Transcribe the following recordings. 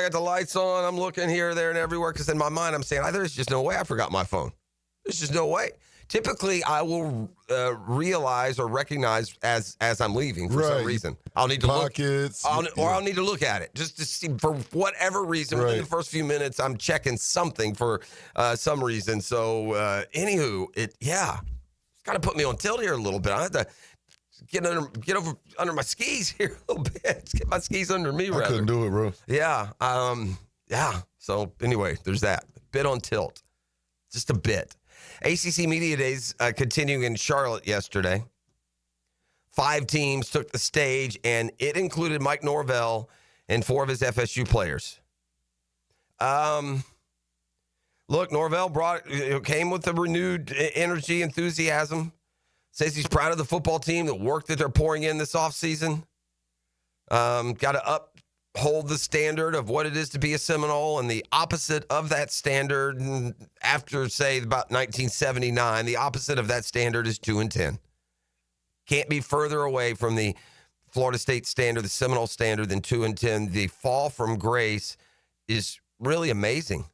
got the lights on. I'm looking here, there, and everywhere because in my mind I'm saying, there's just no way I forgot my phone. There's just no way. Typically, I will realize or recognize as I'm leaving for some reason. I'll need to Pockets, look, or I'll need to look at it just to see for whatever reason. Within the first few minutes, I'm checking something for some reason. So, anywho, it's got to put me on tilt here a little bit. I have to get over under my skis here a little bit. Let's get my skis under me. I couldn't do it, bro. Yeah, So anyway, there's that bit on tilt, just a bit. ACC Media Days continuing in Charlotte yesterday. 5 teams took the stage, and it included Mike Norvell and 4 of his FSU players. Look, Norvell came with a renewed energy, enthusiasm. Says he's proud of the football team, the work that they're pouring in this offseason. Got to uphold the standard of what it is to be a Seminole, and the opposite of that standard, after, say, about 1979, the opposite of that standard is 2-10. Can't be further away from the Florida State standard, the Seminole standard, than 2-10. The fall from grace is really amazing.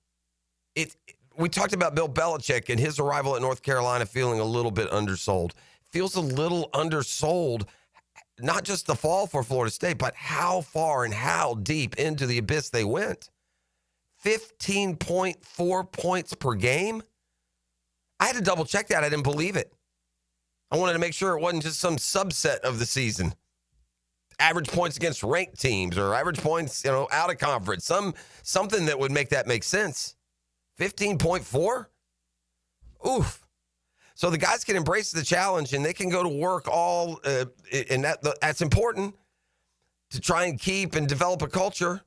We talked about Bill Belichick and his arrival at North Carolina feeling a little bit undersold. Feels a little undersold, not just the fall for Florida State, but how far and how deep into the abyss they went. 15.4 points per game. I had to double check that. I didn't believe it. I wanted to make sure it wasn't just some subset of the season. Average points against ranked teams or average points, out of conference. Something that would make that make sense. 15.4? Oof. So the guys can embrace the challenge and they can go to work and that's important to try and keep and develop a culture.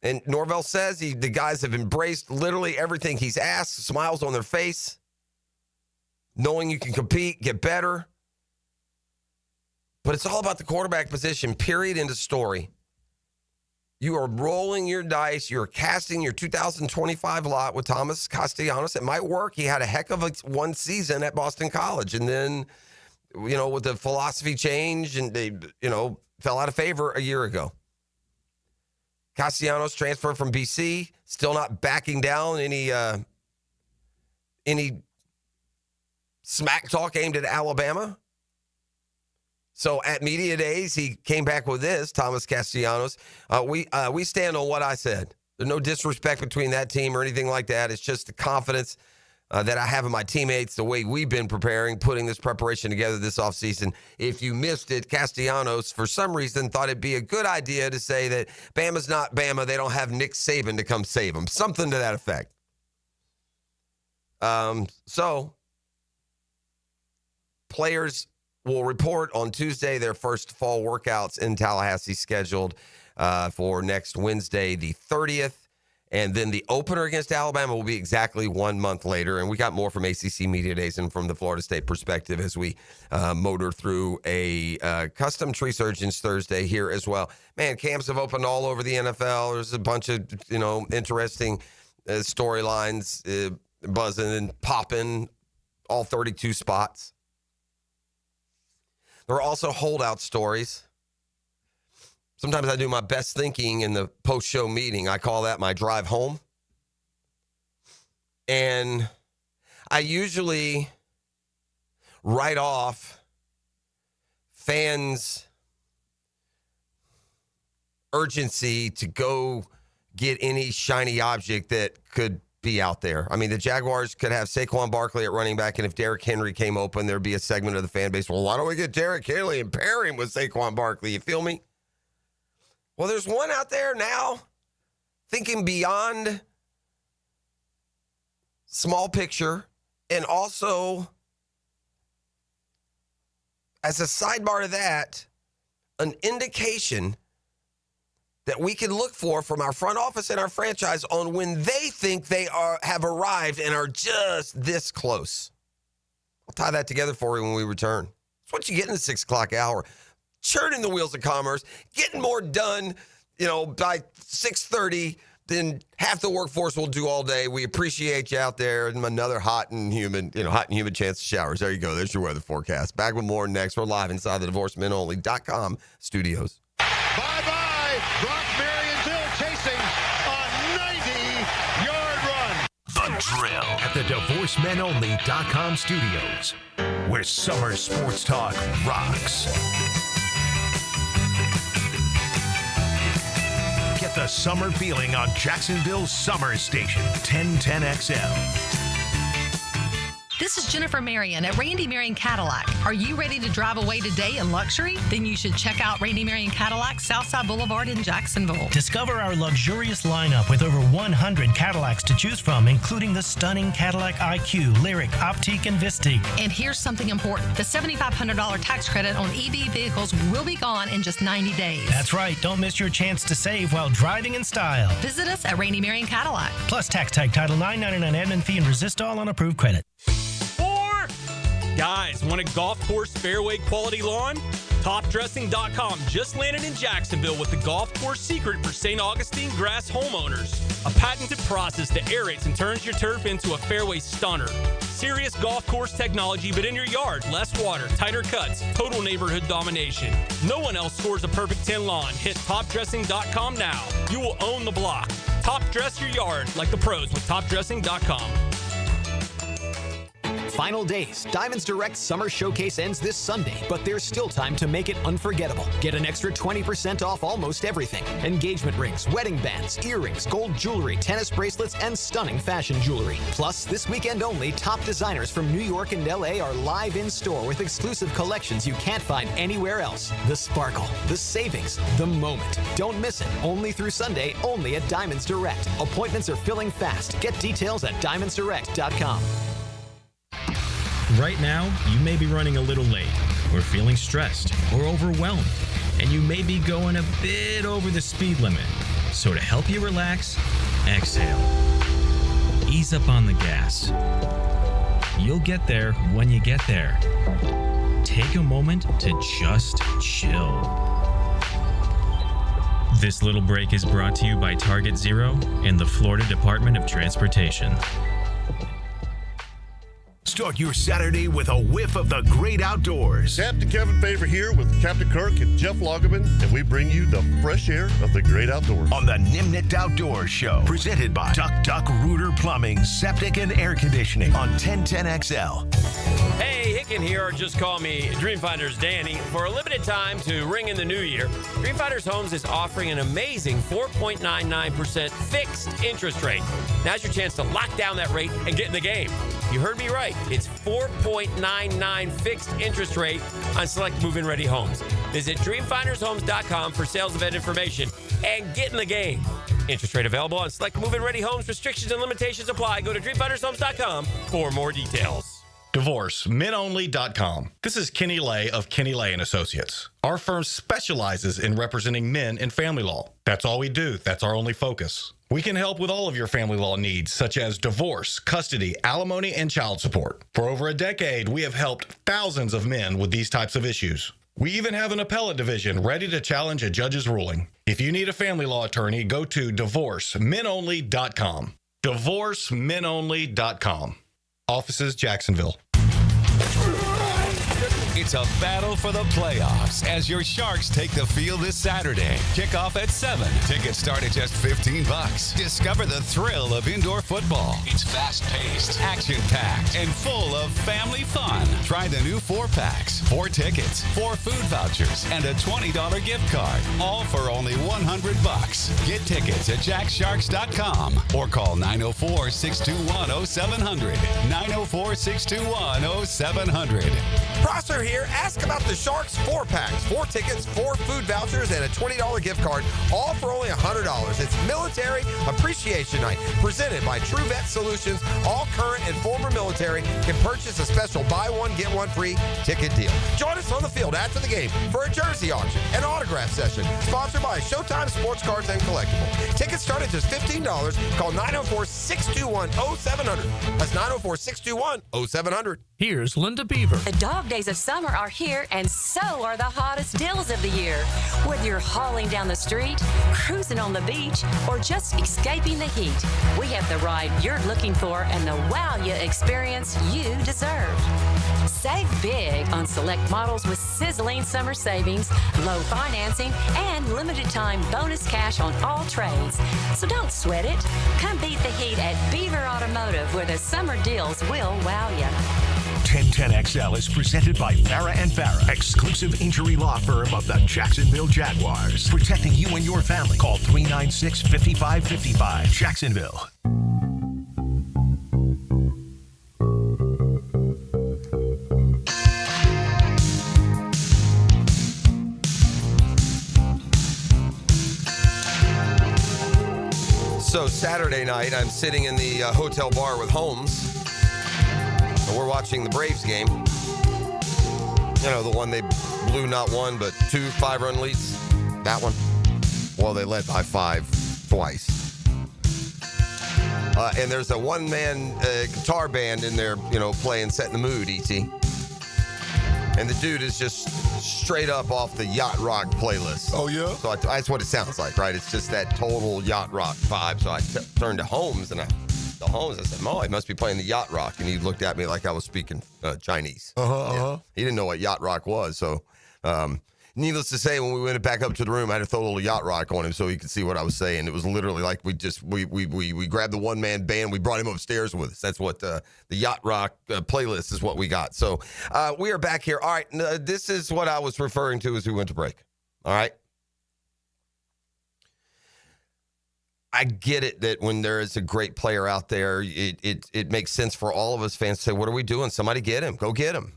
And Norvell says the guys have embraced literally everything he's asked, smiles on their face, knowing you can compete, get better. But it's all about the quarterback position, period, end of story. You are rolling your dice. You're casting your 2025 lot with Thomas Castellanos. It might work. He had a heck of one season at Boston College. And then, with the philosophy change, and they, fell out of favor a year ago. Castellanos transferred from BC, still not backing down any smack talk aimed at Alabama. So at Media Days, he came back with this, Thomas Castellanos. We stand on what I said. There's no disrespect between that team or anything like that. It's just the confidence that I have in my teammates, the way we've been preparing, putting this preparation together this offseason. If you missed it, Castellanos, for some reason, thought it'd be a good idea to say that Bama's not Bama. They don't have Nick Saban to come save them. Something to that effect. So players will report on Tuesday their first fall workouts in Tallahassee scheduled for next Wednesday, the 30th. And then the opener against Alabama will be exactly 1 month later. And we got more from ACC Media Days and from the Florida State perspective as we motor through a custom tree surgeons Thursday here as well. Man, camps have opened all over the NFL. There's a bunch of, interesting storylines buzzing and popping, all 32 spots. There are also holdout stories. Sometimes I do my best thinking in the post-show meeting. I call that my drive home. And I usually write off fans' urgency to go get any shiny object that could be out there. I mean, the Jaguars could have Saquon Barkley at running back, and if Derrick Henry came open, there'd be a segment of the fan base, well, why don't we get Derrick Henry and pair him with Saquon Barkley? You feel me? Well, there's one out there now thinking beyond small picture, and also, as a sidebar to that, an indication that we can look for from our front office and our franchise on when they think they have arrived and are just this close. I'll tie that together for you when we return. It's what you get in the 6 o'clock hour. Churning the wheels of commerce, getting more done, by 6:30 than half the workforce will do all day. We appreciate you out there. And another hot and humid chance of showers. There you go. There's your weather forecast. Back with more next. We're live inside the DivorceMenOnly.com studios. Bye-bye. Brock Marionville chasing DivorceMenOnly.com studios, where summer sports talk rocks. Get the summer feeling on Jacksonville's summer station, 1010XL. This is Jennifer Marion at Randy Marion Cadillac. Are you ready to drive away today in luxury? Then you should check out Randy Marion Cadillac, Southside Boulevard in Jacksonville. Discover our luxurious lineup with over 100 Cadillacs to choose from, including the stunning Cadillac IQ, Lyriq, Optique, and Vistique. And here's something important. The $7,500 tax credit on EV vehicles will be gone in just 90 days. That's right. Don't miss your chance to save while driving in style. Visit us at Randy Marion Cadillac. Plus tax tag Title $9.99 admin fee and resist all on approved credit. Guys, want a golf course fairway quality lawn? TopDressing.com just landed in Jacksonville with the golf course secret for St. Augustine grass homeowners. A patented process that aerates and turns your turf into a fairway stunner. Serious golf course technology, but in your yard. Less water, tighter cuts, total neighborhood domination. No one else scores a perfect 10 lawn. Hit TopDressing.com now. You will own the block. Top dress your yard like the pros with TopDressing.com. Final days. Diamonds Direct Summer Showcase ends this Sunday, but there's still time to make it unforgettable. Get an extra 20% off almost everything. Engagement rings, wedding bands, earrings, gold jewelry, tennis bracelets, and stunning fashion jewelry. Plus, this weekend only, top designers from New York and LA are live in store with exclusive collections you can't find anywhere else. The sparkle, the savings, the moment. Don't miss it. Only through Sunday, only at Diamonds Direct. Appointments are filling fast. Get details at diamondsdirect.com. Right now, you may be running a little late, or feeling stressed, or overwhelmed, and you may be going a bit over the speed limit. So to help you relax, exhale. Ease up on the gas. You'll get there when you get there. Take a moment to just chill. This little break is brought to you by Target Zero and the Florida Department of Transportation. Start your Saturday with a whiff of the great outdoors. Captain Kevin Favor here with Captain Kirk and Jeff Lagerman, and we bring you the fresh air of the great outdoors. On the Nimnit Outdoors Show, presented by Duck Rooter Plumbing, Septic and Air Conditioning on 1010XL. Hey, Hicken here, or just call me Dreamfinders Danny. For a limited time to ring in the new year, Dreamfinders Homes is offering an amazing 4.99% fixed interest rate. Now's your chance to lock down that rate and get in the game. You heard me right. It's 4.99 fixed interest rate on select move-in ready homes. Visit dreamfindershomes.com for sales event information and get in the game. Interest rate available on select move-in ready homes. Restrictions and limitations apply. Go to dreamfindershomes.com for more details. DivorceMenOnly.com. This is Kenny Lay of Kenny Lay & Associates. Our firm specializes in representing men in family law. That's all we do. That's our only focus. We can help with all of your family law needs, such as divorce, custody, alimony, and child support. For over a decade, we have helped thousands of men with these types of issues. We even have an appellate division ready to challenge a judge's ruling. If you need a family law attorney, go to DivorceMenOnly.com. DivorceMenOnly.com. Offices, Jacksonville. It's a battle for the playoffs as your Sharks take the field this Saturday. Kickoff at 7. Tickets start at just $15. Discover the thrill of indoor football. It's fast-paced, action-packed, and full of family fun. Try the new 4-packs, 4 tickets, 4 food vouchers, and a $20 gift card. All for only $100. Get tickets at jacksharks.com or call 904-621-0700. 904-621-0700. Prosser here. Ask about the Sharks 4-packs, 4 tickets, 4 food vouchers, and a $20 gift card, all for only $100. It's Military Appreciation Night, presented by True Vet Solutions. All current and former military can purchase a special buy one, get one free ticket deal. Join us on the field after the game for a jersey auction and autograph session, sponsored by Showtime Sports Cards and Collectible. Tickets start at just $15. Call 904-621-0700. That's 904-621-0700. Here's Linda Beaver. The dog days of summer are here, and so are the hottest deals of the year. Whether you're hauling down the street, cruising on the beach, or just escaping the heat, we have the ride you're looking for and the wow you experience you deserve. Save big on select models with sizzling summer savings, low financing, and limited time bonus cash on all trades. So don't sweat it. Come beat the heat at Beaver Automotive, where the summer deals will wow you. 1010XL is presented by Farah and Farah, exclusive injury law firm of the Jacksonville Jaguars. Protecting you and your family. Call 396-5555. Jacksonville. So Saturday night, I'm sitting in the hotel bar with Holmes. And we're watching the Braves game. You know, the one they blew not one, but 2 5-run leads. That one. Well, they led by 5 twice. And there's a one-man guitar band in there, you know, playing, setting the mood, E.T. And the dude is just straight up off the yacht rock playlist. Oh, yeah? So that's what it sounds like, right? It's just that total yacht rock vibe. So I turned to Holmes, and I said, Mo, he must be playing the yacht rock. And he looked at me like I was speaking Chinese. He didn't know what yacht rock was. So needless to say, when we went back up to the room, I had to throw a little yacht rock on him so he could see what I was saying. It was literally like we grabbed the one-man band. We brought him upstairs with us. That's what the yacht rock playlist is what we got. So we are back here. All right, this is what I was referring to as we went to break. All right. I get it that when there is a great player out there, it makes sense for all of us fans to say, what are we doing? Somebody get him. Go get him.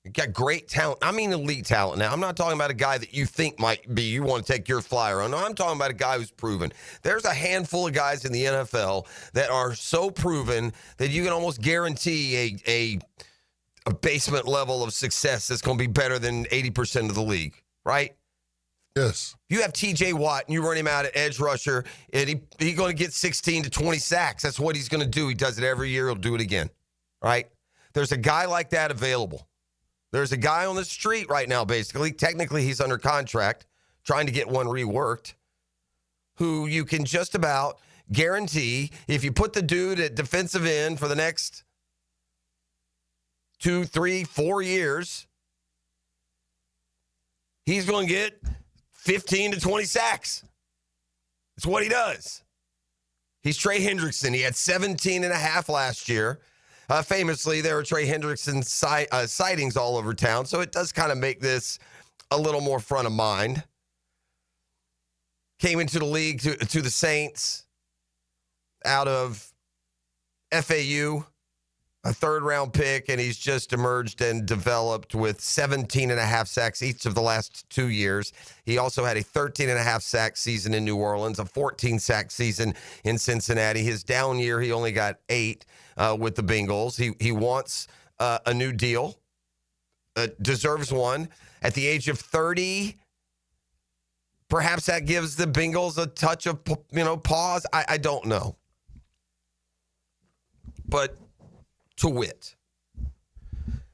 You got great talent. I mean elite talent. Now, I'm not talking about a guy that you think might be, you want to take your flyer on. No, I'm talking about a guy who's proven. There's a handful of guys in the NFL that are so proven that you can almost guarantee a basement level of success that's going to be better than 80% of the league, right? Yes. You have TJ Watt and you run him out at edge rusher, and he's going to get 16 to 20 sacks. That's what he's going to do. He does it every year. He'll do it again, right? There's a guy like that available. There's a guy on the street right now, basically. Technically, he's under contract, trying to get one reworked, who you can just about guarantee if you put the dude at defensive end for the next 2, 3, 4 years, he's going to get 15 to 20 sacks. It's what he does. He's Trey Hendrickson. He had 17 and a half last year. Famously, there were Trey Hendrickson sightings all over town, so it does kind of make this a little more front of mind. Came into the league to the Saints out of FAU, a third-round pick, and he's just emerged and developed with 17 and a half sacks each of the last 2 years. He also had a 13 and a half sack season in New Orleans, a 14 sack season in Cincinnati. His down year, he only got 8 with the Bengals. He wants a new deal, deserves one. At the age of 30, perhaps that gives the Bengals a touch of, pause. I don't know. But to wit,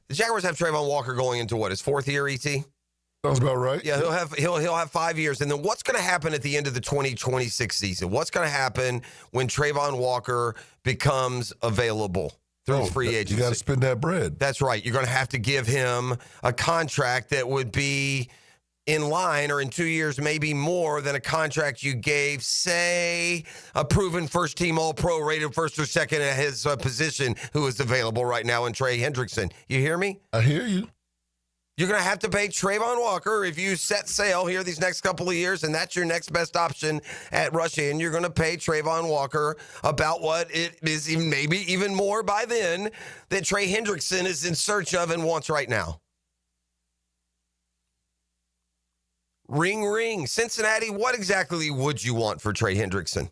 the Jaguars have Trayvon Walker going into his 4th year, ET? Sounds about right. Yeah, he'll have 5 years. And then what's going to happen at the end of the 2026 season? What's going to happen when Trayvon Walker becomes available through free agency? You got to spend that bread. That's right. You're going to have to give him a contract that would be in line, or in 2 years, maybe more than a contract you gave, say, a proven first-team All-Pro, rated first or second at his position, who is available right now in Trey Hendrickson. You hear me? I hear you. You're going to have to pay Trayvon Walker if you set sail here these next couple of years, and that's your next best option at rush in. You're going to pay Trayvon Walker about what it is, maybe even more by then, that Trey Hendrickson is in search of and wants right now. Ring, ring. Cincinnati, what exactly would you want for Trey Hendrickson?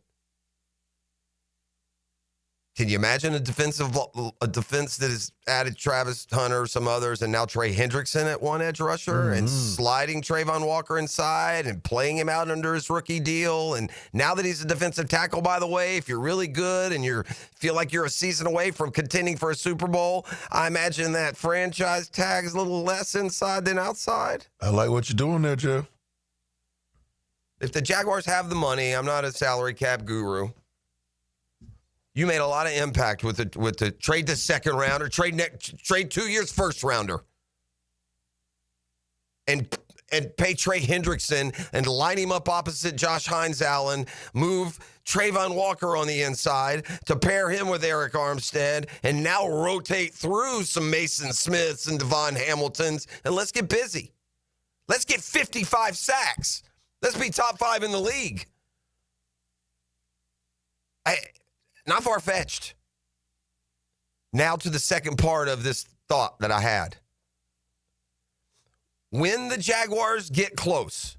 Can you imagine a defense that has added Travis Hunter, some others, and now Trey Hendrickson at one edge rusher and sliding Trayvon Walker inside and playing him out under his rookie deal? And now that he's a defensive tackle, by the way, if you're really good and you feel like you're a season away from contending for a Super Bowl, I imagine that franchise tag is a little less inside than outside. I like what you're doing there, Jeff. If the Jaguars have the money, I'm not a salary cap guru. You made a lot of impact with the trade the second rounder, trade 2 years first rounder, and pay Trey Hendrickson and line him up opposite Josh Hines-Allen, move Trayvon Walker on the inside to pair him with Eric Armstead, and now rotate through some Mason Smiths and Devon Hamiltons, and let's get busy. Let's get 55 sacks. Let's be top 5 in the league. Not far-fetched. Now to the second part of this thought that I had. When the Jaguars get close,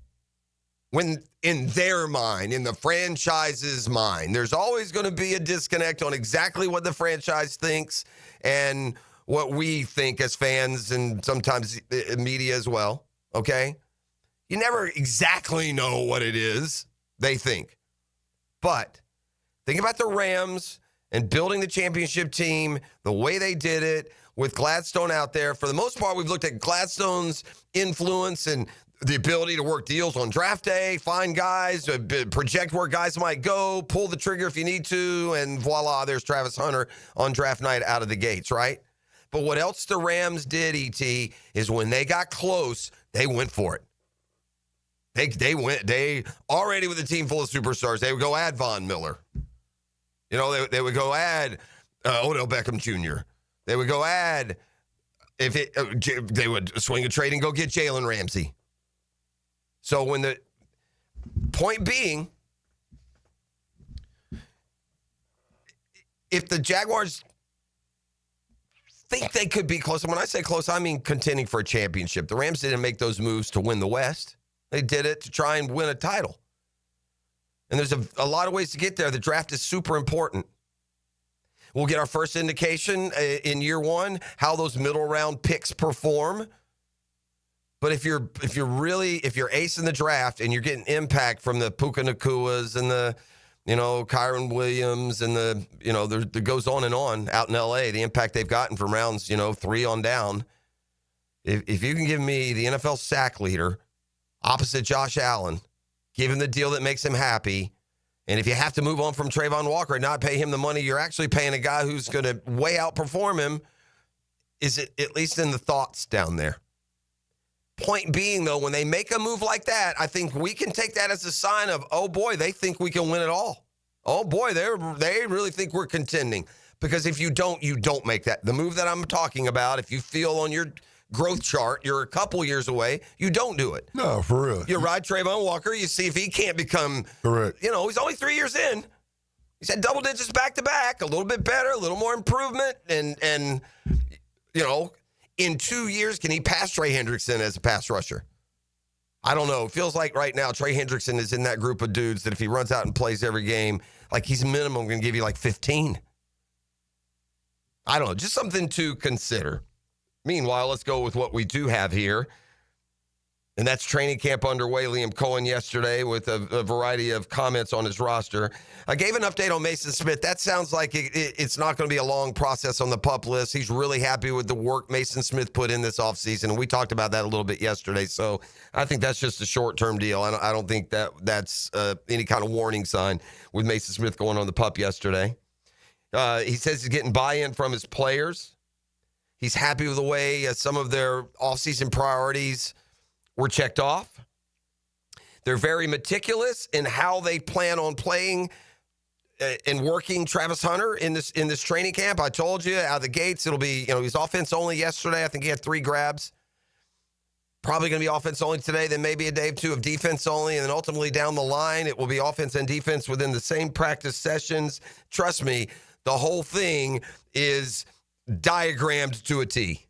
when in their mind, in the franchise's mind, there's always going to be a disconnect on exactly what the franchise thinks and what we think as fans and sometimes media as well, okay? You never exactly know what it is they think. But think about the Rams and building the championship team, the way they did it with Gladstone out there. For the most part, we've looked at Gladstone's influence and the ability to work deals on draft day, find guys, project where guys might go, pull the trigger if you need to, and voila, there's Travis Hunter on draft night out of the gates, right? But what else the Rams did, E.T., is when they got close, they went for it. They already with a team full of superstars, they would go add Von Miller. You know, they would go add Odell Beckham Jr. They would go add, they would swing a trade and go get Jaylen Ramsey. So when the point being, if the Jaguars think they could be close, and when I say close, I mean contending for a championship. The Rams didn't make those moves to win the West. They did it to try and win a title. And there's a lot of ways to get there. The draft is super important. We'll get our first indication in year one how those middle round picks perform. But if you're ace in the draft and you're getting impact from the Puka Nakuas and the, Kyron Williams and it goes on and on out in LA, the impact they've gotten from rounds, 3 on down. If you can give me the NFL sack leader opposite Josh Allen, give him the deal that makes him happy. And if you have to move on from Trayvon Walker and not pay him the money, you're actually paying a guy who's going to way outperform him. Is it at least in the thoughts down there? Point being, though, when they make a move like that, I think we can take that as a sign of, oh, boy, they think we can win it all. Oh, boy, they really think we're contending. Because if you don't make that. The move that I'm talking about, if you feel on your growth chart, you're a couple years away, you don't do it. No, for real. You ride Trayvon Walker, you see if he can't become, correct. He's only 3 years in. He's had double digits back to back, a little bit better, a little more improvement. And in 2 years, can he pass Trey Hendrickson as a pass rusher? I don't know. It feels like right now Trey Hendrickson is in that group of dudes that if he runs out and plays every game, like he's minimum going to give you like 15. I don't know. Just something to consider. Meanwhile, let's go with what we do have here. And that's training camp underway. Liam Cohen yesterday with a variety of comments on his roster. I gave an update on Mason Smith. That sounds like it's not going to be a long process on the PUP list. He's really happy with the work Mason Smith put in this offseason, and we talked about that a little bit yesterday. So I think that's just a short-term deal. I don't think that's any kind of warning sign with Mason Smith going on the PUP yesterday. He says he's getting buy-in from his players. He's happy with the way some of their offseason priorities were checked off. They're very meticulous in how they plan on playing and working Travis Hunter in this training camp. I told you out of the gates, it'll be, he was offense only yesterday. I think he had 3 grabs. Probably going to be offense only today, then maybe a day or 2 of defense only, and then ultimately down the line, it will be offense and defense within the same practice sessions. Trust me, the whole thing is diagrammed to a T.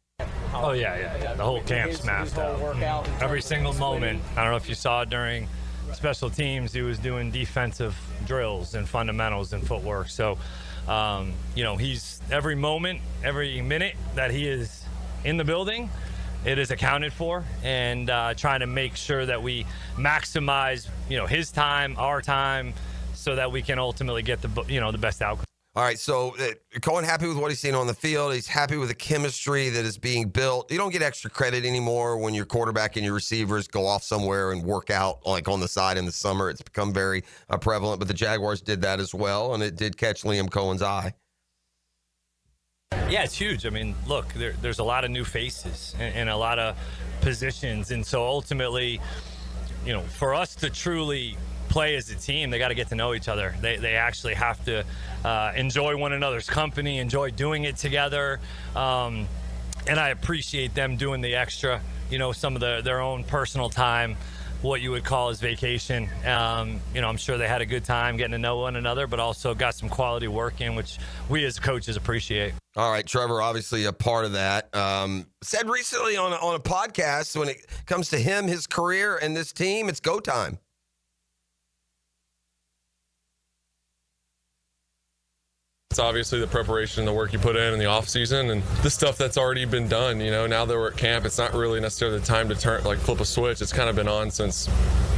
Oh, yeah. The whole camp's mapped out. Every single moment. I don't know if you saw it during special teams, he was doing defensive drills and fundamentals and footwork. So, he's every moment, every minute that he is in the building, it is accounted for, and trying to make sure that we maximize, his time, our time, so that we can ultimately get the best outcome. All right, so Cohen happy with what he's seen on the field. He's happy with the chemistry that is being built. You don't get extra credit anymore when your quarterback and your receivers go off somewhere and work out like on the side in the summer. It's become very prevalent, but the Jaguars did that as well, and it did catch Liam Cohen's eye. Yeah, it's huge. I mean, look, there's a lot of new faces and a lot of positions, and so ultimately, for us to truly play as a team, they got to get to know each other. They actually have to enjoy one another's company, enjoy doing it together, and I appreciate them doing the extra, some of their own personal time, what you would call as vacation. I'm sure they had a good time getting to know one another, but also got some quality work in, which we as coaches appreciate. All right, Trevor, obviously a part of that. Said recently on a podcast, when it comes to him, his career, and this team, it's go time. It's obviously the preparation, the work you put in the off season, and the stuff that's already been done. Now that we're at camp, it's not really necessarily the time to flip a switch. It's kind of been on since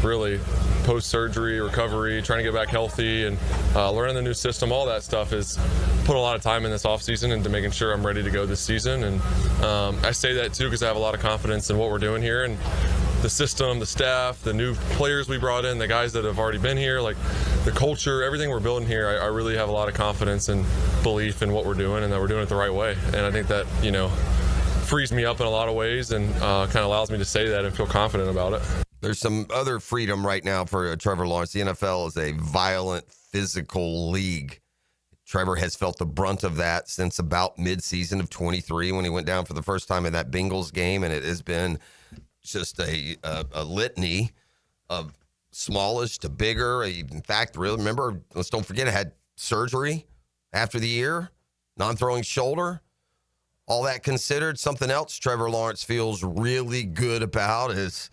really post-surgery, recovery, trying to get back healthy, and learning the new system. All that stuff is put a lot of time in this off season into making sure I'm ready to go this season. And I say that too because I have a lot of confidence in what we're doing here, and the system, the staff, the new players we brought in, the guys that have already been here, like the culture, everything we're building here. I really have a lot of confidence and belief in what we're doing, and that we're doing it the right way. And I think that, frees me up in a lot of ways, and kind of allows me to say that and feel confident about it. There's some other freedom right now for Trevor Lawrence. The NFL is a violent, physical league. Trevor has felt the brunt of that since about midseason of 23 when he went down for the first time in that Bengals game, and it has been just a litany of smallish to bigger. In fact, remember, let's don't forget, it had surgery after the year, non-throwing shoulder. All that considered, something else Trevor Lawrence feels really good about is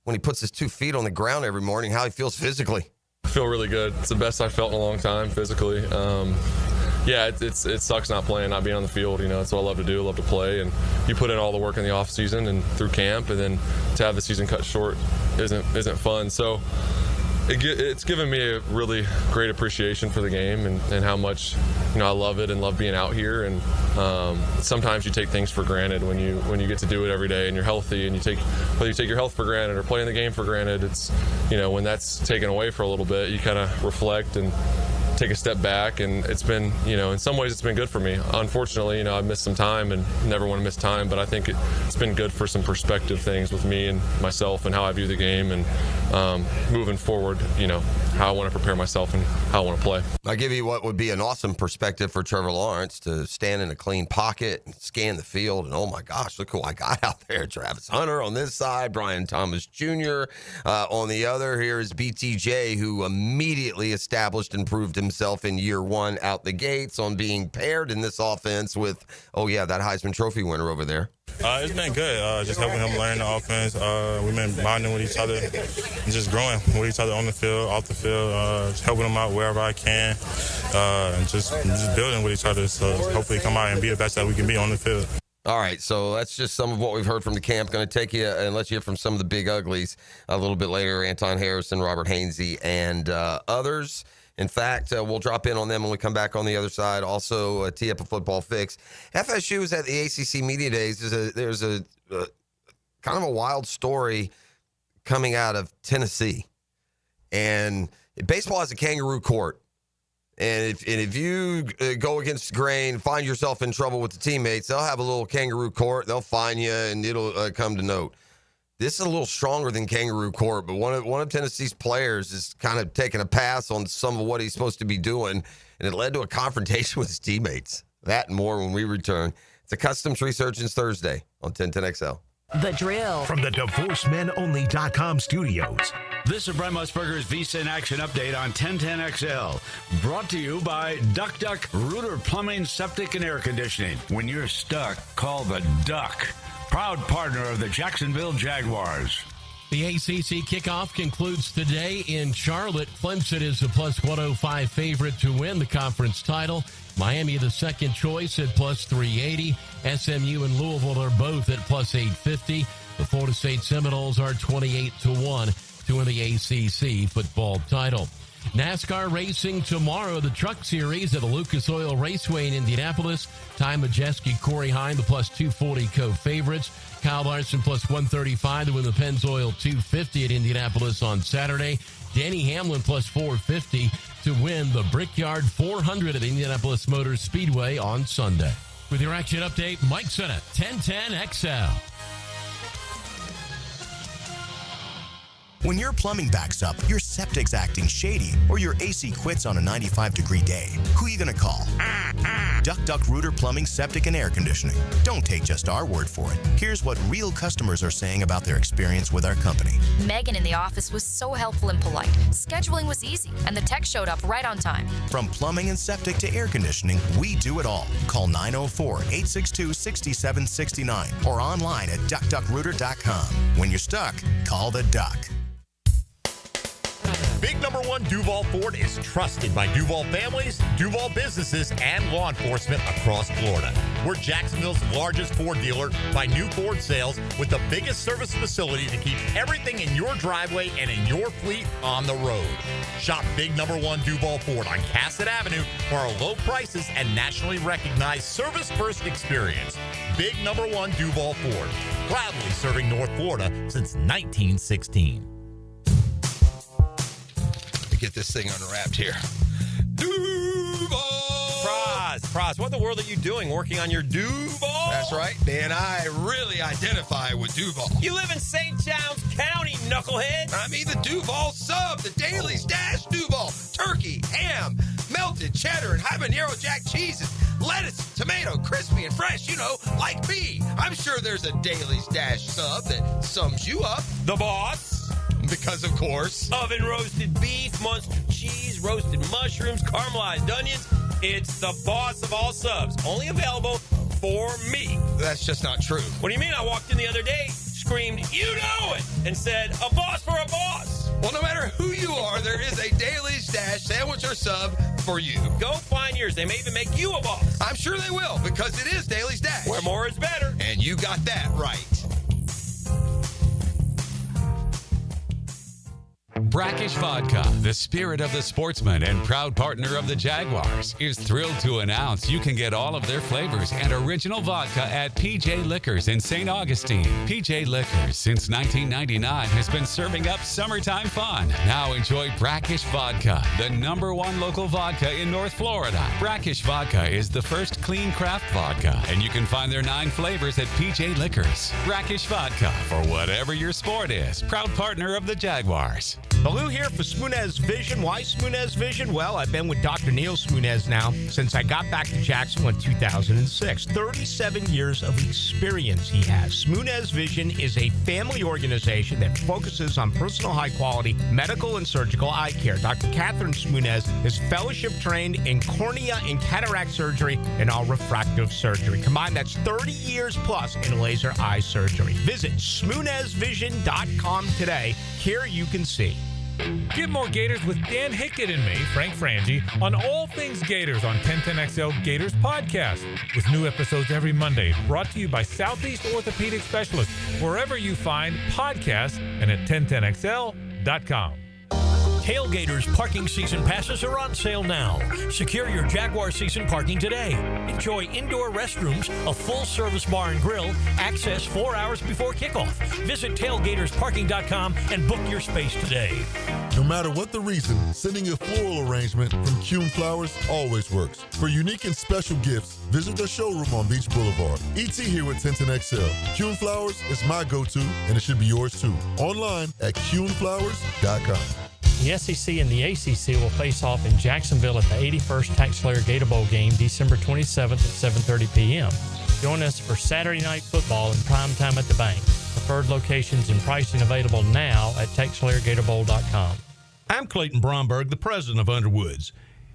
when he puts his 2 feet on the ground every morning, how he feels physically. I feel really good. It's the best I've felt in a long time physically. It sucks not playing, not being on the field. It's what I love to do. I love to play, and you put in all the work in the off season and through camp, and then to have the season cut short isn't fun. So it's given me a really great appreciation for the game and how much I love it and love being out here. And sometimes you take things for granted when you get to do it every day and you're healthy, and whether you take your health for granted or playing the game for granted. It's when that's taken away for a little bit, you kind of reflect and take a step back, and it's been, in some ways it's been good for me. Unfortunately, I've missed some time and never want to miss time, but I think it's been good for some perspective things with me and myself and how I view the game, and moving forward, how I want to prepare myself and how I want to play. I'll give you what would be an awesome perspective for Trevor Lawrence to stand in a clean pocket and scan the field, and oh my gosh, look who I got out there. Travis Hunter on this side, Brian Thomas Jr. On the other. Here is BTJ, who immediately established and proved himself in year one out the gates on being paired in this offense with, that Heisman Trophy winner over there. It's been good, just helping him learn the offense. We've been bonding with each other and just growing with each other on the field, off the field, just helping him out wherever I can, and just building with each other, so hopefully come out and be the best that we can be on the field. All right, so that's just some of what we've heard from the camp. Going to take you and let you hear from some of the big uglies a little bit later, Anton Harrison, Robert Hainsey, and others. In fact, we'll drop in on them when we come back on the other side. Also, tee up a football fix. FSU is at the ACC Media Days. There's a kind of a wild story coming out of Tennessee. And baseball has a kangaroo court. And if you go against the grain, find yourself in trouble with the teammates, they'll have a little kangaroo court. They'll fine you, and it'll come to note. This is a little stronger than kangaroo court, but one of Tennessee's players is kind of taking a pass on some of what he's supposed to be doing, and it led to a confrontation with his teammates. That and more when we return. It's a Customs Resurgence Thursday on 1010XL. The Drill. From the DivorceMenOnly.com studios. This is Brent Musburger's Visa in Action update on 1010XL. Brought to you by Duck Duck Rooter Plumbing, Septic, and Air Conditioning. When you're stuck, call the Duck. Proud partner of the Jacksonville Jaguars. The ACC kickoff concludes today in Charlotte. Clemson is a plus 105 favorite to win the conference title. Miami, the second choice, at plus 380. SMU and Louisville are both at plus 850. The Florida State Seminoles are 28-1 to win the ACC football title. NASCAR racing tomorrow, the Truck Series at the Lucas Oil Raceway in Indianapolis. Ty Majeski, Corey Hine, the plus 240 co-favorites. Kyle Larson plus 135 to win the Pennzoil 250 at Indianapolis on Saturday. Danny Hamlin plus 450 to win the Brickyard 400 at Indianapolis Motor Speedway on Sunday. With your action update, Mike Sennett, 1010XL. When your plumbing backs up, your septic's acting shady, or your AC quits on a 95-degree day, who are you going to call? Duck Rooter Plumbing, Septic, and Air Conditioning. Don't take just our word for it. Here's what real customers are saying about their experience with our company. Megan in the office was so helpful and polite. Scheduling was easy, and the tech showed up right on time. From plumbing and septic to air conditioning, we do it all. Call 904-862-6769 or online at duckduckrooter.com. When you're stuck, call the Duck. Big number one Duval Ford is trusted by Duval families, Duval businesses, and law enforcement across Florida. We're Jacksonville's largest Ford dealer by new Ford sales with the biggest service facility to keep everything in your driveway and in your fleet on the road. Shop Big number one Duval Ford on Cassett Avenue for our low prices and nationally recognized service-first experience. Big number one Duval Ford, proudly serving North Florida since 1916. Get this thing unwrapped here. Duval! Praz, what in the world are you doing working on your Duval? That's right, man. I really identify with Duval. You live in St. John's County, knucklehead. I mean the Duval sub, the Dailies Dash Duval. Turkey, ham, melted cheddar, and habanero jack cheeses. Lettuce, tomato, crispy and fresh, like me. I'm sure there's a Dailies Dash sub that sums you up. The boss. Because, of course, oven roasted beef, Munster cheese, roasted mushrooms, caramelized onions. It's the boss of all subs. Only available for me. That's just not true. What do you mean? I walked in the other day, screamed, "You know it!" and said, "A boss for a boss." Well, no matter who you are, there is a Dailies Dash sandwich or sub for you. Go find yours. They may even make you a boss. I'm sure they will, because it is Dailies Dash. Where more is better. And you got that right. Brackish Vodka, the spirit of the sportsman and proud partner of the Jaguars, is thrilled to announce you can get all of their flavors and original vodka at PJ Liquors in St. Augustine. PJ Liquors, since 1999, has been serving up summertime fun. Now enjoy Brackish Vodka, the number one local vodka in North Florida. Brackish Vodka is the first clean craft vodka, and you can find their 9 flavors at PJ Liquors. Brackish Vodka, for whatever your sport is. Proud partner of the Jaguars. Baloo here for Smunez Vision. Why Smunez Vision? Well, I've been with Dr. Neil Smunez now since I got back to Jacksonville in 2006. 37 years of experience he has. Smunez Vision is a family organization that focuses on personal high-quality medical and surgical eye care. Dr. Catherine Smunez is fellowship trained in cornea and cataract surgery and all refractive surgery. Combined, that's 30 years plus in laser eye surgery. Visit SmunezVision.com today. Here you can see. Get more Gators with Dan Hickett and me, Frank Frangie, on all things Gators on 1010XL Gators Podcast, with new episodes every Monday, brought to you by Southeast Orthopedic Specialists, wherever you find podcasts and at 1010XL.com. Tailgaters parking season passes are on sale now. Secure your Jaguar season parking today. Enjoy indoor restrooms, a full-service bar and grill, access 4 hours before kickoff. Visit tailgatorsparking.com and book your space today. No matter what the reason, sending a floral arrangement from Kuhn Flowers always works. For unique and special gifts, visit their showroom on Beach Boulevard. ET here with 1010XL. Kuhn Flowers is my go-to, and it should be yours too. Online at kuhnflowers.com. The SEC and the ACC will face off in Jacksonville at the 81st TaxSlayer Gator Bowl game December 27th at 7:30 p.m. Join us for Saturday night football in prime time at the bank. Preferred locations and pricing available now at TaxSlayerGatorBowl.com. I'm Clayton Bromberg, the president of Underwoods.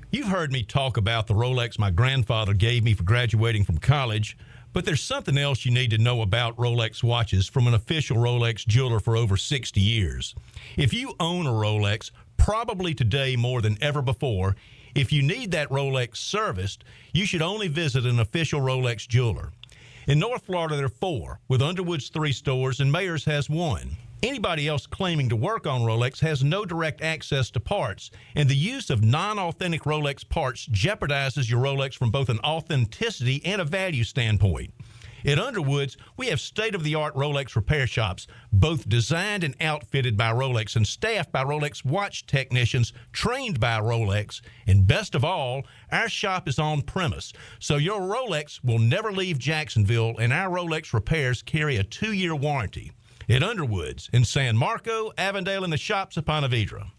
You've heard me talk about the Rolex my grandfather gave me for graduating from college, But there's something else you need to know about Rolex watches from an official Rolex jeweler for over 60 years. If you own a Rolex, probably today more than ever before, if you need that Rolex serviced, you should only visit an official Rolex jeweler. In North Florida, there are 4, with Underwood's 3 stores, and Mayors has 1. Anybody else claiming to work on Rolex has no direct access to parts, and the use of non-authentic Rolex parts jeopardizes your Rolex from both an authenticity and a value standpoint. At Underwood's, we have state-of-the-art Rolex repair shops, both designed and outfitted by Rolex and staffed by Rolex watch technicians trained by Rolex. And best of all, our shop is on premise, so your Rolex will never leave Jacksonville, and our Rolex repairs carry a 2-year warranty. At Underwood's in San Marco, Avondale, and the shops of Ponte Vedra.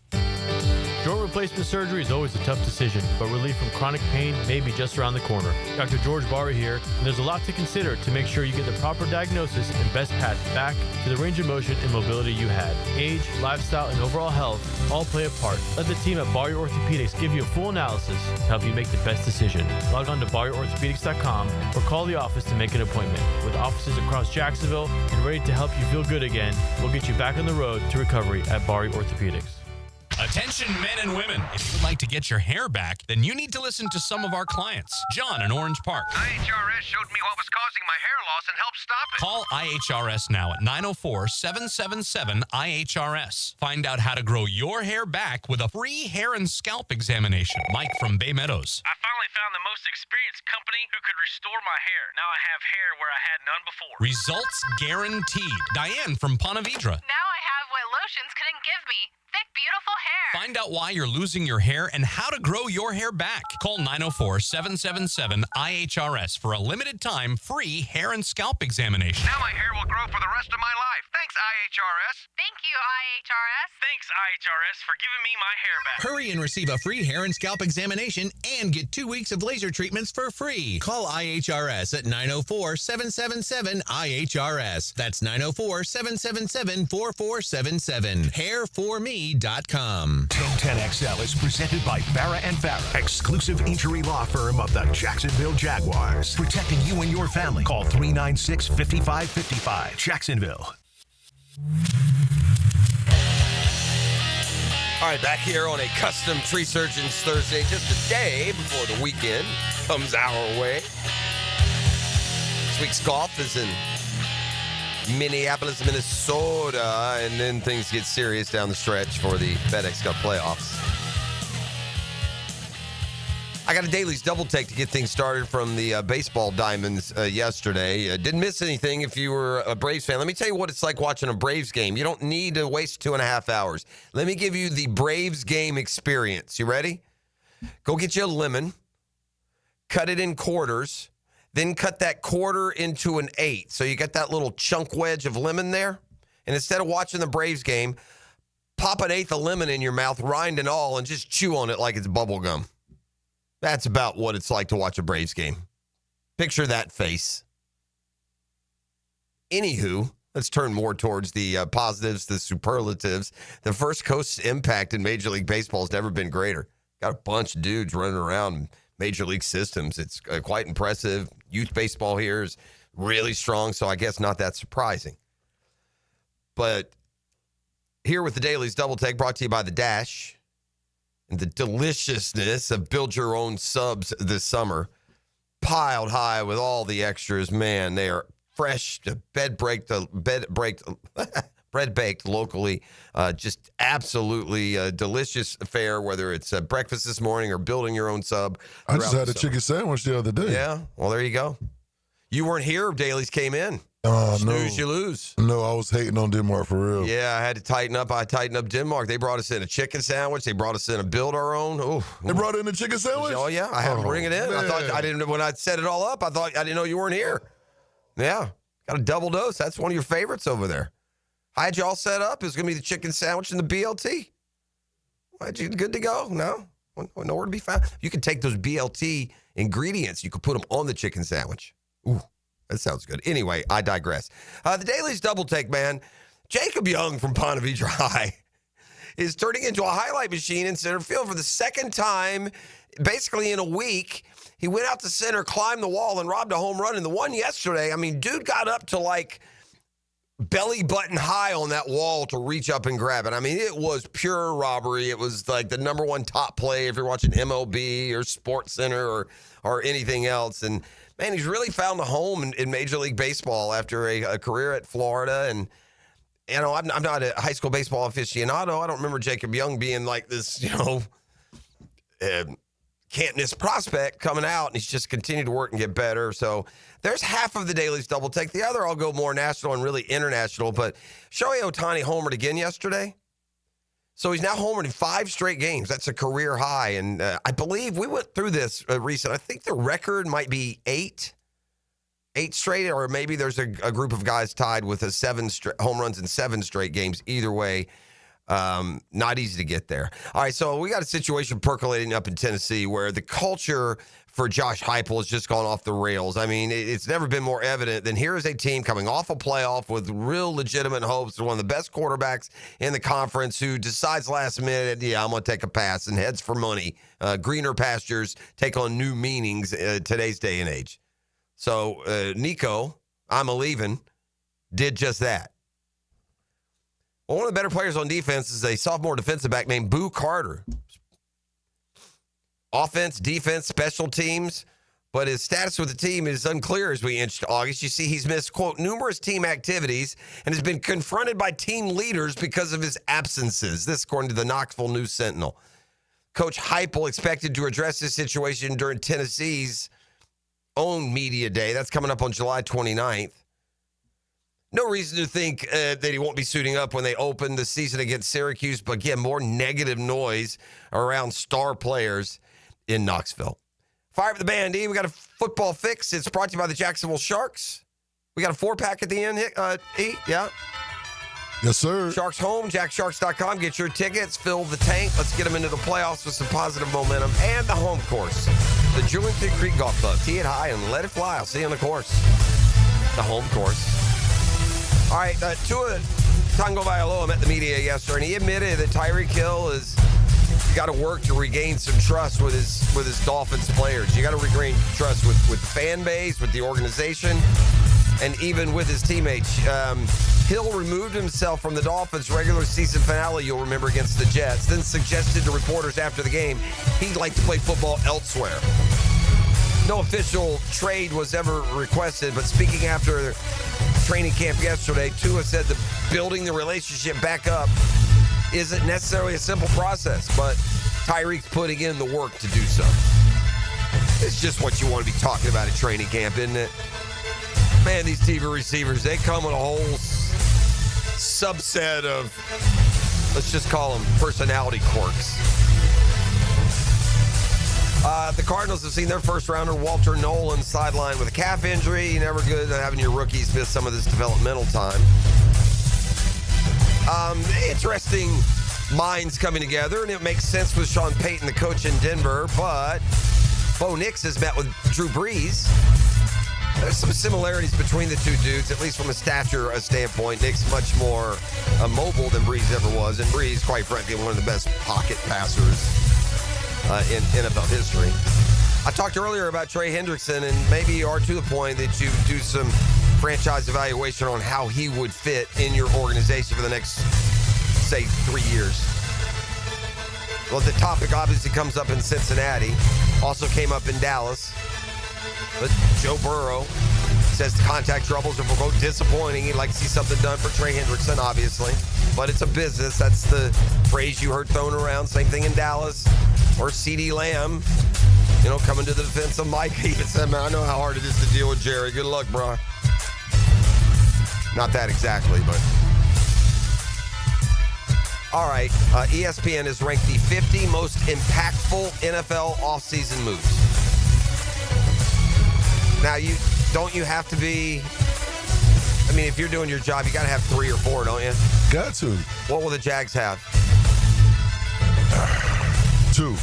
Joint replacement surgery is always a tough decision, but relief from chronic pain may be just around the corner. Dr. George Barber here, and there's a lot to consider to make sure you get the proper diagnosis and best path back to the range of motion and mobility you had. Age, lifestyle, and overall health all play a part. Let the team at Barber Orthopedics give you a full analysis to help you make the best decision. Log on to BarberOrthopedics.com or call the office to make an appointment. With offices across Jacksonville and ready to help you feel good again, we'll get you back on the road to recovery at Barber Orthopedics. Attention men and women. If you would like to get your hair back, then you need to listen to some of our clients. John in Orange Park. IHRS showed me what was causing my hair loss and helped stop it. Call IHRS now at 904-777-IHRS. Find out how to grow your hair back with a free hair and scalp examination. Mike from Bay Meadows. I finally found the most experienced company who could restore my hair. Now I have hair where I had none before. Results guaranteed. Diane from Ponte Vedra. Now I have what lotions couldn't give me. Thick, beautiful hair. Find out why you're losing your hair and how to grow your hair back. Call 904-777-IHRS for a limited time free hair and scalp examination. Now my hair will grow for the rest of my life. Thanks, IHRS. Thank you, IHRS. Thanks, IHRS, for giving me my hair back. Hurry and receive a free hair and scalp examination and get 2 weeks of laser treatments for free. Call IHRS at 904-777-IHRS. That's 904-777-4477. Hairforme.com. 1010XL is presented by Farah and Farah, exclusive injury law firm of the Jacksonville Jaguars. Protecting you and your family. Call 396-5555. Jacksonville. All right, back here on a Custom Tree Surgeons Thursday, just a day before the weekend comes our way. This week's golf is in Minneapolis, Minnesota, and then things get serious down the stretch for the FedEx Cup playoffs. I got a Dailies double take to get things started from the baseball diamonds yesterday. Didn't miss anything if you were a Braves fan. Let me tell you what it's like watching a Braves game. You don't need to waste 2.5 hours. Let me give you the Braves game experience. You ready? Go get you a lemon, cut it in quarters, then cut that quarter into an 1/8. So you got that little chunk wedge of lemon there. And instead of watching the Braves game, pop an 1/8 of lemon in your mouth, rind and all, and just chew on it like it's bubble gum. That's about what it's like to watch a Braves game. Picture that face. Anywho, let's turn more towards the positives, the superlatives. The First Coast's impact in Major League Baseball has never been greater. Got a bunch of dudes running around Major League systems. It's quite impressive. Youth baseball here is really strong, so I guess not that surprising. But here with the Daily's Double Take, brought to you by The Dash, and the deliciousness of build your own subs this summer, piled high with all the extras. Man, they are fresh, bread baked locally. Just absolutely delicious fare, whether it's breakfast this morning or building your own sub. I just had a chicken sandwich the other day. Yeah, well, there you go. You weren't here. Dailies came in. Snooze, you lose. No, I was hating on Denmark for real. Yeah, I had to tighten up. I tightened up Denmark. They brought us in a chicken sandwich. They brought us in a build our own. Ooh. They brought in a chicken sandwich? Oh, yeah. I had to bring it in. Man. I thought I didn't, when I set it all up, I didn't know you weren't here. Yeah. Got a double dose. That's one of your favorites over there. I had you all set up. It was going to be the chicken sandwich and the BLT. Good to go? No? Nowhere to be found? You can take those BLT ingredients. You could put them on the chicken sandwich. Ooh. That sounds good. Anyway, I digress. The Daily's Double Take, man. Jacob Young from Ponte Vedra High is turning into a highlight machine in center field for the second time, basically in a week. He went out to center, climbed the wall, and robbed a home run. And the one yesterday, I mean, dude got up to like belly button high on that wall to reach up and grab it. I mean, it was pure robbery. It was like the number one top play if you're watching MLB or Sports Center or anything else. And man, he's really found a home in Major League Baseball after a career at Florida. And you know, I'm not a high school baseball aficionado. I don't remember Jacob Young being like this, you know, can't miss prospect coming out, and he's just continued to work and get better. So there's half of the Daily's double take. The other, I'll go more national and really international. But Shohei Ohtani homered again yesterday. So he's now homered in 5 straight games. That's a career high. And I believe we went through this recently. I think the record might be 8 straight, or maybe there's a group of guys tied with home runs in 7 straight games. Either way, not easy to get there. All right, so we got a situation percolating up in Tennessee where the culture for Josh Heupel has just gone off the rails. I mean, it's never been more evident than here is a team coming off a playoff with real legitimate hopes. They're one of the best quarterbacks in the conference who decides last minute, yeah, I'm going to take a pass and heads for money. Greener pastures take on new meanings today's day and age. So Nico, I'm a leaving, did just that. Well, one of the better players on defense is a sophomore defensive back named Boo Carter. Offense, defense, special teams, but his status with the team is unclear as we inch to August. You see, he's missed, quote, numerous team activities and has been confronted by team leaders because of his absences. This, according to the Knoxville News Sentinel. Coach Heupel expected to address this situation during Tennessee's own media day. That's coming up on July 29th. No reason to think that he won't be suiting up when they open the season against Syracuse, but again, more negative noise around star players in Knoxville. Fire up the band, E. We got a football fix. It's brought to you by the Jacksonville Sharks. We got a 4-pack at the end, E. Yeah. Yes, sir. Sharks home, jacksharks.com. Get your tickets, fill the tank. Let's get them into the playoffs with some positive momentum. And the home course, the Jewington Creek Golf Club. Tee it high and let it fly. I'll see you on the course. The home course. All right, Tua Tagovailoa met the media yesterday, and he admitted that Tyreek Hill is got to work to regain some trust with his Dolphins players. You got to regain trust with fan base, with the organization, and even with his teammates. Hill removed himself from the Dolphins' regular season finale, you'll remember, against the Jets, then suggested to reporters after the game he'd like to play football elsewhere. No official trade was ever requested, but speaking after training camp yesterday, Tua said that building the relationship back up isn't necessarily a simple process, but Tyreek's putting in the work to do so. It's just what you want to be talking about at training camp, isn't it? Man, these TV receivers, they come with a whole subset of, let's just call them personality quirks. The Cardinals have seen their first-rounder, Walter Nolan, sidelined with a calf injury. Never good at having your rookies miss some of this developmental time. Interesting minds coming together, and it makes sense with Sean Payton, the coach in Denver, but Bo Nix has met with Drew Brees. There's some similarities between the two dudes, at least from a stature standpoint. Nick's much more mobile than Brees ever was, and Brees, quite frankly, one of the best pocket passers in NFL history. I talked earlier about Trey Hendrickson, and maybe you are to the point that you do some franchise evaluation on how he would fit in your organization for the next, say, 3 years. Well, the topic obviously comes up in Cincinnati, also came up in Dallas. But Joe Burrow says the contact troubles are quote disappointing. He'd like to see something done for Trey Hendrickson, obviously. But it's a business. That's the phrase you heard thrown around. Same thing in Dallas. Or CeeDee Lamb, you know, coming to the defense of Mike. He even said, man, I know how hard it is to deal with Jerry. Good luck, bro. Not that exactly, but. All right. ESPN has ranked the 50 most impactful NFL offseason moves. Now, you have to be, I mean, if you're doing your job, you got to have 3 or 4, don't you? Got to. What will the Jags have? 2.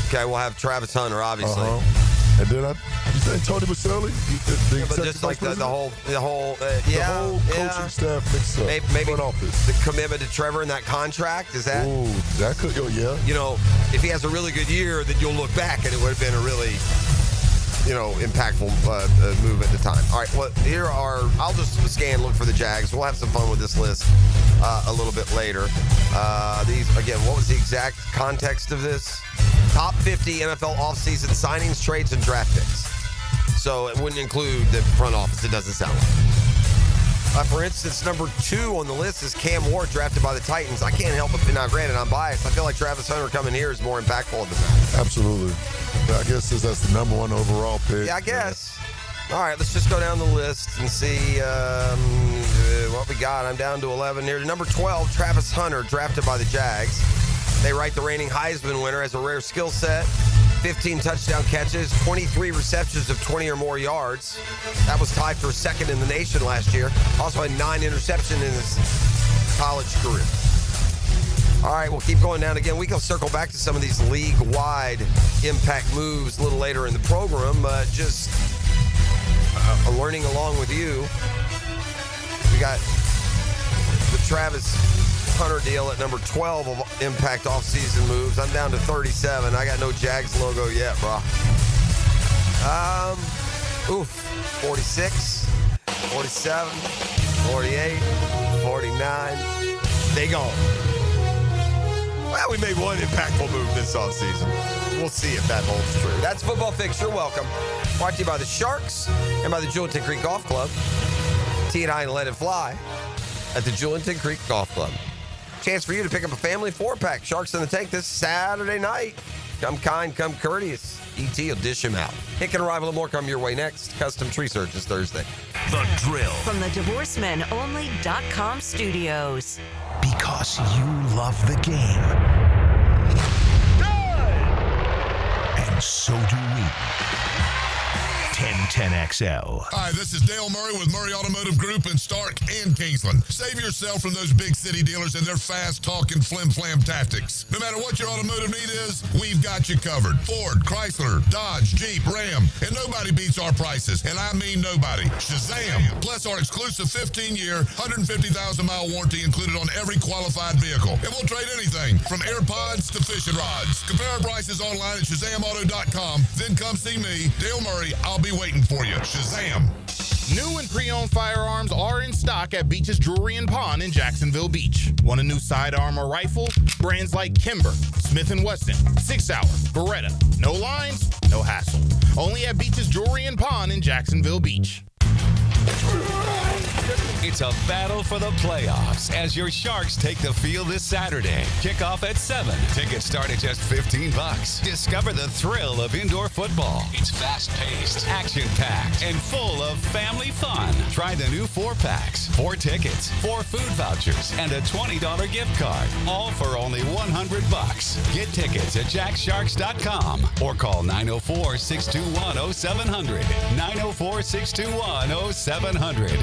Okay, we'll have Travis Hunter, obviously. And then you think Tony Baselli? But just like the whole coaching staff mixed up. Maybe front office. The commitment to Trevor in that contract, is that? Ooh, that could go, yeah. You know, if he has a really good year, then you'll look back and it would have been a really, impactful move at the time. All right, well, I'll just scan, look for the Jags. We'll have some fun with this list a little bit later. What was the exact context of this? Top 50 NFL offseason signings, trades, and draft picks. So it wouldn't include the front office, it doesn't sound like. For instance, number 2 on the list is Cam Ward, drafted by the Titans. I can't help but, now granted, I'm biased. I feel like Travis Hunter coming here is more impactful than that. Absolutely. I guess since that's the number 1 overall pick. Yeah, I guess. All right, let's just go down the list and see what we got. I'm down to 11 here. Number 12, Travis Hunter, drafted by the Jags. They write the reigning Heisman winner as a rare skill set. 15 touchdown catches, 23 receptions of 20 or more yards. That was tied for second in the nation last year. Also had 9 interceptions in his college career. All right, we'll keep going down again. We can circle back to some of these league-wide impact moves a little later in the program. Just learning along with you. We got the Travis Hunter deal at number 12 of impact offseason moves. I'm down to 37. I got no Jags logo yet, bro. 46, 47, 48, 49. They gone. Well, we made one impactful move this offseason. We'll see if that holds true. That's Football Fix. You're welcome. Brought to you by the Sharks and by the Jewelton Creek Golf Club. Tee and I and let it fly at the Jewelton Creek Golf Club. Chance for you to pick up a family 4-pack. Sharks in the Tank this Saturday night. Come kind, come courteous. ET will dish him out. Hick and Arrival and more come your way next. Custom Tree Search is Thursday. The Drill. From the DivorceMenOnly.com studios. Because you love the game. And so do we. 1010XL. Hi, this is Dale Murray with Murray Automotive Group in Stark and Kingsland. Save yourself from those big city dealers and their fast-talking flim-flam tactics. No matter what your automotive need is, we've got you covered. Ford, Chrysler, Dodge, Jeep, Ram, and nobody beats our prices. And I mean nobody. Shazam! Plus our exclusive 15-year, 150,000-mile warranty included on every qualified vehicle. And we'll trade anything from AirPods to fishing rods. Compare our prices online at ShazamAuto.com. Then come see me, Dale Murray. I'll be waiting for you. Shazam. New and pre-owned firearms are in stock at Beach's Jewelry and Pawn in Jacksonville Beach. Want a new sidearm or rifle? Brands like Kimber, Smith & Wesson, 6 Hour, Beretta. No lines, no hassle. Only at Beach's Jewelry and Pawn in Jacksonville Beach. It's a battle for the playoffs as your Sharks take the field this Saturday. Kickoff at 7. Tickets start at just $15. Discover the thrill of indoor football. It's fast-paced, action-packed, and full of family fun. Try the new 4-packs, 4 tickets, 4 food vouchers, and a $20 gift card. All for only $100. Get tickets at jacksharks.com or call 904-621-0700. 904-621-0700.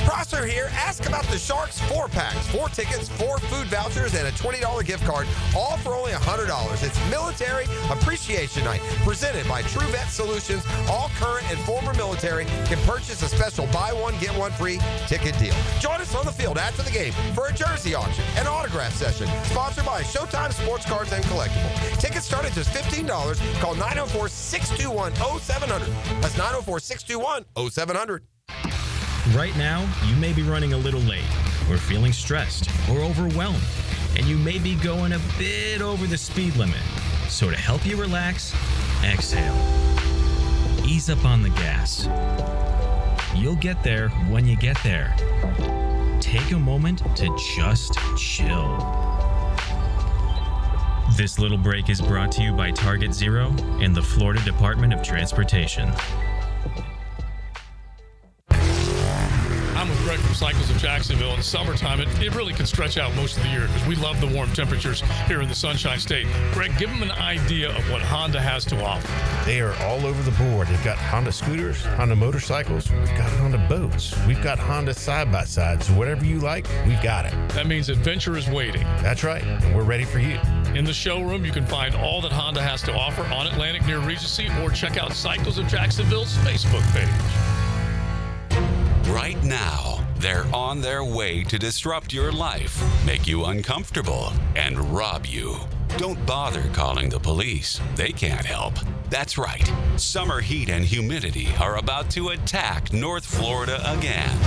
Prosser here. Ask about the Sharks 4-packs, 4 tickets, 4 food vouchers, and a $20 gift card, all for only $100. It's Military Appreciation Night, presented by True Vet Solutions. All current and former military can purchase a special buy one, get one free ticket deal. Join us on the field after the game for a jersey auction and autograph session, sponsored by Showtime Sports Cards and Collectible. Tickets start at just $15. Call 904-621-0700. That's 904-621-0700. Right now, you may be running a little late, or feeling stressed, or overwhelmed, and you may be going a bit over the speed limit. So to help you relax, exhale. Ease up on the gas. You'll get there when you get there. Take a moment to just chill. This little break is brought to you by Target Zero and the Florida Department of Transportation. I'm with Greg from Cycles of Jacksonville. In summertime, it really can stretch out most of the year because we love the warm temperatures here in the Sunshine State. Greg, give them an idea of what Honda has to offer. They are all over the board. They've got Honda scooters, Honda motorcycles, we've got Honda boats, we've got Honda side-by-sides. So whatever you like, we've got it. That means adventure is waiting. That's right, and we're ready for you. In the showroom, you can find all that Honda has to offer on Atlantic near Regency, or check out Cycles of Jacksonville's Facebook page. Right now, they're on their way to disrupt your life, make you uncomfortable, and rob you. Don't bother calling the police. They can't help. That's right. Summer heat and humidity are about to attack North Florida again.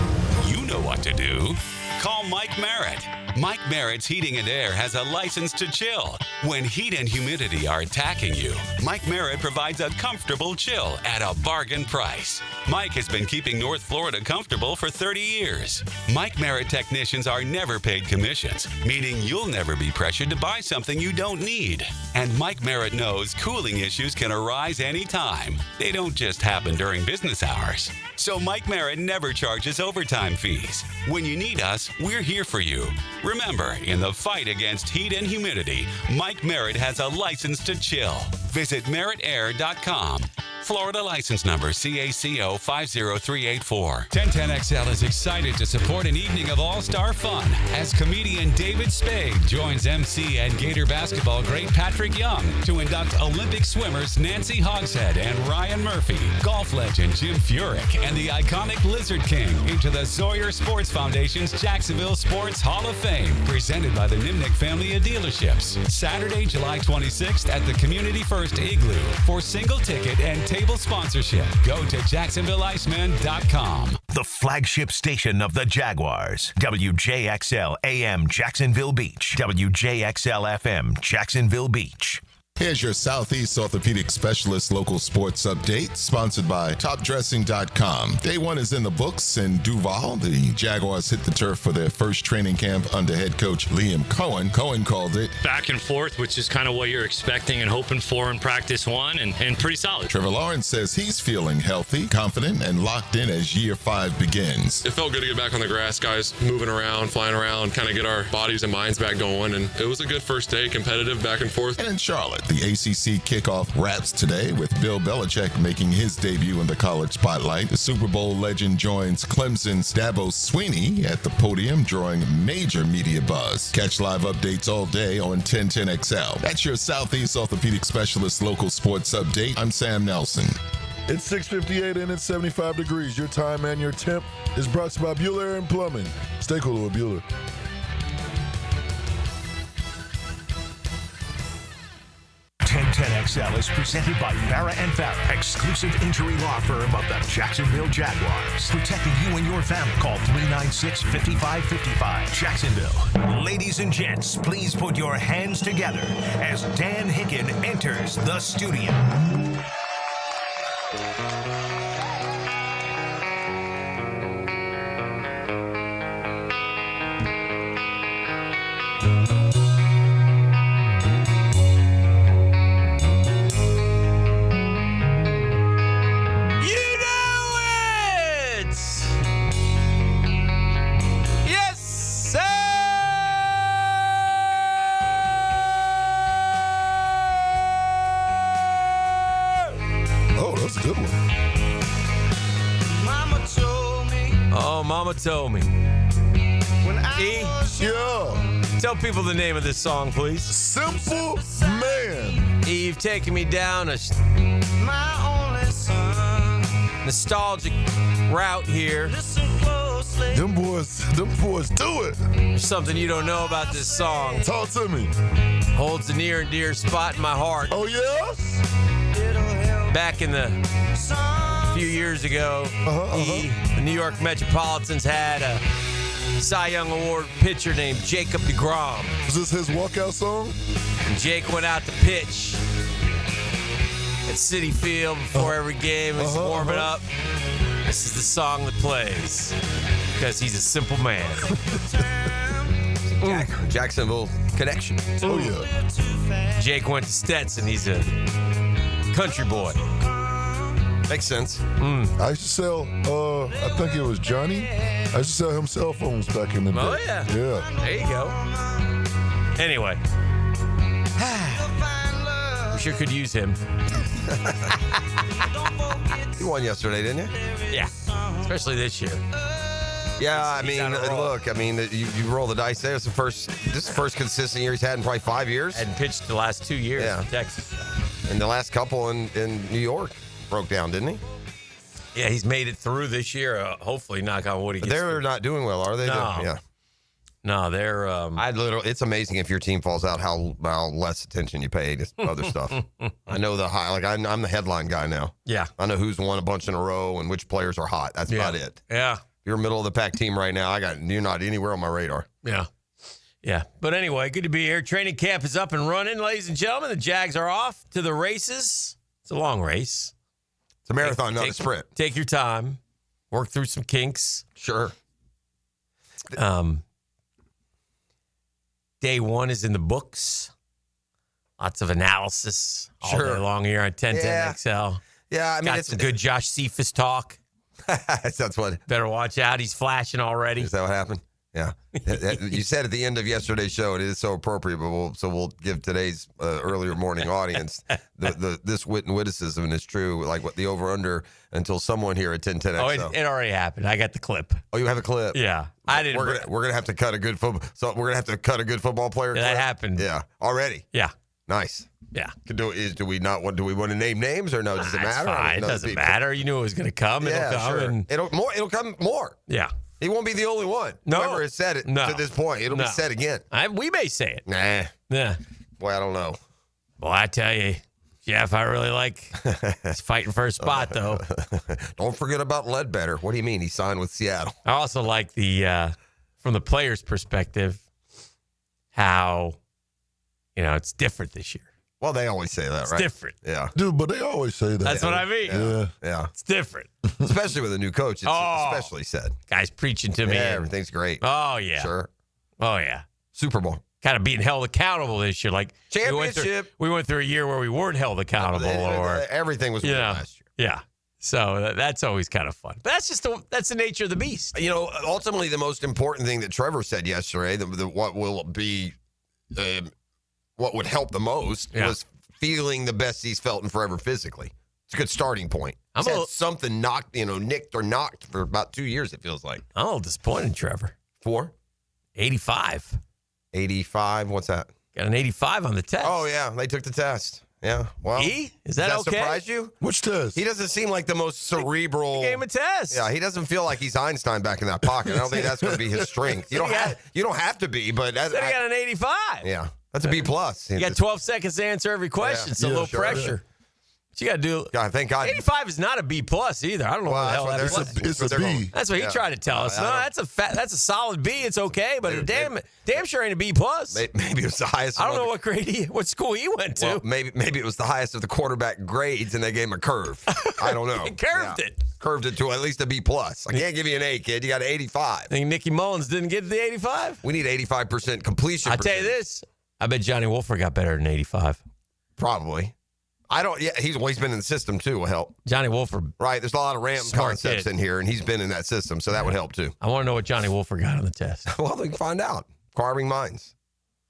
You know what to do. Call Mike Merritt. Mike Merritt's Heating and Air has a license to chill. When heat and humidity are attacking you, Mike Merritt provides a comfortable chill at a bargain price. Mike has been keeping North Florida comfortable for 30 years. Mike Merritt technicians are never paid commissions, meaning you'll never be pressured to buy something you don't need. And Mike Merritt knows cooling issues can arise anytime. They don't just happen during business hours. So Mike Merritt never charges overtime fees. When you need us, we're here for you. Remember, in the fight against heat and humidity, Mike Merritt has a license to chill. Visit merrittair.com. Florida license number CACO 50384. 1010XL is excited to support an evening of all-star fun as comedian David Spade joins MC and Gator basketball great Patrick Young to induct Olympic swimmers Nancy Hogshead and Ryan Murphy, golf legend Jim Furyk, and the iconic Lizard King into the Sawyer Sports Foundation's Jacksonville Sports Hall of Fame, presented by the Nimnick family of dealerships. Saturday, July 26th at the Community First Igloo. For single ticket and table sponsorship, go to JacksonvilleIceman.com. The flagship station of the Jaguars. WJXL AM Jacksonville Beach. WJXL FM Jacksonville Beach. Here's your Southeast Orthopedic Specialist local sports update, sponsored by TopDressing.com. Day one is in the books in Duval. The Jaguars hit the turf for their first training camp under head coach Liam Cohen. Cohen called it back and forth, which is kind of what you're expecting and hoping for in practice one, and pretty solid. Trevor Lawrence says he's feeling healthy, confident, and locked in as year 5 begins. It felt good to get back on the grass, guys moving around, flying around, kind of get our bodies and minds back going, and it was a good first day, competitive, back and forth. And in Charlotte, the ACC kickoff wraps today with Bill Belichick making his debut in the college spotlight. The Super Bowl legend joins Clemson's Dabo Swinney at the podium, drawing major media buzz. Catch live updates all day on 1010XL. That's your Southeast Orthopedic Specialist local sports update. I'm Sam Nelson. It's 6:58 and it's 75 degrees. Your time and your temp is brought to you by Bueller Air and Plumbing. Stay cool with Bueller. 1010XL is presented by Farah and Farah, exclusive injury law firm of the Jacksonville Jaguars. Protecting you and your family. Call 396-5555. Jacksonville. Ladies and gents, please put your hands together as Dan Hicken enters the studio. Mama told me. Tell people the name of this song, please. Simple Man. You've taken me down a nostalgic route here. Them boys do it. There's something you don't know about this song. Talk to me. Holds a near and dear spot in my heart. Oh, yeah? Back in the few years ago, the New York Metropolitans had a Cy Young Award pitcher named Jacob deGrom. Was this his walkout song? And Jake went out to pitch at Citi Field before every game. He's warming up. This is the song that plays because he's a simple man. Jacksonville connection. Oh, yeah. Jake went to Stetson. He's a country boy. Makes sense. I used to sell, I think it was Johnny. I used to sell him cell phones back in the day. Oh, yeah. Yeah. There you go. Anyway. We sure could use him. You won yesterday, didn't you? Yeah. Especially this year. Yeah, I mean, look, you roll the dice there. This is the first consistent year he's had in probably 5 years. Hadn't pitched the last 2 years in Texas. And the last couple in New York broke down, didn't he? Yeah, he's made it through this year. Hopefully, knock on wood, he gets They're not doing well, are they? No. Yeah. No, they're. It's amazing if your team falls out how less attention you pay to other stuff. I know the high, I'm the headline guy now. Yeah. I know who's won a bunch in a row and which players are hot. That's about it. Yeah. If you're a middle of the pack team right now, you're not anywhere on my radar. Yeah. Yeah. But anyway, good to be here. Training camp is up and running, ladies and gentlemen. The Jags are off to the races. It's a long race. It's a marathon, not a sprint. Take your time. Work through some kinks. Sure. Day one is in the books. Lots of analysis all day long here on 1010XL. Yeah, I mean, got some good Josh Cephas talk. That's what. Better watch out. He's flashing already. Is that what happened? Yeah. You said at the end of yesterday's show, it is so appropriate, but we'll give today's earlier morning audience this wit and witticism is true, like what the over-under until someone here at 1010XL. Oh, it already happened. I got the clip. Oh, you have a clip? Yeah. I didn't. We're gonna have to cut a good football. So we're gonna have to cut a good football player. That happened. Yeah. Already. Yeah. Nice. Yeah. Do we want to name names or no? Does it matter? Fine. It doesn't matter. You knew it was going to come. It'll come. Sure. And It'll come more. Yeah. He won't be the only one. No. Whoever has said it to this point, it'll be said again. We may say it. Nah. Yeah. Boy, I don't know. Well, I tell you, Jeff, I really like he's fighting for a spot, though. Don't forget about Ledbetter. What do you mean? He signed with Seattle. I also like the, from the player's perspective, how, it's different this year. Well, they always say that, It's right? different. Yeah. Dude, but they always say that. That's what I mean. Yeah. It's different. Especially with a new coach. It's especially said. Guy's preaching to me. Yeah, everything's great. Oh, yeah. Sure. Oh, yeah. Super Bowl. Kind of being held accountable this year. Like championship. We went through a year where we weren't held accountable. Or everything was last year. Yeah. So that's always kind of fun. But that's the nature of the beast. Ultimately, the most important thing that Trevor said yesterday, what would help the most was feeling the best he's felt in forever physically. It's a good starting point. He's had something nicked or knocked for about 2 years, it feels like. I'm a little disappointed, Trevor. 85. 85? What's that? Got an 85 on the test. Oh, yeah. They took the test. Yeah. Well, Is that okay? surprise you? Which test? He doesn't seem like the most cerebral. He gave him a test. Yeah, he doesn't feel like he's Einstein back in that pocket. I don't think that's going to be his strength. You don't have to be, but he got an 85. Yeah. That's a B plus. You got 12 seconds to answer every question, so low pressure. But you got to do. God, thank God. 85 is not a B plus either. I don't know what the hell that is. It's a B. That's what he tried to tell us. No, that's a solid B. It's okay, but damn sure ain't a B plus. Maybe it was the highest. I don't know what school he went to. Well, maybe it was the highest of the quarterback grades, and they gave him a curve. I don't know. He curved it. Curved it to at least a B plus. I can't give you an A, kid. You got an 85. Think Nicky Mullins didn't get to the 85? We need 85% completion. I tell you this. I bet Johnny Wolford got better than 85. Probably. I don't. Yeah, he's been in the system too. Will help. Johnny Wolford, right? There's a lot of Ram concepts in here, and he's been in that system, so that would help too. I want to know what Johnny Wolford got on the test. Well, we can find out. Carving minds.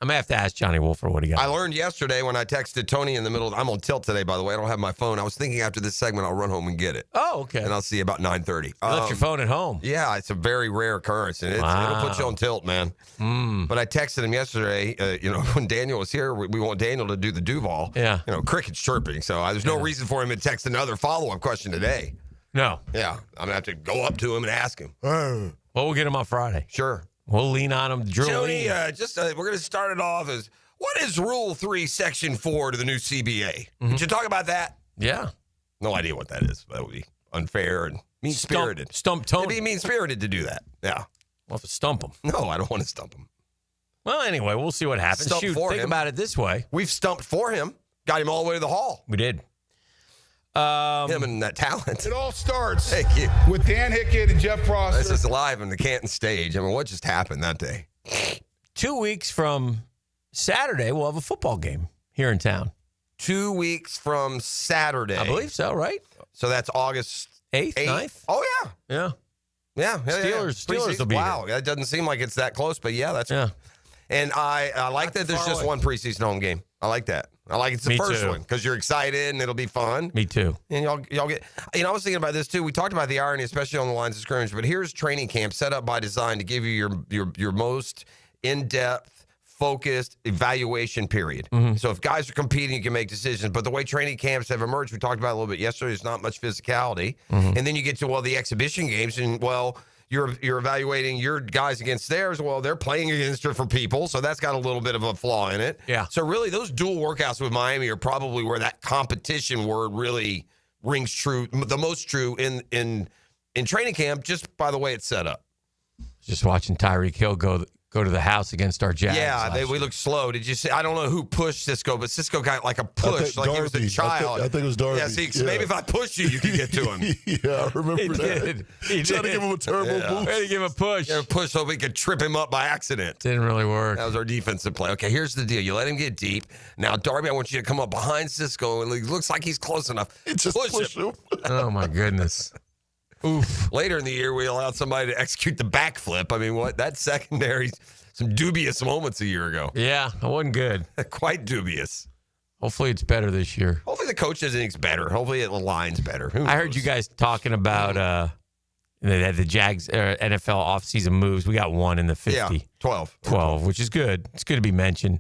I'm going to have to ask Johnny Wolford what he got. I learned yesterday when I texted Tony in the middle. I'm on tilt today, by the way. I don't have my phone. I was thinking after this segment, I'll run home and get it. Oh, okay. And I'll see you about 9:30. You left your phone at home. Yeah, it's a very rare occurrence, and it'll put you on tilt, man. But I texted him yesterday, when Daniel was here, we want Daniel to do the Duval. Yeah. Cricket's chirping, so there's no reason for him to text another follow-up question today. No. Yeah, I'm going to have to go up to him and ask him. Well, we'll get him on Friday. Sure. We'll lean on him. Jody, we're going to start it off as, what is Rule 3, Section 4 to the new CBA? Did you talk about that? Yeah. No idea what that is. That would be unfair and mean-spirited. Stump Tony. It'd be mean-spirited to do that. Yeah. We'll have to stump him. No, I don't want to stump him. Well, anyway, we'll see what happens. Think about it this way. We've stumped for him. Got him all the way to the hall. We did. Him and that talent. It all starts Thank you. with Dan Hickett and Jeff Prosser. This is live on the Canton stage. I mean, what just happened that day? 2 weeks from Saturday, we'll have a football game here in town. 2 weeks from Saturday. I believe so, right? So that's August 8th, 9th? Oh, yeah. Yeah. Steelers will be Wow, that doesn't seem like it's that close, but yeah, that's. Yeah. And I like that there's just one preseason home game. I like that. I like it's the first one because you're excited and it'll be fun. Me too. And y'all get. I was thinking about this too. We talked about the irony, especially on the lines of scrimmage. But here's training camp set up by design to give you your most in-depth, focused evaluation period. So if guys are competing, you can make decisions. But the way training camps have emerged, we talked about it a little bit yesterday. There's not much physicality, and then you get to the exhibition games, and You're evaluating your guys against theirs. Well, they're playing against different people, so that's got a little bit of a flaw in it. Yeah. So really, those dual workouts with Miami are probably where that competition word really rings true, the most true in training camp. Just by the way it's set up. Just watching Tyreek Hill go to the house against our Jags. Yeah, we looked slow. Did you see? I don't know who pushed Cisco, but Cisco got like a push, like he was a child. I think it was Darby. Yeah, see, maybe if I push you can get to him. Yeah, I remember that. He tried to give him a turbo boost. Tried to give him a push. Yeah, push so we could trip him up by accident. Didn't really work. That was our defensive play. Okay, here's the deal. You let him get deep. Now, Darby, I want you to come up behind Cisco, and it looks like he's close enough. Just push him. Oh, my goodness. Oof. Later in the year, we allowed somebody to execute the backflip. I mean, what? That secondary, some dubious moments a year ago. Yeah, it wasn't good. Quite dubious. Hopefully it's better this year. Hopefully the coach does anything better. Hopefully it aligns better. I heard you guys talking about the Jags NFL offseason moves. We got one in the 50. Yeah, 12, which is good. It's good to be mentioned.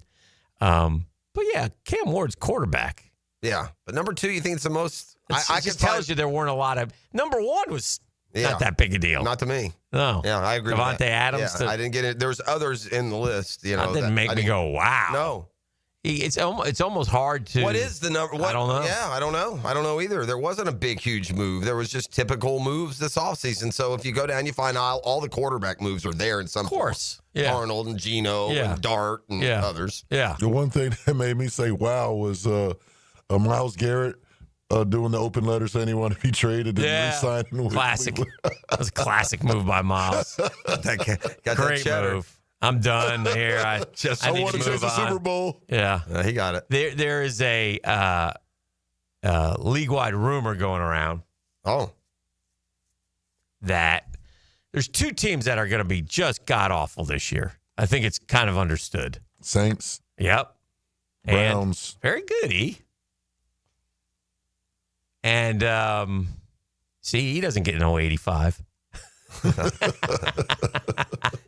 But, yeah, Cam Ward's quarterback. Yeah, but number 2, you think it's the most? I just tells you there weren't a lot of. Number 1 was not that big a deal. Not to me. No. Yeah, I agree. Devontae with that. Adams. Yeah, I didn't get it. There was others in the list. That didn't make me go, wow. No. It's almost hard to. What is the number? I don't know. Yeah, I don't know. I don't know either. There wasn't a big, huge move. There was just typical moves this offseason. So if you go down, you find all the quarterback moves are there in some Of course. form. Yeah. Arnold and Geno and Dart and others. Yeah. The one thing that made me say wow was Myles Garrett doing the open letter saying he wanted to be traded and re-signing. Classic. That was a classic move by Miles. Got Great that move. I'm done here. I want to chase the Super Bowl. Yeah. He got it. There is a league-wide rumor going around. Oh. That there's 2 teams that are going to be just god-awful this year. I think it's kind of understood. Saints. Yep. Browns. And very good, E. And, see, he doesn't get no 85.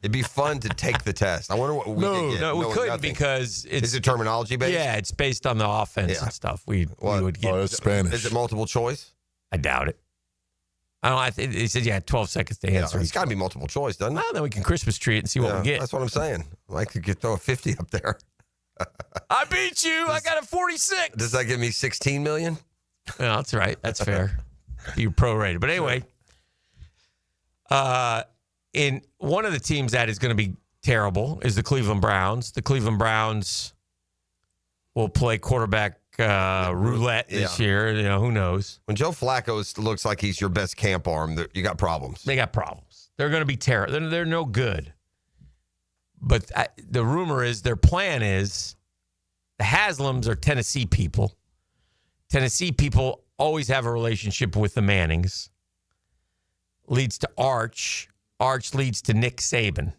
It'd be fun to take the test. I wonder what we could get. No, we couldn't nothing. because it's... Is it terminology based? Yeah, it's based on the offense and stuff. We would get... Oh, it's Spanish. Is it multiple choice? I doubt it. He said you had 12 seconds to answer. It's got to be multiple choice, doesn't it? Well, then we can Christmas tree it and see what we get. That's what I'm saying. I could throw a 50 up there. I beat you. I got a 46. Does that give me 16 million? No, that's right. That's fair. You're prorated. But anyway, in one of the teams that is going to be terrible is the Cleveland Browns. The Cleveland Browns will play quarterback roulette this year. You know, who knows? When Joe Flacco looks like he's your best camp arm, you got problems. They got problems. They're going to be terrible. They're no good. But the rumor is their plan is the Haslams are Tennessee people. Tennessee people always have a relationship with the Mannings. Leads to Arch. Arch leads to Nick Saban.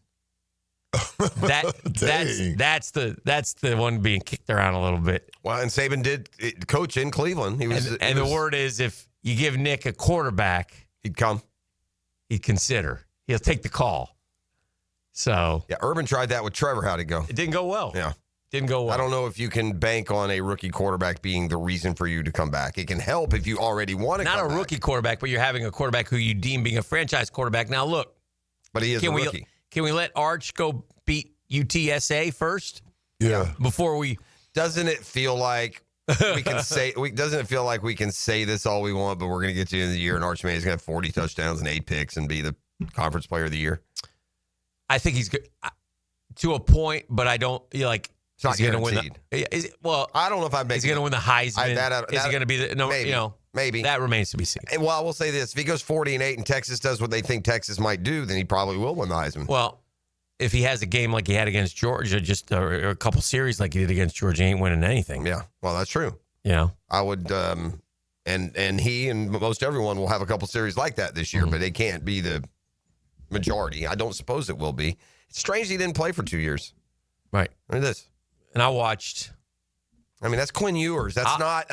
That's the one being kicked around a little bit. Well, and Saban did coach in Cleveland. The word is if you give Nick a quarterback, he'd come. He'd consider. He'll take the call. So yeah, Urban tried that with Trevor. How'd it go? It didn't go well. Yeah. Didn't go well. I don't know if you can bank on a rookie quarterback being the reason for you to come back. It can help if you already want to come back. Not a rookie quarterback, but you're having a quarterback who you deem being a franchise quarterback. Now, look. But he is a rookie. Can we let Arch go beat UTSA first? Yeah. Before we... Doesn't it feel like we can say... Doesn't it feel like we can say this all we want, but we're going to get to the end of the year and Arch Manning is going to have 40 touchdowns and 8 picks and be the conference player of the year? I think he's good to a point, but I don't... It's not guaranteed. I don't know if is he going to win the Heisman? Is he going to be the maybe, maybe that remains to be seen. Well, I will say this: if he goes 40-8 and Texas does what they think Texas might do, then he probably will win the Heisman. Well, if he has a game like he had against Georgia, just a couple series like he did against Georgia, he ain't winning anything. Yeah, well, that's true. I would, and he and most everyone will have a couple series like that this year, but they can't be the majority. I don't suppose it will be. It's strange he didn't play for 2 years. Right. Look at this. And I watched I mean, that's Quinn Ewers. That's not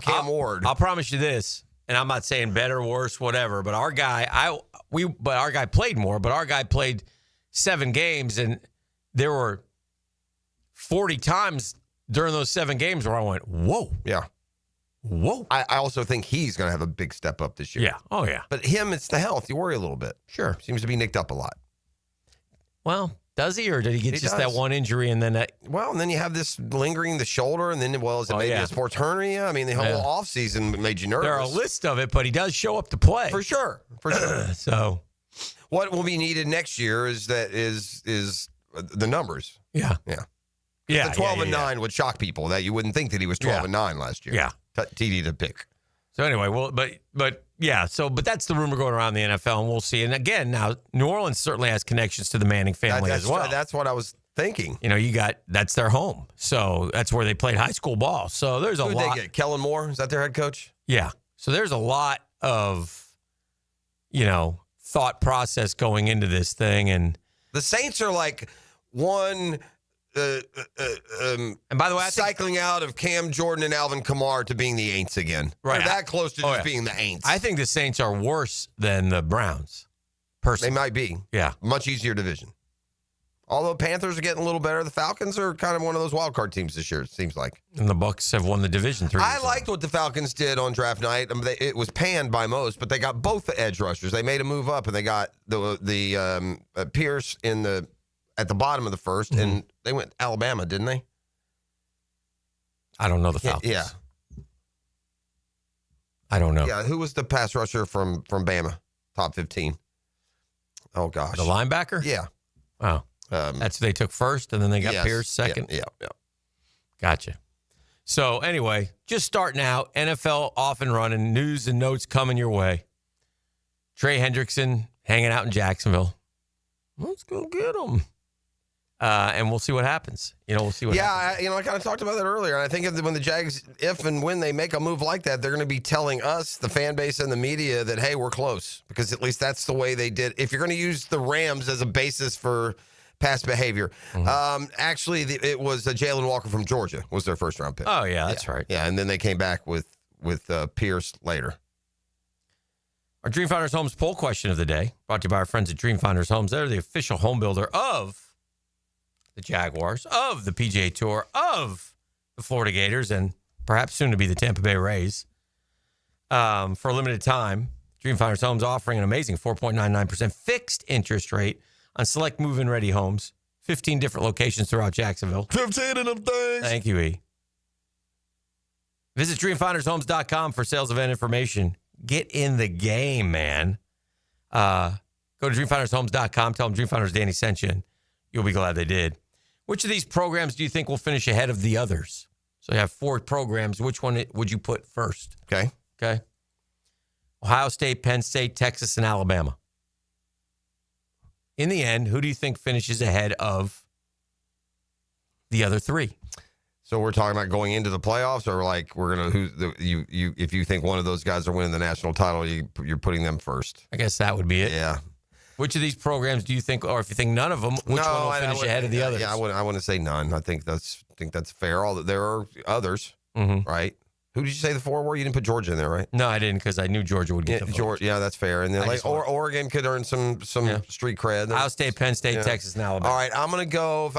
Cam Ward. I'll promise you this, and I'm not saying better, worse, whatever, but our guy played more, but our guy played 7 games, and there were 40 times during those 7 games where I went, whoa. Yeah. Whoa. I also think he's going to have a big step up this year. Yeah. Oh, yeah. But him, it's the health. You worry a little bit. Sure. Seems to be nicked up a lot. Well, does he, or did he get that one injury and then that? Well, and then you have this lingering the shoulder, and then, is it maybe a sports hernia? I mean, the whole offseason made you nervous. There are a list of it, but he does show up to play. For sure. So what will be needed next year is the numbers. Yeah. Yeah. Yeah. The 12-9 would shock people that you wouldn't think that he was 12-9 last year. Yeah. TD to pick. So anyway, well, but yeah, but that's the rumor going around the NFL, and we'll see. And again, now New Orleans certainly has connections to the Manning family as well. That's what I was thinking. That's their home, so that's where they played high school ball. So there's a lot. Who did they get? Kellen Moore, is that their head coach? Yeah. So there's a lot of thought process going into this thing, and the Saints are like one. And by the way, cycling out of Cam Jordan and Alvin Kamara to being the Aints again. Right. They're that close to just being the Aints. I think the Saints are worse than the Browns. Personally. They might be. Yeah. Much easier division. Although Panthers are getting a little better, the Falcons are kind of one of those wild card teams this year, it seems like. And the Bucs have won the division 3 years. I liked what the Falcons did on draft night. It was panned by most, but they got both the edge rushers. They made a move up, and they got the Pierce at the bottom of the first, and they went Alabama, didn't they? I don't know the Falcons. Yeah. I don't know. Yeah, who was the pass rusher from Bama? Top 15. Oh, gosh. The linebacker? Yeah. Wow. That's who they took first, and then they got Pierce second? Yeah. Gotcha. So, anyway, just starting out, NFL off and running, news and notes coming your way. Trey Hendrickson hanging out in Jacksonville. Let's go get him. And we'll see what happens. We'll see what happens. I kind of talked about that earlier. And I think when the Jags, if and when they make a move like that, they're going to be telling us, the fan base and the media, that, hey, we're close. Because at least that's the way they did. If you're going to use the Rams as a basis for past behavior. Actually, it was Jalen Walker from Georgia was their first-round pick. Oh, yeah, that's right. Yeah, and then they came back with Pierce later. Our Dream Finders Homes poll question of the day, brought to you by our friends at Dream Finders Homes. They're the official home builder of the Jaguars, of the PGA Tour, of the Florida Gators, and perhaps soon to be the Tampa Bay Rays. For a limited time, Dream Finders Homes offering an amazing 4.99% fixed interest rate on select move-in ready homes. 15 different locations throughout Jacksonville. 15 of them things. Thank you, E. Visit DreamFindersHomes.com for sales event information. Get in the game, man. Go to DreamFindersHomes.com. Tell them Dream Finders Danny sent you, and you'll be glad they did. Which of these programs do you think will finish ahead of the others? So you have 4 programs. Which one would you put first? Okay. Ohio State, Penn State, Texas, and Alabama. In the end, who do you think finishes ahead of the other 3? So we're talking about going into the playoffs, or like we're gonna if you think one of those guys are winning the national title, you're putting them first. I guess that would be it. Yeah. Which of these programs do you think, or if you think none of them, which one will finish ahead of the others? Yeah, I wouldn't say none. I think that's fair. There are others, right? Who did you say the 4 were? You didn't put Georgia in there, right? No, I didn't, because I knew Georgia would get the vote. Georgia, yeah, that's fair. And then Oregon could earn some street cred. Ohio State, Penn State, Texas, and Alabama. All right, I'm gonna go.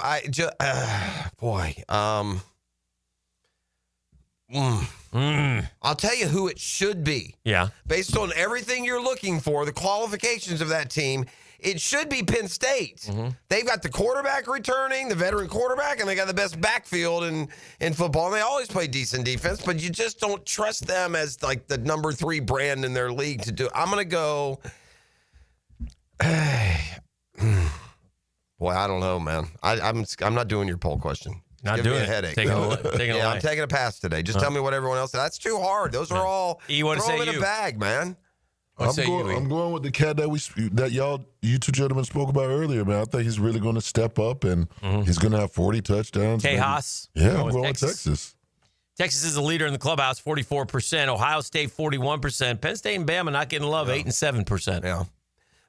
I'll tell you who it should be. Yeah. Based on everything you're looking for, the qualifications of that team, it should be Penn State. They've got the quarterback returning, the veteran quarterback, and they got the best backfield in football. And they always play decent defense, but you just don't trust them as like the number 3 brand in their league to do. I'm going to go. Boy, I don't know, man. I'm not doing your poll question. Not doing me a headache. I'm taking a pass today. Just tell me what everyone else. That's too hard. Those are all throw them in a bag, man. I'm going with the cat that you two gentlemen spoke about earlier, man. I think he's really going to step up, and he's going to have 40 touchdowns. Tejas. Yeah, I'm going with Texas. Texas is the leader in the clubhouse, 44%. Ohio State, 41%. Penn State and Bama not getting love, 8% and 7%. Yeah.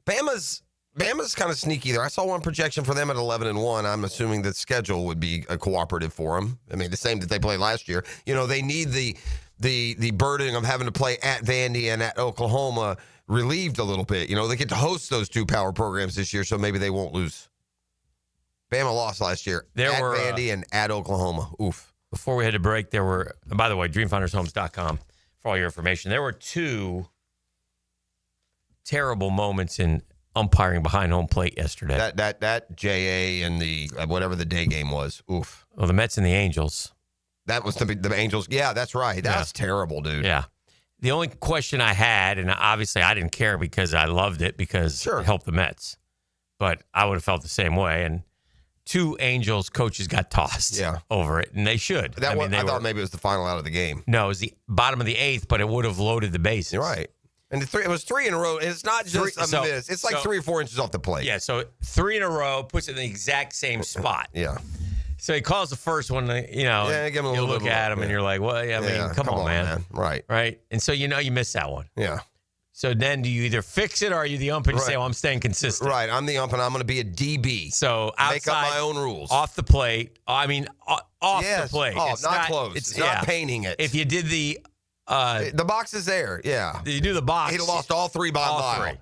Bama's Bama's kind of sneaky there. I saw one projection for them at 11-1. I'm assuming the schedule would be a cooperative for them. I mean, the same that they played last year. You know, they need the burden of having to play at Vandy and at Oklahoma relieved a little bit. You know, they get to host those two power programs this year, so maybe they won't lose. Bama lost last year at Vandy and at Oklahoma. Oof. Before we had to break, there were, and by the way, dreamfindershomes.com for all your information. There were two terrible moments in umpiring behind home plate yesterday. That JA and the whatever the day game was. Oof. Well, the Mets and the Angels. That was the Angels. Yeah, that's right. That's terrible, dude. Yeah. The only question I had, and obviously I didn't care because I loved it because it helped the Mets, but I would have felt the same way. And two Angels coaches got tossed over it, and they should. I thought maybe it was the final out of the game. No, it was the bottom of the eighth, but it would have loaded the bases. You're right. And it was three in a row. It's not just a miss. It's like 3 or 4 inches off the plate. Yeah, so 3 in a row puts it in the exact same spot. Yeah. So he calls the first one, you know, give him a little look at him and you're like, well, I mean, come on, man. Right. Right. And so you know you missed that one. Yeah. So then do you either fix it or are you the ump and you say, well, I'm staying consistent? Right. I'm the ump and I'm going to be a DB. So outside, make up my own rules. Off the plate. I mean, off the plate. Oh, it's not close. It's not painting it. If you did the box is there. Yeah. You do the box. He'd have lost all 3 by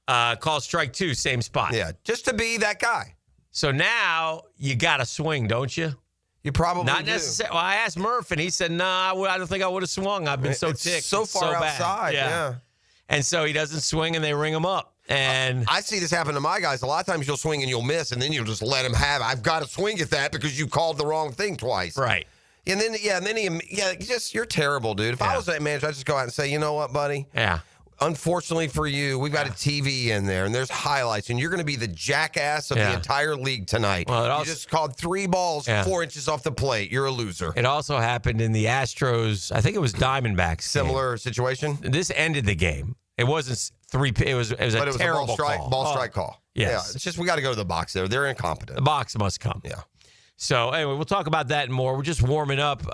a mile. Call strike 2, same spot. Yeah. Just to be that guy. So now you got to swing, don't you? You probably not necessarily. Well, I asked Murph, and he said, "Nah, I don't think I would have swung. I've been so ticked, so far outside." Yeah, and so he doesn't swing, and they ring him up. And I see this happen to my guys. A lot of times you'll swing and you'll miss, and then you'll just let him have it. I've got to swing at that because you called the wrong thing twice. Right. And then you're terrible, dude. If I was that manager, I'd just go out and say, you know what, buddy? Yeah. Unfortunately for you, we've got a TV in there, and there's highlights, and you're going to be the jackass of the entire league tonight. Well, you just called 3 balls 4 inches off the plate. You're a loser. It also happened in the Astros. I think it was Diamondbacks. Similar situation. This ended the game. It wasn't 3. It was a terrible ball strike call. Yes. Yeah. It's just we got to go to the box there. They're incompetent. The box must come. Yeah. So, anyway, we'll talk about that and more. We're just warming up.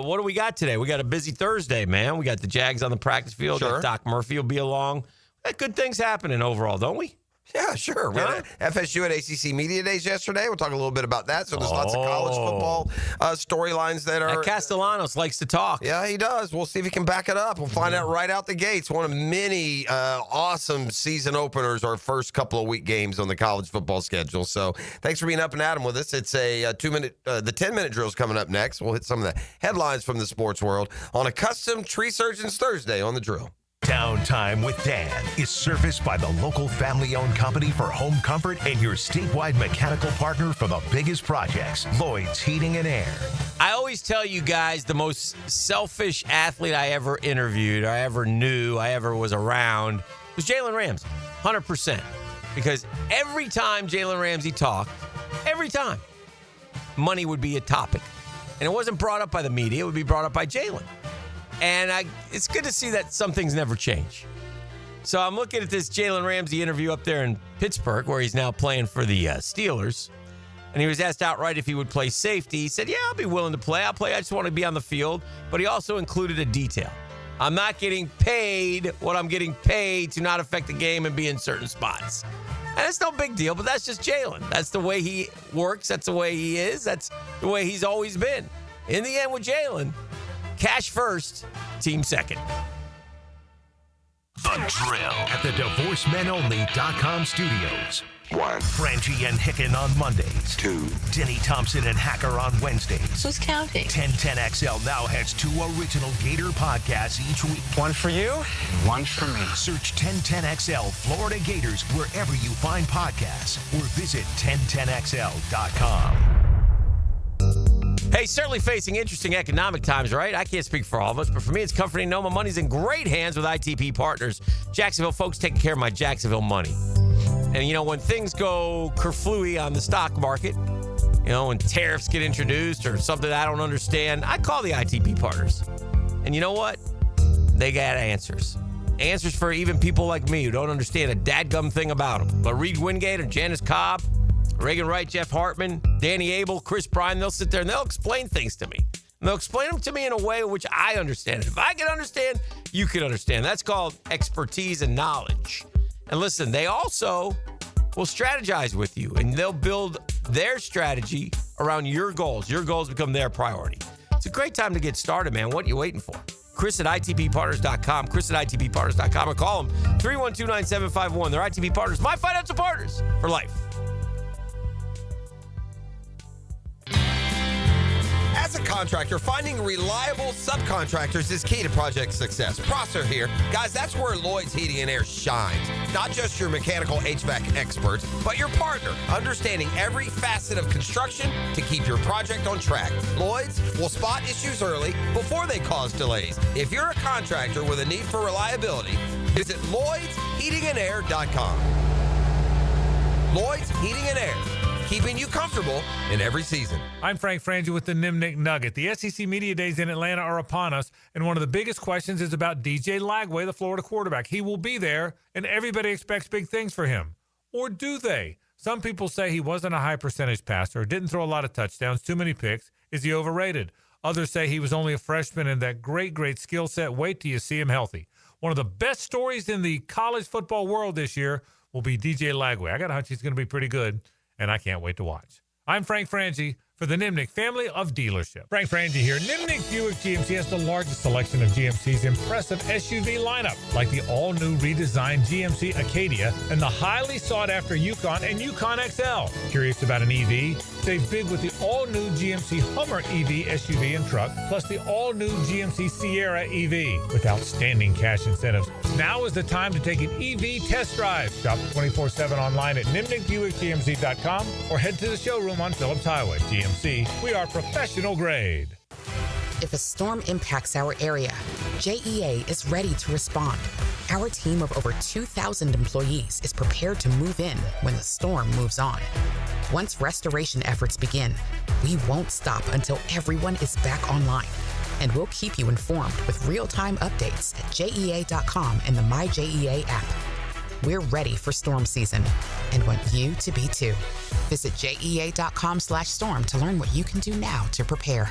What do we got today? We got a busy Thursday, man. We got the Jags on the practice field. Sure. Doc Murphy will be along. We got good things happening overall, don't we? Yeah, sure. We had FSU at ACC Media Days yesterday. We'll talk a little bit about that. So there's lots of college football storylines that are. Castellanos likes to talk. Yeah, he does. We'll see if he can back it up. We'll find out right out the gates. One of many awesome season openers or first couple of week games on the college football schedule. So thanks for being up and at 'em with us. It's a 2-minute, the 10-minute drill is coming up next. We'll hit some of the headlines from the sports world on a custom Tree Surgeons Thursday on the drill. Downtime with Dan is serviced by the local family-owned company for home comfort and your statewide mechanical partner for the biggest projects, Lloyd's Heating and Air. I always tell you guys the most selfish athlete I ever interviewed, I ever knew, I ever was around was Jaylen Ramsey, 100%. Because every time Jaylen Ramsey talked, every time, money would be a topic. And it wasn't brought up by the media, it would be brought up by Jaylen. And it's good to see that some things never change. So I'm looking at this Jaylen Ramsey interview up there in Pittsburgh, where he's now playing for the Steelers. And he was asked outright if he would play safety. He said, yeah, I'll be willing to play. I'll play. I just want to be on the field. But he also included a detail. I'm not getting paid what I'm getting paid to not affect the game and be in certain spots. And it's no big deal, but that's just Jaylen. That's the way he works. That's the way he is. That's the way he's always been. In the end with Jaylen, cash first, team second. The Drill at the DivorceMenOnly.com studios. 1. Frangie and Hicken on Mondays. 2. Denny Thompson and Hacker on Wednesdays. Who's counting? 1010XL now has 2 original Gator podcasts each week. One for you, one for me. Search 1010XL Florida Gators wherever you find podcasts or visit 1010XL.com. Hey, certainly facing interesting economic times, right? I can't speak for all of us, but for me, it's comforting to know my money's in great hands with ITP Partners. Jacksonville folks taking care of my Jacksonville money. And, you know, when things go kerflooey on the stock market, you know, when tariffs get introduced or something I don't understand, I call the ITP Partners. And you know what? They got answers. Answers for even people like me who don't understand a dadgum thing about them. But Reed Wingate or Janice Cobb, Reagan Wright, Jeff Hartman, Danny Abel, Chris Bryan, they'll sit there and they'll explain things to me. And they'll explain them to me in a way in which I understand it. If I can understand, you can understand. That's called expertise and knowledge. And listen, they also will strategize with you, and they'll build their strategy around your goals. Your goals become their priority. It's a great time to get started, man. What are you waiting for? Chris at ITPpartners.com, Chris at ITPpartners.com, or call them 312-9751. They're ITP Partners, my financial partners for life. As a contractor, finding reliable subcontractors is key to project success. Prosser here. Guys, that's where Lloyd's Heating and Air shines. Not just your mechanical HVAC experts, but your partner, understanding every facet of construction to keep your project on track. Lloyd's will spot issues early before they cause delays. If you're a contractor with a need for reliability, visit LloydsHeatingandAir.com. Lloyd's Heating and Air, keeping you comfortable in every season. I'm Frank Frangie with the Nimnick Nugget. The SEC Media Days in Atlanta are upon us, and one of the biggest questions is about DJ Lagway, the Florida quarterback. He will be there, and everybody expects big things for him. Or do they? Some people say he wasn't a high percentage passer, didn't throw a lot of touchdowns, too many picks. Is he overrated? Others say he was only a freshman and that great skill set. Wait till you see him healthy. One of the best stories in the college football world this year will be DJ Lagway. I got a hunch he's going to be pretty good, and I can't wait to watch. I'm Frank Frangie for the Nimnick family of dealership. Frank Frangie here. Nimnick Buick GMC has the largest selection of GMC's impressive SUV lineup, like the all-new redesigned GMC Acadia and the highly sought-after Yukon and Yukon XL. Curious about an EV? Save big with the all-new GMC Hummer EV SUV and truck, plus the all-new GMC Sierra EV with outstanding cash incentives. Now is the time to take an EV test drive. Shop 24/7 online at NimnickBuickGMC.com or head to the showroom on Phillips Highway. GMC, we are professional grade. If a storm impacts our area, JEA is ready to respond. Our team of over 2,000 employees is prepared to move in when the storm moves on. Once restoration efforts begin, we won't stop until everyone is back online. And we'll keep you informed with real-time updates at JEA.com and the MyJEA app. We're ready for storm season and want you to be too. Visit JEA.com/storm to learn what you can do now to prepare.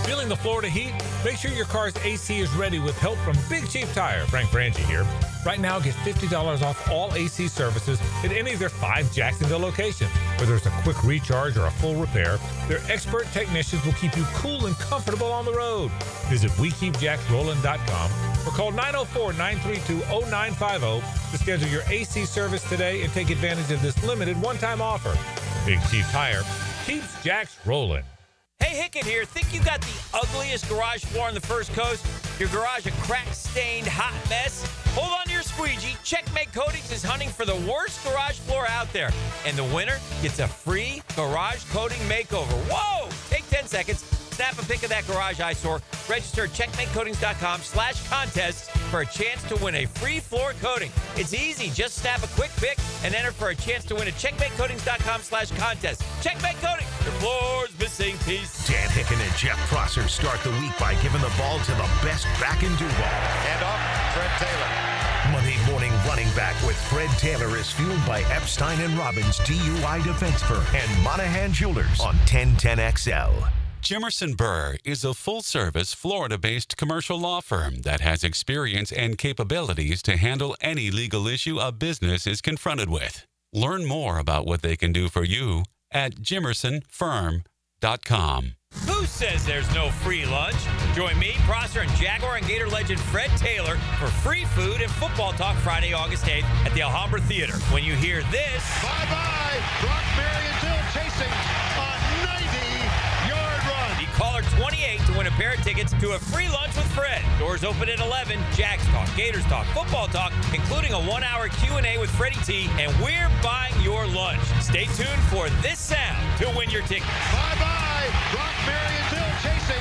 Feeling the Florida heat? Make sure your car's AC is ready with help from Big Chief Tire. Frank Frangie here. Right now, get $50 off all AC services at any of their 5 Jacksonville locations. Whether it's a quick recharge or a full repair, their expert technicians will keep you cool and comfortable on the road. Visit WeKeepJacksRollin.com or call 904-932-0950 to schedule your AC service today and take advantage of this limited one-time offer. Big Chief Tire keeps Jacks rolling. Hey, Hickett here. Think you got the ugliest garage floor on the First Coast? Your garage a crack-stained hot mess? Hold on to your squeegee. Checkmate Coatings is hunting for the worst garage floor out there. And the winner gets a free garage coating makeover. Whoa! Take 10 seconds. Snap a pic of that garage eyesore. Register at checkmatecoatings.com/contests for a chance to win a free floor coating. It's easy. Just snap a quick pic and enter for a chance to win at checkmatecoatings.com/contest. Checkmate Coatings, your floor's missing piece. Dan Hicken and Jeff Prosser start the week by giving the ball to the best back in Duval. And off, Fred Taylor. Monday morning running back with Fred Taylor is fueled by Epstein & Robbins DUI defense firm and Monahan Jewelers on 1010XL. Jimerson Burr is a full-service, Florida-based commercial law firm that has experience and capabilities to handle any legal issue a business is confronted with. Learn more about what they can do for you at jimersonfirm.com. Who says there's no free lunch? Join me, Prosser, and Jaguar and Gator legend Fred Taylor for free food and football talk Friday, August 8th at the Alhambra Theater. When you hear this... Bye-bye! Brock Marionville chasing a 90-yard run. Be caller 28 to win a pair of tickets to a free lunch with Fred. Doors open at 11. Jags talk, Gators talk, football talk, including a 1-hour Q&A with Freddie T, and we're buying your lunch. Stay tuned for this sound to win your tickets. Bye-bye! Brock Marionville chasing a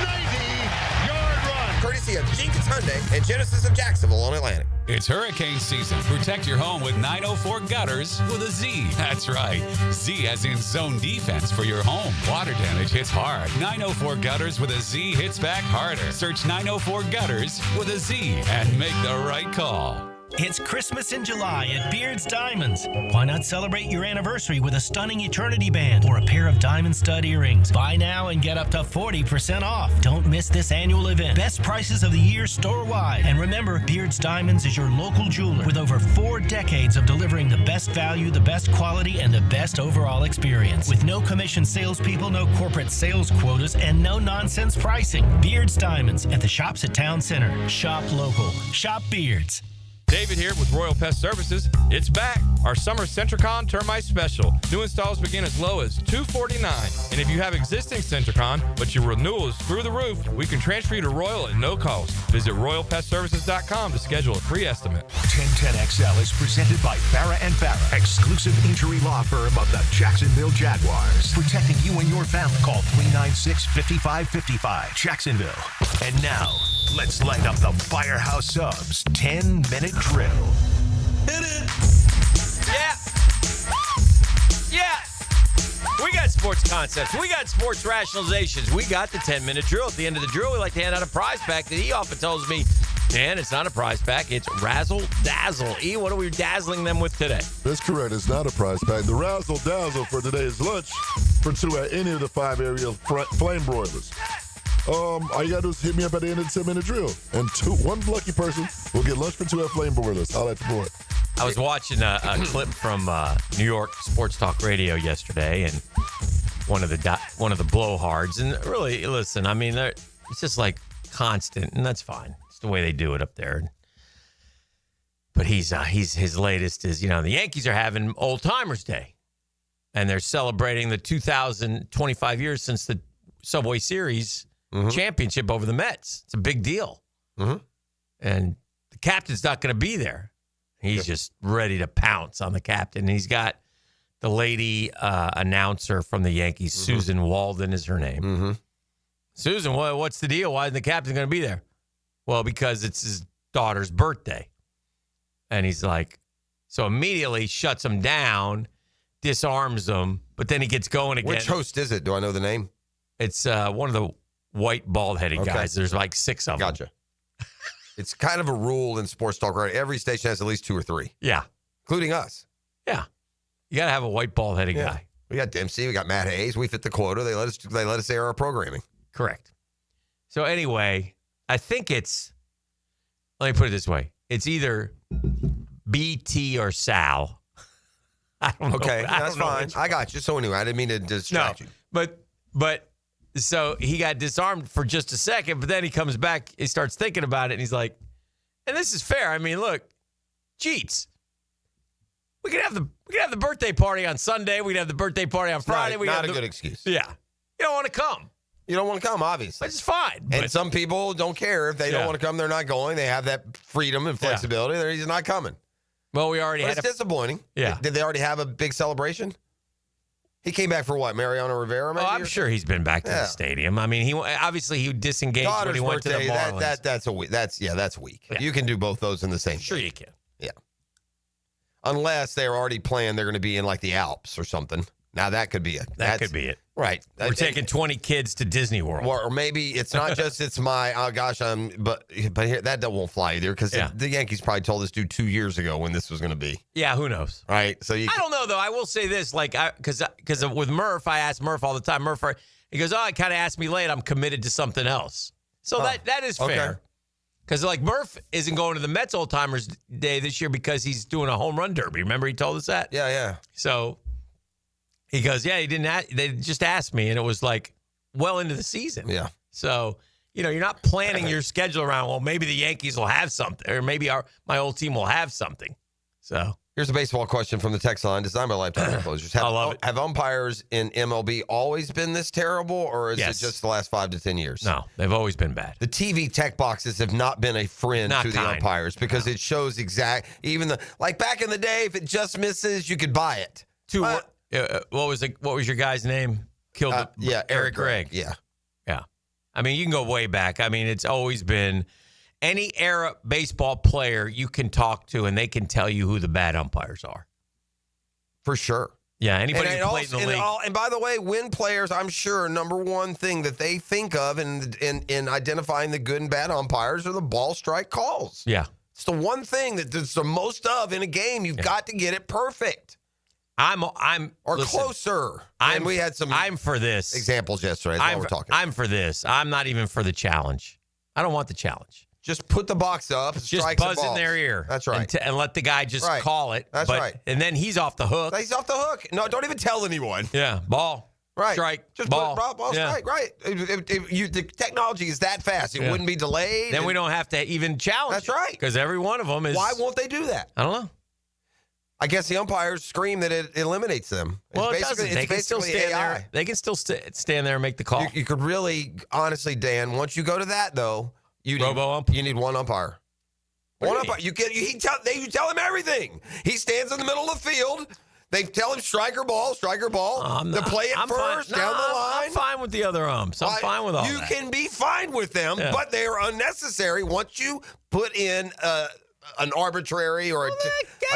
90-yard run. Courtesy of Jenkins Hyundai and Genesis of Jacksonville on Atlantic. It's hurricane season. Protect your home with 904 Gutters with a Z. That's right. Z as in zone defense for your home. Water damage hits hard. 904 Gutters with a Z hits back harder. Search 904 Gutters with a Z and make the right call. It's Christmas in July at Beard's Diamonds. Why not celebrate your anniversary with a stunning eternity band or a pair of diamond stud earrings? Buy now and get up to 40% off. Don't miss this annual event. Best prices of the year store-wide. And remember, Beard's Diamonds is your local jeweler with over 4 decades of delivering the best value, the best quality, and the best overall experience. With no commission salespeople, no corporate sales quotas, and no nonsense pricing. Beard's Diamonds at the shops at Town Center. Shop local. Shop Beard's. David here with Royal Pest Services. It's back. Our summer Centricon Termite Special. New installs begin as low as $249. And if you have existing Centricon, but your renewal is through the roof, we can transfer you to Royal at no cost. Visit RoyalPestServices.com to schedule a free estimate. 1010XL is presented by Farrah & Farrah, exclusive injury law firm of the Jacksonville Jaguars. Protecting you and your family. Call 396-5555. Jacksonville. And now, let's light up the Firehouse Subs 10-minute drill. Hit it. Yeah. Yeah. We got sports concepts. We got sports rationalizations. We got the 10-minute drill. At the end of the drill, we like to hand out a prize pack that he often tells me, Dan, it's not a prize pack. It's Razzle Dazzle. E, what are we dazzling them with today? That's correct. It's not a prize pack. The Razzle Dazzle for today's lunch for 2 at any of the 5 area flame broilers. All you got to do is hit me up at the end of the 10-minute drill. And one lucky person will get lunch for 2 at flame broilers. I'll let the boy. I was watching a clip from New York Sports Talk Radio yesterday, and one of the blowhards. And really, listen, I mean, it's just like constant, and that's fine. It's the way they do it up there. But his latest is, the Yankees are having Old Timers Day, and they're celebrating the 2025 years since the Subway Series championship over the Mets. It's a big deal. And the captain's not going to be there. He's just ready to pounce on the captain. And he's got the lady announcer from the Yankees, Susan Walden is her name. Susan, what's the deal? Why isn't the captain going to be there? Well, because it's his daughter's birthday. And he's like, so immediately shuts him down, disarms him, but then he gets going again. Which host is it? Do I know the name? It's one of the white, bald-headed guys. There's like 6 of them. Gotcha. It's kind of a rule in sports talk, right? Every station has at least 2 or 3. Yeah. Including us. Yeah. You got to have a white, bald-headed guy. We got Dempsey. We got Matt Hayes. We fit the quota. They let us air our programming. Correct. So anyway, I think let me put it this way. It's either BT or Sal. I don't know. Okay, that's fine. I got you. So anyway, I didn't mean to distract you. But so he got disarmed for just a second, but then he comes back, he starts thinking about it, and he's like, and this is fair. I mean, look, Jeets. We could have the birthday party on Sunday. We could have the birthday party on Friday. Not a good excuse. Yeah. You don't want to come. You don't want to come, obviously. Which is fine. And some people don't care. If they don't want to come, they're not going. They have that freedom and flexibility. He's not coming. Well, we already had it's disappointing. Yeah. Did they already have a big celebration? He came back for what? Mariano Rivera, maybe? Oh, I'm sure he's been back to the stadium. I mean, he disengaged when he went to the Marlins. That's weak. Yeah. You can do both those in the same Sure day. you can. Yeah. Unless they're already planned they're going to be in like the Alps or something. Now that could be it. That could be it. Right. We're taking 20 kids to Disney World. Or maybe it's not just it's my but here, that won't fly either because the Yankees probably told this dude 2 years ago when this was going to be. Yeah, who knows? Right. So I don't know though. I will say this, because with Murph, I ask Murph all the time. Murph, he goes, it kind of asked me late. I'm committed to something else. So that is fair. Because Murph isn't going to the Mets Old Timers Day this year because he's doing a home run derby. Remember he told us that? Yeah. So. He goes, he didn't. They just asked me, and it was like well into the season. Yeah. So you're not planning your schedule around. Well, maybe the Yankees will have something, or maybe my old team will have something. So here's a baseball question from the text line, designed by Lifetime Enclosures. I love it. Have umpires in MLB always been this terrible, or is it just the last 5 to 10 years? No, they've always been bad. The TV tech boxes have not been a friend to the umpires because it shows even like back in the day, if it just misses, you could buy it. What was your guy's name? Eric Gregg. Yeah. I mean, you can go way back. I mean, it's always been any era baseball player you can talk to, and they can tell you who the bad umpires are. For sure. Yeah, anybody who played in the league. And by the way, win players, I'm sure, number one thing that they think of in identifying the good and bad umpires are the ball strike calls. Yeah. It's the one thing that there's the most of in a game. You've got to get it perfect. Listen, closer. And we had some I'm for this. examples yesterday while we're talking. I'm for this. I'm not even for the challenge. I don't want the challenge. Just put the box up. Just buzz in their ear. That's right. And let the guy just call it. That's right. And then he's off the hook. He's off the hook. No, don't even tell anyone. Yeah. Ball. Right. Strike. Just ball. Ball Yeah. strike. Right. The technology is that fast. It wouldn't be delayed. Then we don't have to even challenge. That's right. Because every one of them is. Why won't they do that? I don't know. I guess the umpires scream that it eliminates them. Well, it doesn't. They can still stand AI. there. They can still stand there and make the call. You could really, honestly, Dan, once you go to that, though, you need one umpire. One umpire. You tell him everything. He stands in the middle of the field. They tell him striker ball. To play it first, down the line. I'm fine with the other umps. I'm fine with all that. You can be fine with them, but they are unnecessary once you put in an arbitrary or a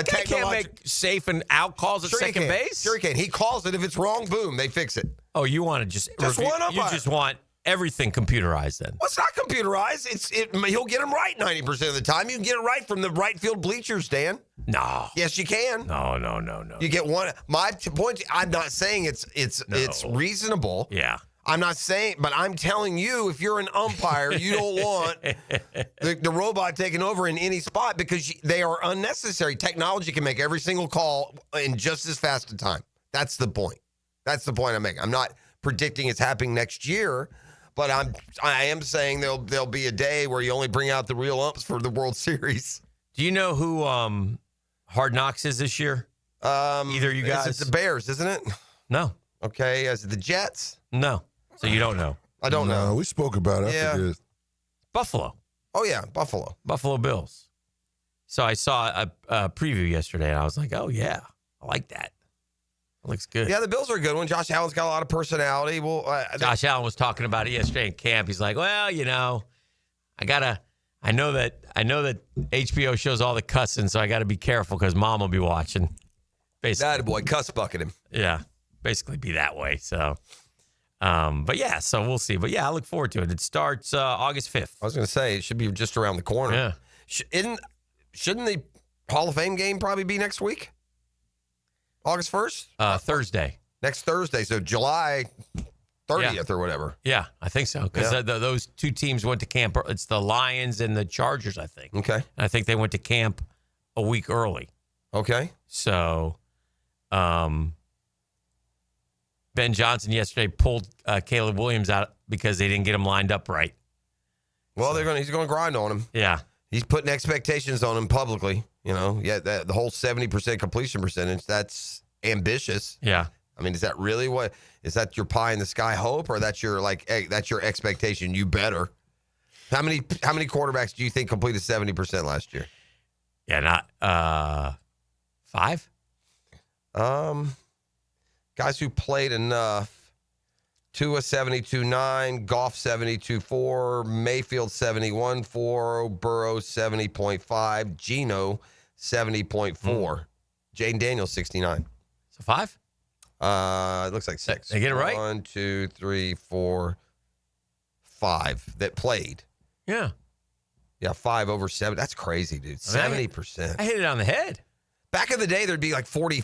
technological. Can't make safe and out calls at second base. Sure he can. He calls it. If it's wrong, boom, they fix it. Oh, you want to just one umpire. You just want everything computerized then. Well, it's not computerized. He'll get them right 90% of the time. You can get it right from the right field bleachers, Dan. No. Yes, you can. No. You get one. My point. I'm not saying it's reasonable. Yeah. I'm not saying, but I'm telling you, if you're an umpire, you don't want the robot taking over in any spot because they are unnecessary. Technology can make every single call in just as fast a time. That's the point. That's the point I'm making. I'm not predicting it's happening next year, but I am saying there'll be a day where you only bring out the real umps for the World Series. Do you know who Hard Knocks is this year? Either you guys? It's the Bears, isn't it? No. Okay. Is it the Jets? No. So you don't know? I don't know. We spoke about it. I forget. Buffalo. Oh, yeah. Buffalo Bills. So I saw a preview yesterday, and I was like, oh, yeah. I like that. It looks good. Yeah, the Bills are a good one. Josh Allen's got a lot of personality. Well, Josh Allen was talking about it yesterday in camp. He's like, well, I know that HBO shows all the cussing, so I got to be careful because Mom will be watching. Basically. That boy cuss bucket him. Yeah, basically be that way. So, but yeah, so we'll see. But yeah, I look forward to it. It starts August 5th. I was going to say it should be just around the corner. Yeah. Shouldn't the Hall of Fame game probably be next week? August 1st? Thursday. Next Thursday, so July 30th or whatever. Yeah, I think so. Because those two teams went to camp. It's the Lions and the Chargers, I think. Okay. And I think they went to camp a week early. Okay. So, Ben Johnson yesterday pulled Caleb Williams out because they didn't get him lined up right. Well, he's going to grind on him. Yeah. He's putting expectations on him publicly. The whole 70% completion percentage, that's ambitious. Yeah. I mean, is that really is that your pie in the sky hope, or that's your that's your expectation? You better. How many quarterbacks do you think completed 70% last year? Yeah, not 5. Guys who played enough. Tua 72.9, Goff 72.4, Mayfield 71.4, Burrow 70.5, Geno 70.4, Jaden Daniels 69. So 5? It looks like 6. They get it right? 1, 2, 3, 4, 5 that played. Yeah. Yeah, 5 over 7. That's crazy, dude. 70%. I hit it on the head. Back in the day, there'd be like 40,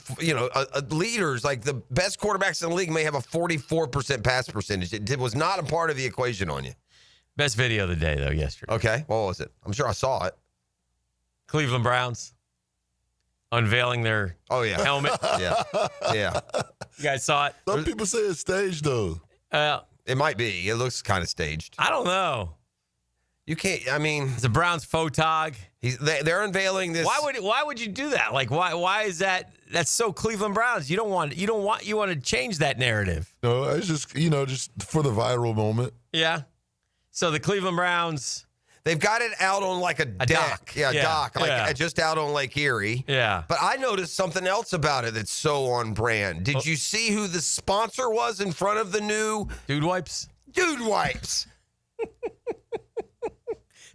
leaders, like the best quarterbacks in the league may have a 44% pass percentage. It was not a part of the equation on you. Best video of the day, though, yesterday. Okay. What was it? I'm sure I saw it. Cleveland Browns unveiling their helmet. Yeah. You guys saw it? Some people say it's staged, though. It might be. It looks kind of staged. I don't know. You can't. I mean, it's a Browns photog. They're unveiling this. Why would you do that? Like, why is that? That's so Cleveland Browns. You want to change that narrative. No, it's just just for the viral moment. Yeah. So the Cleveland Browns, they've got it out on like a deck. Yeah, dock, like just out on Lake Erie. Yeah. But I noticed something else about it that's so on brand. Did you see who the sponsor was in front of the new Dude Wipes? Dude Wipes.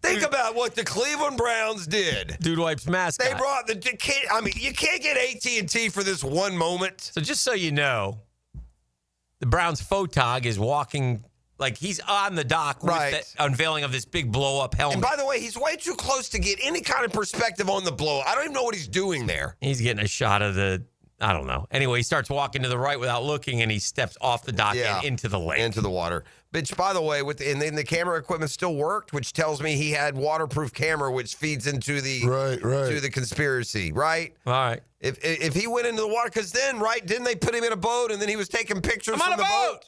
Think about what the Cleveland Browns did. Dude Wipes mascot. They brought the kid. I mean, you can't get AT&T for this one moment. So just so you know, the Browns photog is walking Like, he's on the dock with the unveiling of this big blow-up helmet. And by the way, he's way too close to get any kind of perspective on the blow. I don't even know what he's doing there. He's getting a shot of I don't know. Anyway, he starts walking to the right without looking, and he steps off the dock and into the lake. Into the water. Which, by the way, and then the camera equipment still worked, which tells me he had waterproof camera, which feeds into the to the conspiracy, right? All right. If he went into the water, because then, didn't they put him in a boat, and then he was taking pictures from the boat?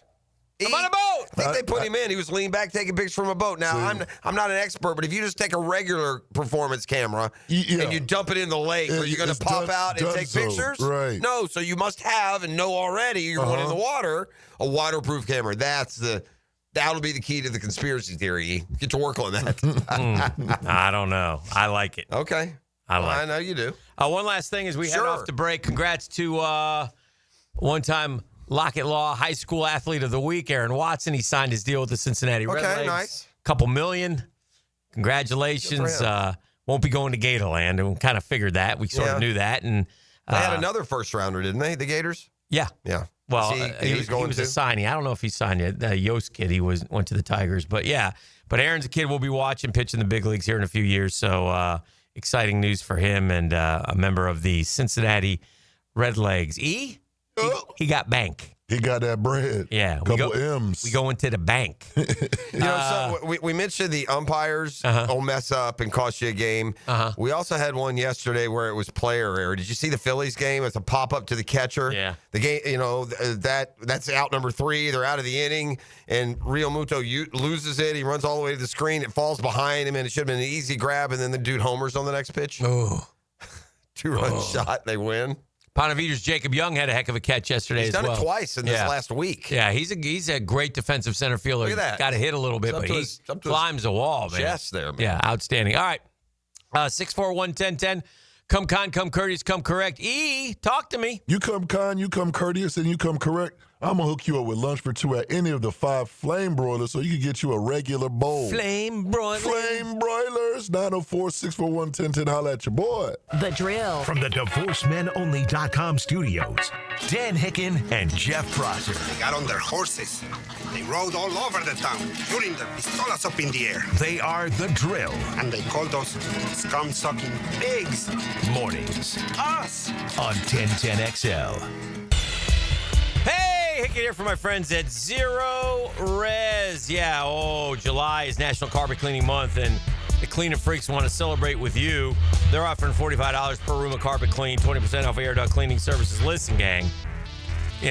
I'm on a boat. I think they put him in. He was leaning back taking pictures from a boat. Now, I'm not an expert, but if you just take a regular performance camera and you dump it in the lake, are you going to pop out and take pictures? Right. No, so you must have and know already you're going in the water, a waterproof camera. That'll be the key to the conspiracy theory. Get to work on that. I don't know. I like it. Okay. I know you do. One last thing as we head off to break. Congrats to one-time Lockett Law High School Athlete of the Week, Aaron Watson. He signed his deal with the Cincinnati Redlegs. Okay, nice. Couple million. Congratulations. Won't be going to Gatorland. And we kind of figured that. We sort of knew that. And they had another first rounder, didn't they? The Gators? Yeah. Yeah. Well, he was a signing. I don't know if he signed yet. The Yost kid, he went to the Tigers. But yeah. But Aaron's a kid we'll be watching pitch in the big leagues here in a few years. So exciting news for him and a member of the Cincinnati Redlegs. He got bank. He got that bread. Yeah. Couple M's. We go into the bank. So we mentioned the umpires will mess up and cost you a game. We also had one yesterday where it was player error. Did you see the Phillies game? It's a pop-up to the catcher. Yeah. The game, that's out number 3. They're out of the inning, and Real Muto loses it. He runs all the way to the screen. It falls behind him, and it should have been an easy grab, and then the dude homers on the next pitch. Oh. 2-run shot, and they win. Pontevedra's Jacob Young had a heck of a catch yesterday He's as well. done it twice in this last week. Yeah, he's a great defensive center fielder. Look at that. Got to hit a little bit, but he climbs a wall, man. Chest there, man. Yeah, outstanding. All right, 641-1010. Come kind, come courteous, come correct. Talk to me. You come kind, you come courteous, and you come correct. I'm going to hook you up with lunch for 2 at any of the 5 flame broilers so you can get you a regular bowl. Flame broilers. Flame broilers. 904-641-1010. Holla at your boy. The Drill. From the DivorceMenOnly.com studios, Dan Hicken and Jeff Prosser. They got on their horses. They rode all over the town, shooting their pistolas up in the air. They are The Drill. And they called those scum-sucking pigs. Mornings. Us. On 1010XL. Hey, Hickey here for my friends at Zero Res. Yeah, July is National Carpet Cleaning Month, and the cleaning freaks want to celebrate with you. They're offering $45 per room of carpet clean, 20% off air duct cleaning services. Listen, gang, you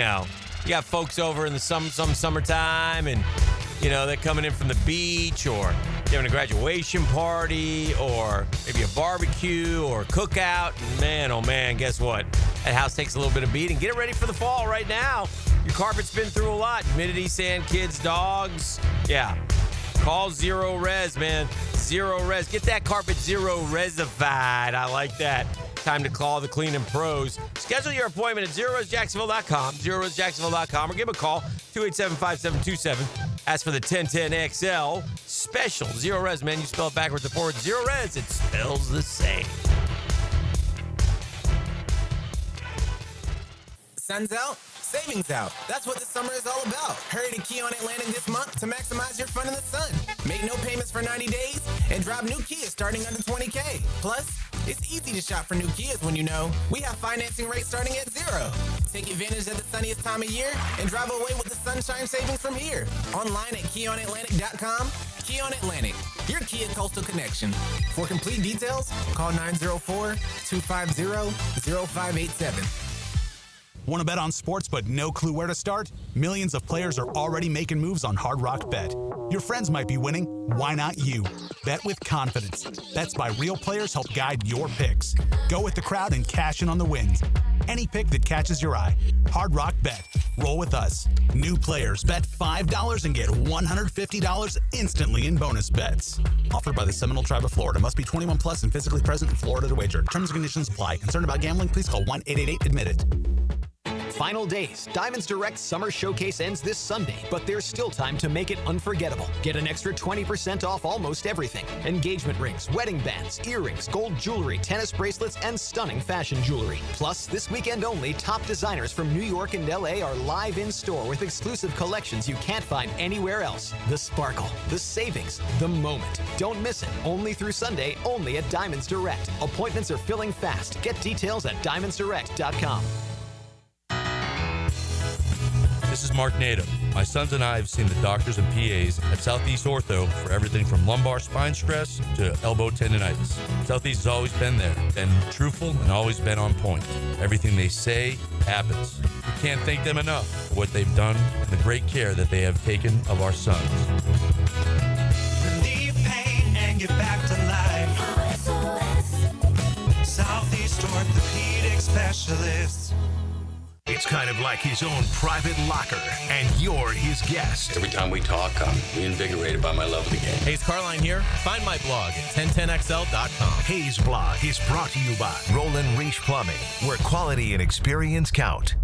got folks over in the summertime, and they're coming in from the beach, or having a graduation party, or maybe a barbecue or a cookout. And man, oh man, guess what? That house takes a little bit of beating. Get it ready for the fall right now. Your carpet's been through a lot. Humidity, sand, kids, dogs. Yeah. Call Zero Res, man. Zero Res. Get that carpet Zero Resified. I like that. Time to call the cleaning pros. Schedule your appointment at ZeroResJacksonville.com, ZeroResJacksonville.com, or give them a call, 287-5727. Ask for the 1010XL special. Zero Res, man. You spell it backwards or forwards. Zero Res, it spells the same. Sun's out, savings out. That's what the summer is all about. Hurry to Key on Atlantic this month to maximize your fun in the sun. Make no payments for 90 days and drive new Kia starting under $20K. Plus, it's easy to shop for new Kias when we have financing rates starting at 0. Take advantage of the sunniest time of year and drive away with the sunshine savings from here. Online at KeyOnAtlantic.com. Key on Atlantic, your Kia Coastal Connection. For complete details, call 904-250-0587. Want to bet on sports but no clue where to start? Millions of players are already making moves on Hard Rock Bet. Your friends might be winning. Why not you? Bet with confidence. Bets by real players help guide your picks. Go with the crowd and cash in on the wins. Any pick that catches your eye. Hard Rock Bet. Roll with us. New players bet $5 and get $150 instantly in bonus bets. Offered by the Seminole Tribe of Florida. Must be 21 plus and physically present in Florida to wager. Terms and conditions apply. Concerned about gambling? Please call 1-888-ADMIT-IT. final days. Diamonds Direct Summer Showcase ends this Sunday, but there's still time to make it unforgettable. Get an extra 20% off almost everything. Engagement rings, wedding bands, earrings, gold jewelry, tennis bracelets, and stunning fashion jewelry. Plus, this weekend only, top designers from New York and LA are live in store with exclusive collections you can't find anywhere else. The sparkle, the savings, the moment. Don't miss it. Only through Sunday, only at Diamonds Direct. Appointments are filling fast. Get details at diamondsdirect.com. This is Mark Nato. My sons and I have seen the doctors and PAs at Southeast Ortho for everything from lumbar spine stress to elbow tendonitis. Southeast has always been there, been truthful, and always been on point. Everything they say happens. We can't thank them enough for what they've done and the great care that they have taken of our sons. Relieve pain and get back to life. Southeast Orthopedic Specialists. It's kind of like his own private locker, and you're his guest. Every time we talk, I'm reinvigorated by my love of the game. Hayes Carline here. Find my blog at 1010XL.com. Hayes Blog is brought to you by Roland Reach Plumbing, where quality and experience count.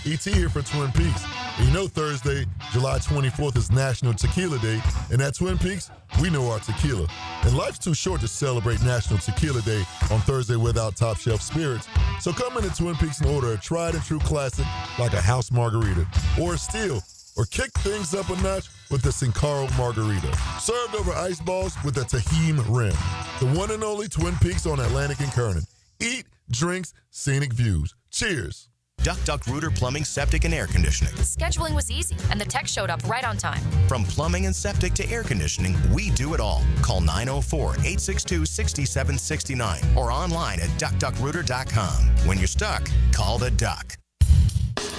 E.T. here for Twin Peaks. And you know Thursday, July 24th is National Tequila Day, and at Twin Peaks, we know our tequila. And life's too short to celebrate National Tequila Day on Thursday without top shelf spirits. So come into Twin Peaks and order a tried and true classic like a house margarita, or a still, or kick things up a notch with the Sin Caro margarita. Served over ice balls with a Tahim rim. The one and only Twin Peaks on Atlantic and Kernan. Eat, drinks, scenic views. Cheers. Duck Rooter Plumbing, Septic, and Air Conditioning. Scheduling was easy, and the tech showed up right on time. From plumbing and septic to air conditioning, we do it all. Call 904-862-6769 or online at duckduckrooter.com. When you're stuck, call the Duck.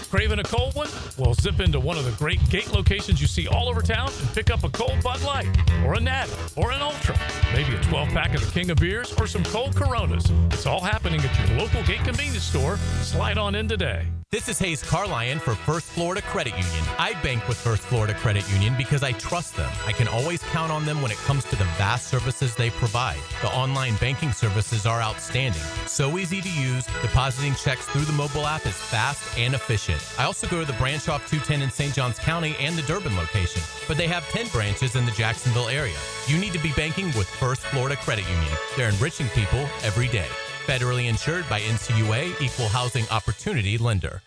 Craving a cold one? Well, zip into one of the great gate locations you see all over town and pick up a cold Bud Light, or a Natty, or an Ultra, maybe a 12-pack of the King of Beers, or some cold Coronas. It's all happening at your local gate convenience store. Slide on in today. This is Hayes Carline for First Florida Credit Union. I bank with First Florida Credit Union because I trust them. I can always count on them when it comes to the vast services they provide. The online banking services are outstanding. So easy to use. Depositing checks through the mobile app is fast and efficient. I also go to the branch off 210 in St. Johns County and the Durbin location, but they have 10 branches in the Jacksonville area. You need to be banking with First Florida Credit Union. They're enriching people every day. Federally insured by NCUA, Equal Housing Opportunity Lender.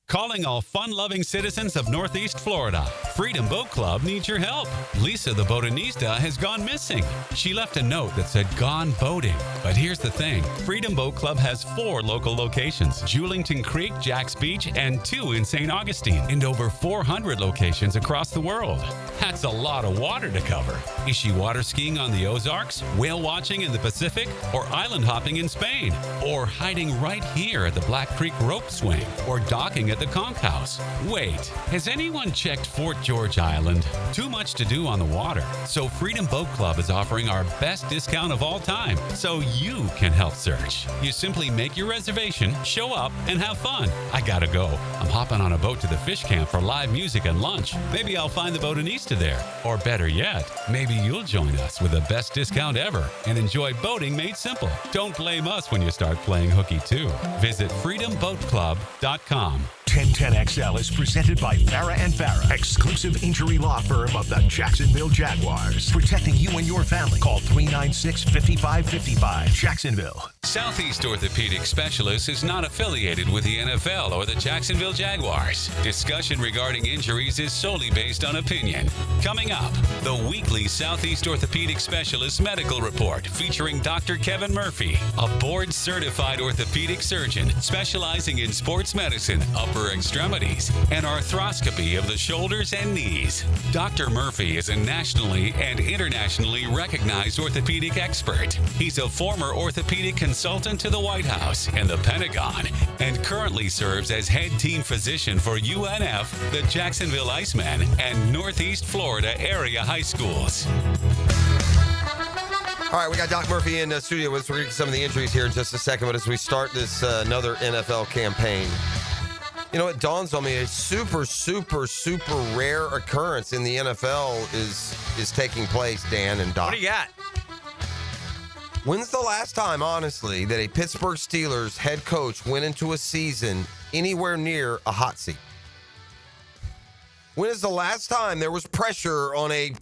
Calling all fun-loving citizens of Northeast Florida. Freedom Boat Club needs your help. Lisa the Botanista has gone missing. She left a note that said gone boating. But here's the thing. Freedom Boat Club has 4 local locations. Julington Creek, Jax Beach, and 2 in St. Augustine. And over 400 locations across the world. That's a lot of water to cover. Is she water skiing on the Ozarks, whale watching in the Pacific, or island hopping in Spain? Or hiding right here at the Black Creek Rope Swing? Or docking at the Conch House? Wait, has anyone checked Fort George Island? Too much to do on the water. So Freedom Boat Club is offering our best discount of all time, so you can help search. You simply make your reservation, show up, and have fun. I gotta go. I'm hopping on a boat to the fish camp for live music and lunch. Maybe I'll find the Botanista there. Or better yet, maybe you'll join us with the best discount ever and enjoy boating made simple. Don't blame us when you start playing hooky too. Visit freedomboatclub.com. 1010XL is presented by Farah & Farah, exclusive injury law firm of the Jacksonville Jaguars. Protecting you and your family. Call 396-5555. Jacksonville. Southeast Orthopedic Specialists is not affiliated with the NFL or the Jacksonville Jaguars. Discussion regarding injuries is solely based on opinion. Coming up, the weekly Southeast Orthopedic Specialist Medical Report featuring Dr. Kevin Murphy, a board-certified orthopedic surgeon specializing in sports medicine, upper extremities, and arthroscopy of the shoulders and knees. Dr. Murphy is a nationally and internationally recognized orthopedic expert. He's a former orthopedic consultant to the White House and the Pentagon, and currently serves as head team physician for UNF, the Jacksonville Icemen, and Northeast Florida area high schools. All right, we got Doc Murphy in the studio with us. We're going to get some of the injuries here in just a second, but as we start this another NFL campaign, you know, it dawns on me a super rare occurrence in the NFL is taking place, Dan and Doc. What do you got? When's the last time, honestly, that a Pittsburgh Steelers head coach went into a season anywhere near a hot seat. When is the last time there was pressure on a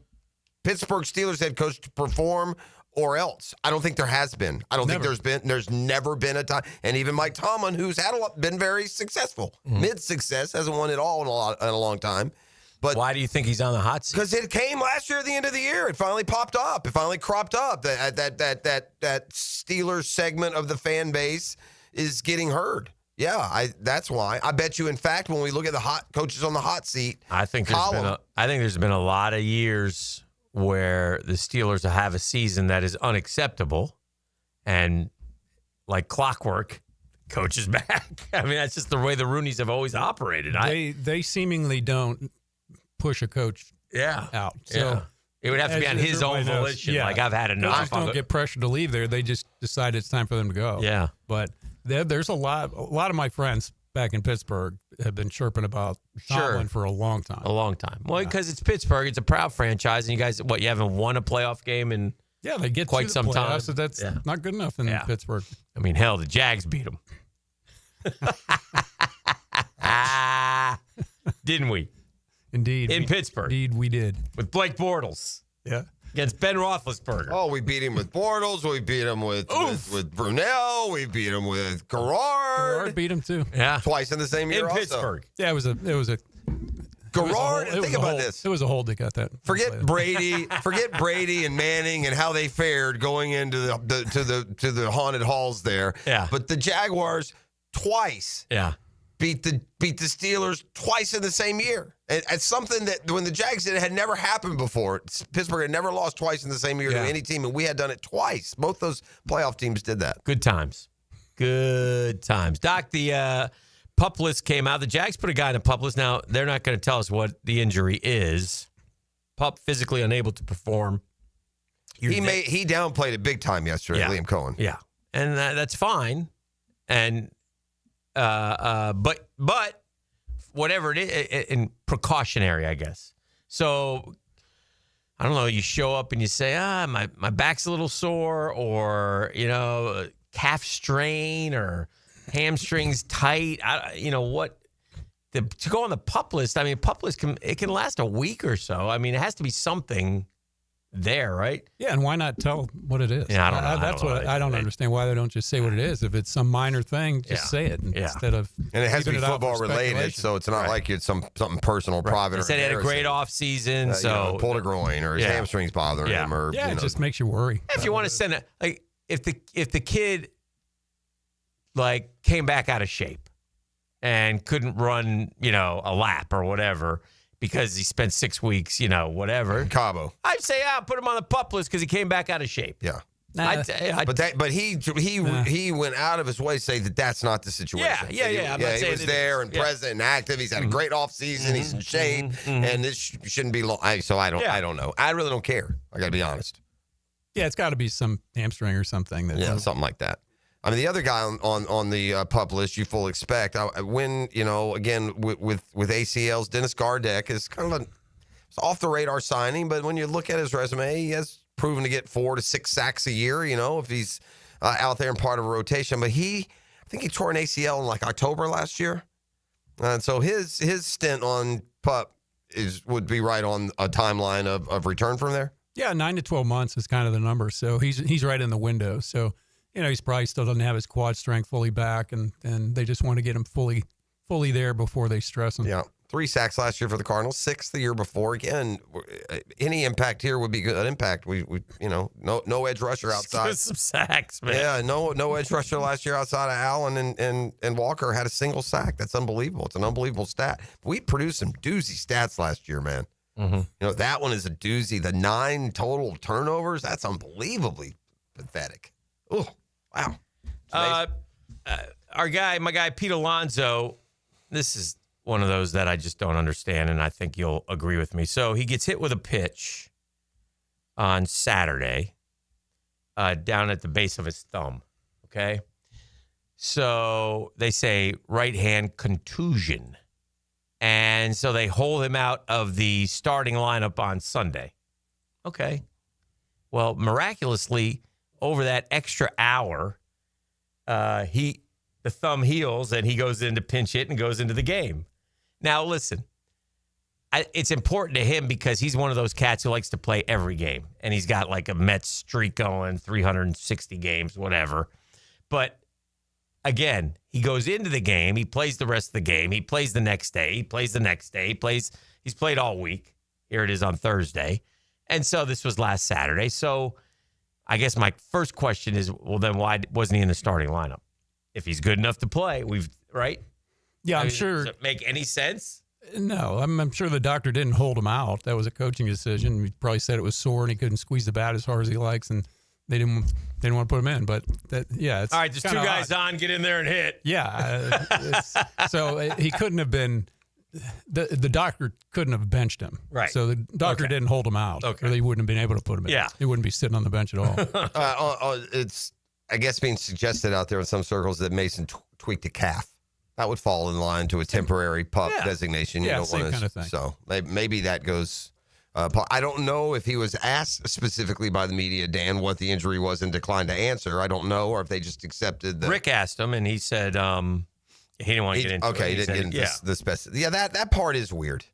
Pittsburgh Steelers head coach to perform or else? I don't think there has been. I don't think there's never been a time. And even Mike Tomlin, who's been very successful, mid-success, hasn't won it all in a long time. But why do you think he's on the hot seat? Because it came last year at the end of the year. It finally popped up. It finally cropped up. That Steelers segment of the fan base is getting heard. Yeah, that's why. I bet you, in fact, when we look at the hot coaches on the hot seat, I think there's been a lot of years where the Steelers have a season that is unacceptable, and like clockwork, coach is back. I mean, that's just the way the Rooneys have always operated. They seemingly don't push a coach out. So it would have to be on his own volition. Yeah. Like, I've had enough. Coaches don't get pressured to leave there. They just decide it's time for them to go. Yeah. But there's a lot of my friends back in Pittsburgh have been chirping about Tomlin for a long time. A long time. Well, because it's Pittsburgh. It's a proud franchise. And you guys, you haven't won a playoff game in they get quite to the some playoffs, time. so that's not good enough in Pittsburgh. I mean, hell, the Jags beat them. Didn't we? Indeed. In Pittsburgh. Indeed, we did. With Blake Bortles. Yeah. Against Ben Roethlisberger. Oh, we beat him with Bortles. We beat him with Brunell. We beat him with Garrard. Beat him too. Yeah. Twice in the same year in also. Pittsburgh. Yeah, it was a Garrard, think about this. It was a hold that got that. Forget Brady and Manning and how they fared going into the haunted halls there. Yeah. But the Jaguars twice. Yeah. Beat the Steelers twice in the same year. It's something that when the Jags did it had never happened before. Pittsburgh had never lost twice in the same year to any team, and we had done it twice. Both those playoff teams did that. Good times. Good times. Doc, the PUP list came out. The Jags put a guy in a PUP list. Now, they're not going to tell us what the injury is. PUP physically unable to perform. He downplayed it big time yesterday, Liam Cohen. Yeah. And that's fine. And but whatever it is, in precautionary, I guess. So I don't know. You show up and you say, my back's a little sore, or calf strain, or hamstrings tight. To go on the PUP list. I mean, PUP list can last a week or so. I mean, it has to be something there, right? Yeah, and why not tell what it is? Yeah, I don't know. That's what I don't understand. Why they don't just say what it is. If it's some minor thing, just say it instead of. And it has to be leaving it out for football related, so it's not like it's something personal, private. They said he had a great off season, so pulled a groin or his hamstrings bothering him, or it just makes you worry. If you want to send it, if the kid came back out of shape and couldn't run, a lap or whatever, because he spent 6 weeks, whatever. Cabo. I'd say, put him on the PUP list because he came back out of shape. Yeah. But he went out of his way to say that's not the situation. Yeah. He was there and present and active. He's had a great off season. He's in shape, and this shouldn't be long. So I don't know. I really don't care. I got to be honest. Yeah, it's got to be some hamstring or something. Something like that. I mean, the other guy on the PUP list you fully expect. Again, with ACLs, Dennis Gardeck is kind of it's off the radar signing, but when you look at his resume, he has proven to get 4 to 6 sacks a year, if he's out there and part of a rotation. But I think he tore an ACL in October last year. And so his stint on PUP would be right on a timeline of return from there. Yeah, 9 to 12 months is kind of the number. So he's right in the window. So he's probably still doesn't have his quad strength fully back, and they just want to get him fully there before they stress him. Yeah, 3 sacks last year for the Cardinals, 6 the year before. Again, any impact here would be good impact. We no edge rusher outside. Some sacks, man. Yeah, no edge rusher last year outside of Allen and Walker had a single sack. That's unbelievable. It's an unbelievable stat. We produced some doozy stats last year, man. Mm-hmm. That one is a doozy. The 9 total turnovers, that's unbelievably pathetic. Oh, wow. My guy, Pete Alonso, this is one of those that I just don't understand, and I think you'll agree with me. So he gets hit with a pitch on Saturday down at the base of his thumb, okay? So they say right hand contusion. And so they hold him out of the starting lineup on Sunday. Okay. Well, miraculously, over that extra hour, he the thumb heals and he goes in to pinch hit and goes into the game. Now, listen, it's important to him because he's one of those cats who likes to play every game. And he's got like a Mets streak going, 360 games, whatever. But again, he goes into the game. He plays the rest of the game. He plays the next day. He plays the next day. He's played all week. Here it is on Thursday. And so this was last Saturday. So I guess my first question is, well, then why wasn't he in the starting lineup? If he's good enough to play, right? Yeah, I'm sure. Does it make any sense? No, I'm sure the doctor didn't hold him out. That was a coaching decision. He probably said it was sore and he couldn't squeeze the bat as hard as he likes, and they didn't want to put him in. But it's all right. There's two guys on. Get in there and hit. Yeah. So he couldn't have been. The doctor couldn't have benched him. Right. So the doctor didn't hold him out. Okay. Or they wouldn't have been able to put him in. Yeah. He wouldn't be sitting on the bench at all. It's, I guess, being suggested out there in some circles that Mason tweaked a calf. That would fall in line to a temporary pup designation. Yeah, same kind of thing. So maybe that goes. I don't know if he was asked specifically by the media, Dan, what the injury was and declined to answer. I don't know, or if they just accepted. Rick asked him, and he said he didn't want to get into it. Okay, he didn't get into the specific. Yeah, that part is weird.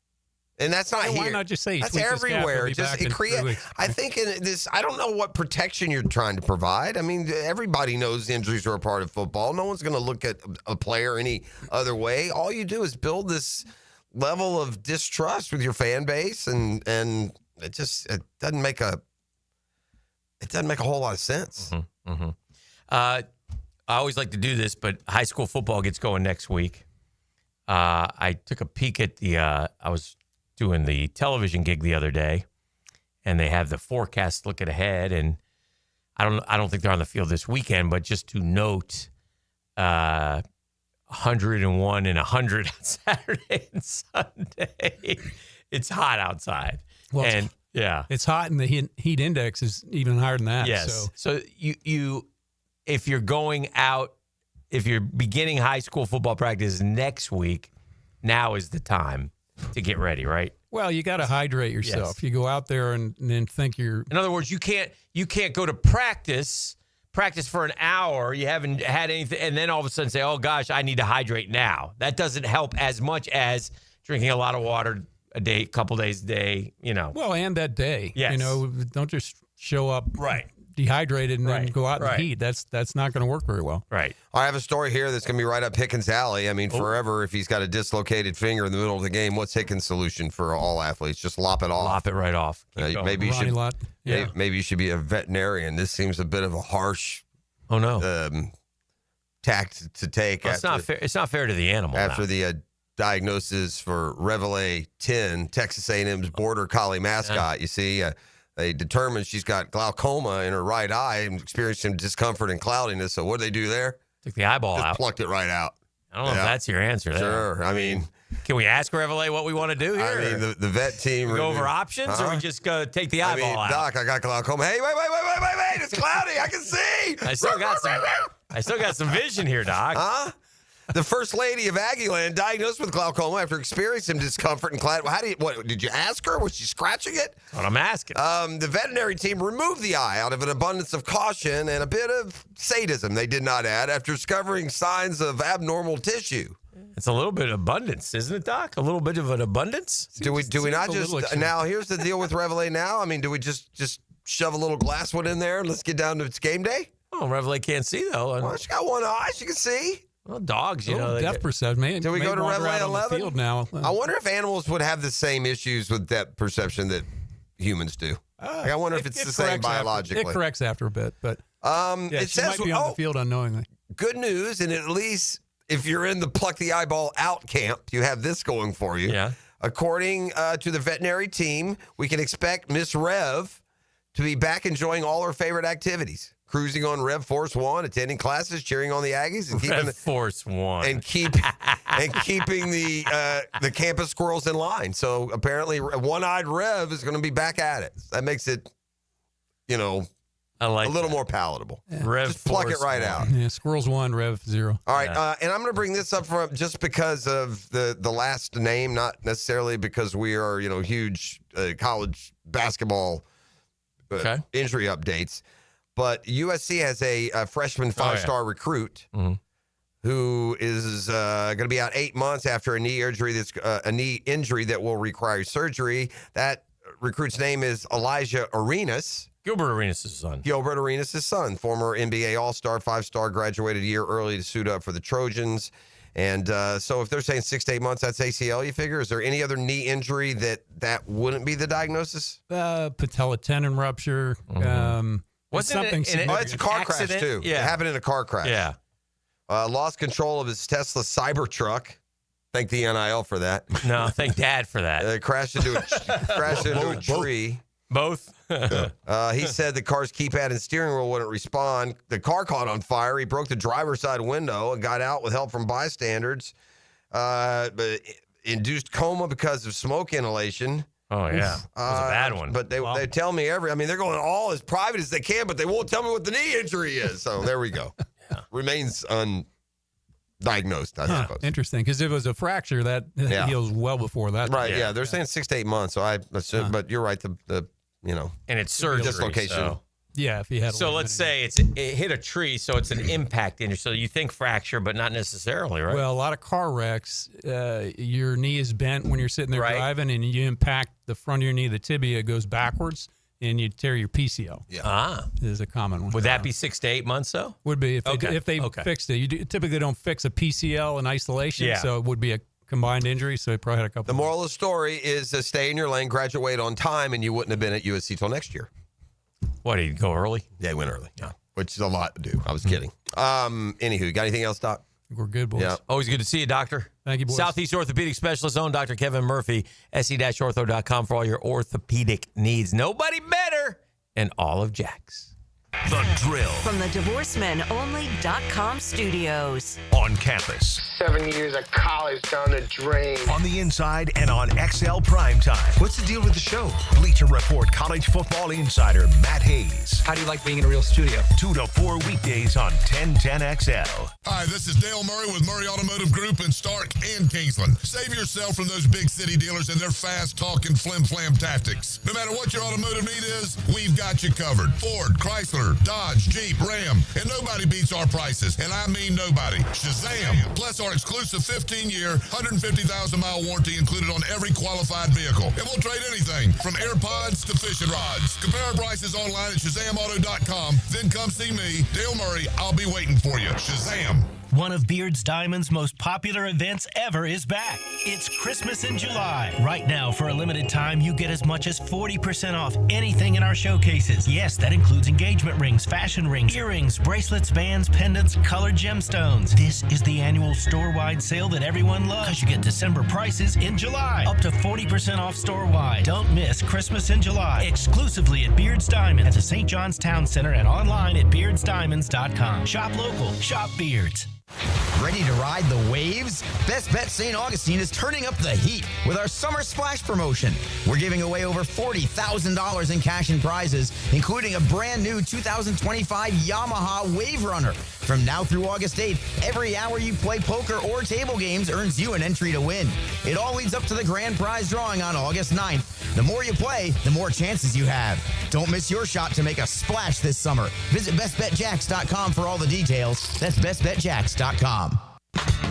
And that's not here. Why not just say that's everywhere? Just it create. I think in this. I don't know what protection you're trying to provide. I mean, everybody knows injuries are a part of football. No one's going to look at a player any other way. All you do is build this level of distrust with your fan base, and it doesn't make a whole lot of sense. Mm-hmm. Mm-hmm. I always like to do this, but high school football gets going next week. I took a peek at I was doing the television gig the other day, and they have the forecast looking ahead, and I don't think they're on the field this weekend, but just to note 101 and 100 on Saturday and Sunday. It's hot outside. Well, and it's hot, and the heat index is even higher than that. Yes. So you if you're going out, if you're beginning high school football practice next week, now is the time to get ready, right? Well, you got to hydrate yourself. Yes. You go out there and then think you're. In other words, you can't go to practice for an hour. You haven't had anything, and then all of a sudden say, "Oh gosh, I need to hydrate now." That doesn't help as much as drinking a lot of water a day, couple days a day. Well, and that day. Yes. Don't just show up dehydrated and Right. then go out in the Right. heat. That's not going to work very well. Right. I have a story here that's going to be right up Hickens' alley. I mean, forever, if he's got a dislocated finger in the middle of the game, what's Hickens' solution for all athletes? Just lop it off. Lop it right off. Maybe you Ronnie should. Lott. Yeah. Maybe you should be a veterinarian. This seems a bit of a harsh. Oh no. Tact to take. Well, it's not fair. It's not fair to the animal. After now. the diagnosis for Reveille 10, Texas A&M's border collie mascot. You see, they determined she's got glaucoma in her right eye and experiencing discomfort and cloudiness. So what did they do there? Took the eyeball Just out. plucked it right out. I don't know if that's your answer. There. Sure. I mean, can we ask Reveille what we want to do here? I mean, the vet team. We go over options, or we just go take the eyeball out? Doc, I got glaucoma. Hey, wait! It's cloudy. I can see. I still got some vision here, Doc. Huh? The first lady of Aggieland diagnosed with glaucoma after experiencing discomfort and cloud. What did you ask her? Was she scratching it? That's what I'm asking. The veterinary team removed the eye out of an abundance of caution and a bit of sadism, they did not add, after discovering signs of abnormal tissue. It's a little bit of abundance, isn't it, Doc? A little bit of an abundance? Do we not just now? Here's the deal with Reveille now. I mean, do we just shove a little glass one in there and let's get down to it's game day? Oh, Reveille can't see though. Well, she got one eye. She can see. Well, dogs, you know. Depth perception. Man, Do we go to Reveille 11? Field now. I wonder if animals would have the same issues with depth perception that humans do. I wonder if it's the same biologically. It corrects after a bit, but it she says might be on the field unknowingly. Good news, and at least if you're in the pluck the eyeball out camp, you have this going for you. Yeah. According to the veterinary team, we can expect Miss Rev to be back enjoying all her favorite activities. Cruising on Rev Force One, attending classes, cheering on the Aggies, and keeping Rev Force One, and keeping the campus squirrels in line. So apparently, one-eyed Rev is going to be back at it. That makes it, I like a little more palatable. Yeah. Rev just pluck Force it right One. out. Yeah, squirrels 1, Rev 0. All right, and I'm going to bring this up just because of the last name, not necessarily because we are huge college basketball injury updates. But USC has a freshman five-star recruit who is going to be out 8 months after a knee injury that will require surgery. That recruit's name is Elijah Arenas. Gilbert Arenas' son. Gilbert Arenas' son, former NBA All-Star, 5-star, graduated a year early to suit up for the Trojans. And so if they're saying 6 to 8 months, that's ACL, you figure? Is there any other knee injury that wouldn't be the diagnosis? Patella tendon rupture. Wasn't something it it's a car crash, too. Yeah. It happened in a car crash. Yeah. Lost control of his Tesla Cybertruck. Thank the NIL for that. No, thank Dad for that. Crashed into a tree. Both. He said the car's keypad and steering wheel wouldn't respond. The car caught on fire. He broke the driver's side window and got out with help from bystanders. But induced coma because of smoke inhalation. Oh, yeah. It was a bad one. But they tell me they're going all as private as they can, but they won't tell me what the knee injury is. So there we go. Yeah. Remains undiagnosed, I suppose. Interesting, because if it was a fracture, that heals well before that. Right, yeah. They're saying 6 to 8 months, so I assume, but you're right, the and it's surgery. Dislocation. So. Yeah, if he had. So let's say it hit a tree, so it's an impact injury. So you think fracture, but not necessarily, right? Well, a lot of car wrecks, your knee is bent when you're sitting there driving, and you impact the front of your knee, the tibia goes backwards, and you tear your PCL. Yeah, is a common one. Would that be 6 to 8 months though? Would be if they fixed it. You typically don't fix a PCL in isolation, so it would be a combined injury. So he probably had a couple. The moral of the story is stay in your lane, graduate on time, and you wouldn't have been at USC till next year. What, did he go early? Yeah, he went early. Yeah, which is a lot to do. I was kidding. Anywho, got anything else, Doc? We're good, boys. Yeah. Always good to see you, Doctor. Thank you, boys. Southeast Orthopedic Specialist own Dr. Kevin Murphy, se-ortho.com for all your orthopedic needs. Nobody better in all of Jacks. The Drill. From the DivorceMenOnly.com studios. On campus. 7 years of college down the drain. On the inside and on XL Primetime. What's the deal with the show? Bleacher Report college football insider Matt Hayes. How do you like being in a real studio? 2 to 4 weekdays on 1010XL. Hi, this is Dale Murray with Murray Automotive Group in Stark and Kingsland. Save yourself from those big city dealers and their fast-talking flim-flam tactics. No matter what your automotive need is, we've got you covered. Ford, Chrysler, Dodge, Jeep, Ram, and nobody beats our prices, and I mean nobody. Shazam! Plus our exclusive 15-year, 150,000-mile warranty included on every qualified vehicle. And we'll trade anything from AirPods to fishing rods. Compare our prices online at ShazamAuto.com. Then come see me, Dale Murray. I'll be waiting for you. Shazam! One of Beard's Diamond's most popular events ever is back. It's Christmas in July. Right now, for a limited time, you get as much as 40% off anything in our showcases. Yes, that includes engagement rings, fashion rings, earrings, bracelets, bands, pendants, colored gemstones. This is the annual store-wide sale that everyone loves, because you get December prices in July. Up to 40% off store-wide. Don't miss Christmas in July. Exclusively at Beard's Diamond at the St. John's Town Center and online at beardsdiamonds.com. Shop local. Shop Beards. Ready to ride the waves? Best Bet St. Augustine is turning up the heat with our Summer Splash promotion. We're giving away over $40,000 in cash and prizes, including a brand new 2025 Yamaha Wave Runner. From now through August 8th, every hour you play poker or table games earns you an entry to win. It all leads up to the grand prize drawing on August 9th. The more you play, the more chances you have. Don't miss your shot to make a splash this summer. Visit bestbetjacks.com for all the details. That's bestbetjacks.com.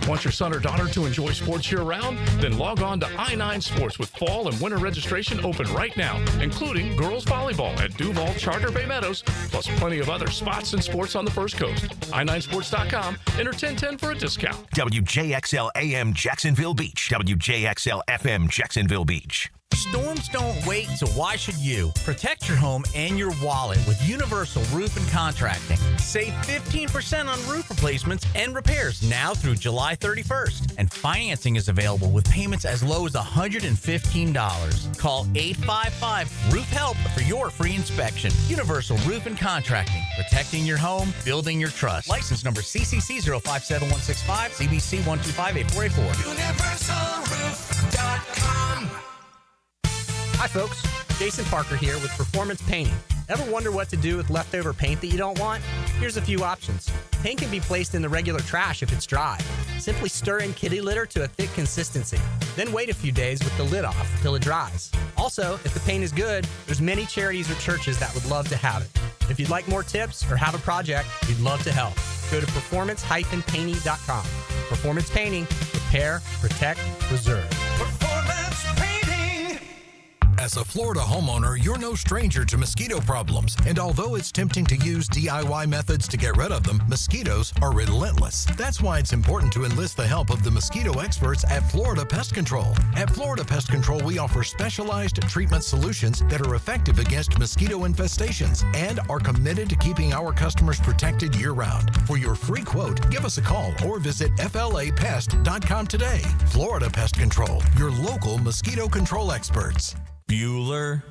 Want your son or daughter to enjoy sports year-round? Then log on to I-9 Sports with fall and winter registration open right now, including girls volleyball at Duval Charter Bay Meadows, plus plenty of other spots and sports on the First Coast. I9sports.com. Enter 1010 for a discount. WJXL AM Jacksonville Beach. WJXL FM Jacksonville Beach. Storms don't wait, so why should you? Protect your home and your wallet with Universal Roof and Contracting. Save 15% on roof replacements and repairs now through July 31st. And financing is available with payments as low as $115. Call 855-ROOF-HELP for your free inspection. Universal Roof and Contracting. Protecting your home, building your trust. License number CCC 057165, CBC 1258484. UniversalRoof.com. Hi, folks. Jason Parker here with Performance Painting. Ever wonder what to do with leftover paint that you don't want? Here's a few options. Paint can be placed in the regular trash if it's dry. Simply stir in kitty litter to a thick consistency. Then wait a few days with the lid off till it dries. Also, if the paint is good, there's many charities or churches that would love to have it. If you'd like more tips or have a project, we'd love to help. Go to performance-painting.com. Performance Painting. Repair, protect, preserve. Performance Painting. As a Florida homeowner, you're no stranger to mosquito problems. And although it's tempting to use DIY methods to get rid of them, mosquitoes are relentless. That's why it's important to enlist the help of the mosquito experts at Florida Pest Control. At Florida Pest Control, we offer specialized treatment solutions that are effective against mosquito infestations and are committed to keeping our customers protected year-round. For your free quote, give us a call or visit flapest.com today. Florida Pest Control, your local mosquito control experts. Bueller.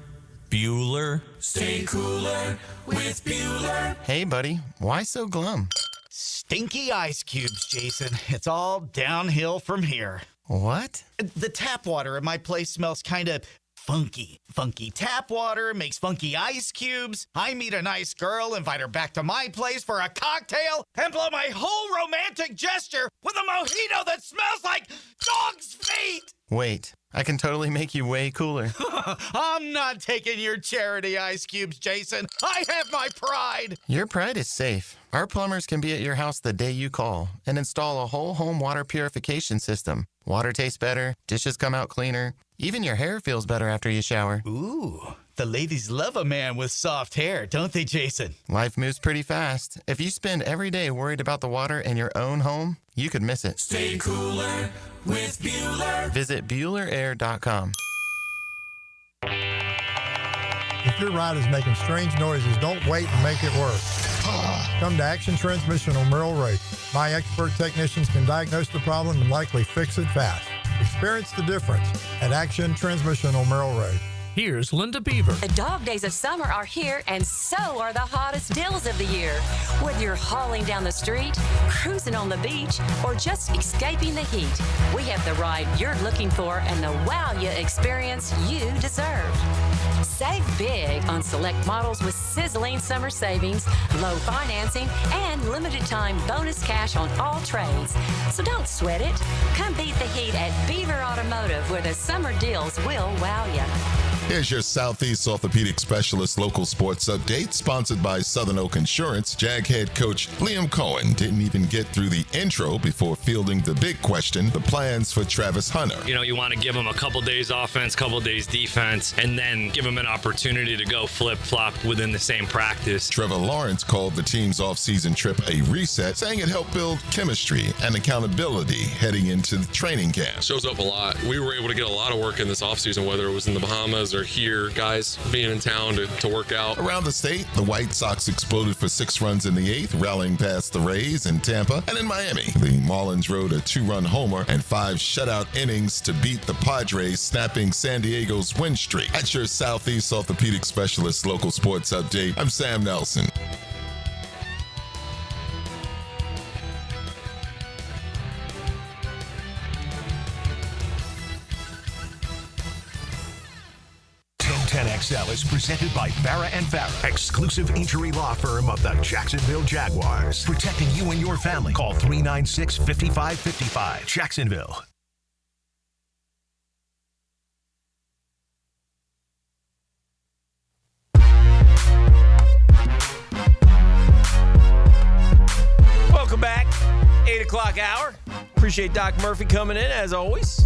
Stay cooler with Bueller. Hey, buddy. Why so glum? Stinky ice cubes, Jason. It's all downhill from here. What? The tap water at my place smells kind of funky. Funky tap water makes funky ice cubes. I meet a nice girl, invite her back to my place for a cocktail, and blow my whole romantic gesture with a mojito that smells like dog's feet. Wait, I can totally make you way cooler. I'm not taking your charity ice cubes, Jason. I have my pride. Your pride is safe. Our plumbers can be at your house the day you call and install a whole home water purification system. Water tastes better, dishes come out cleaner, even your hair feels better after you shower. Ooh, the ladies love a man with soft hair, don't they, Jason? Life moves pretty fast. If you spend every day worried about the water in your own home, you could miss it. Stay cooler with Bueller. Visit BuellerAir.com. If your ride is making strange noises, don't wait and make it worse. Come to Action Transmission on Merrill Road. My expert technicians can diagnose the problem and likely fix it fast. Experience the difference at Action Transmission on Merrill Road. Here's Linda Beaver. The dog days of summer are here, and so are the hottest deals of the year. Whether you're hauling down the street, cruising on the beach, or just escaping the heat, we have the ride you're looking for and the wow you experience you deserve. Save big on select models with sizzling summer savings, low financing, and limited time bonus cash on all trades. So don't sweat it. Come beat the heat at Beaver Automotive, where the summer deals will wow you. Here's your Southeast Orthopedic Specialist local sports update, sponsored by Southern Oak Insurance. Jag head coach Liam Cohen didn't even get through the intro before fielding the big question, the plans for Travis Hunter. You know, you want to give him a couple days offense, couple days defense, and then give him an opportunity to go flip-flop within the same practice. Trevor Lawrence called the team's offseason trip a reset, saying it helped build chemistry and accountability heading into the training camp. Shows up a lot. We were able to get a lot of work in this offseason, whether it was in the Bahamas or here, guys being in town to work out. Around the state, the White Sox exploded for 6 runs in the 8th, rallying past the Rays in Tampa. And in Miami, the Marlins rode a 2-run homer and 5 shutout innings to beat the Padres, snapping San Diego's win streak. That's your Southeast Orthopedic Specialist local sports update. I'm Sam Nelson. XL is presented by Farah & Farah, exclusive injury law firm of the Jacksonville Jaguars. Protecting you and your family. Call 396-5555. Jacksonville. Welcome back. 8 o'clock hour. Appreciate Doc Murphy coming in, as always.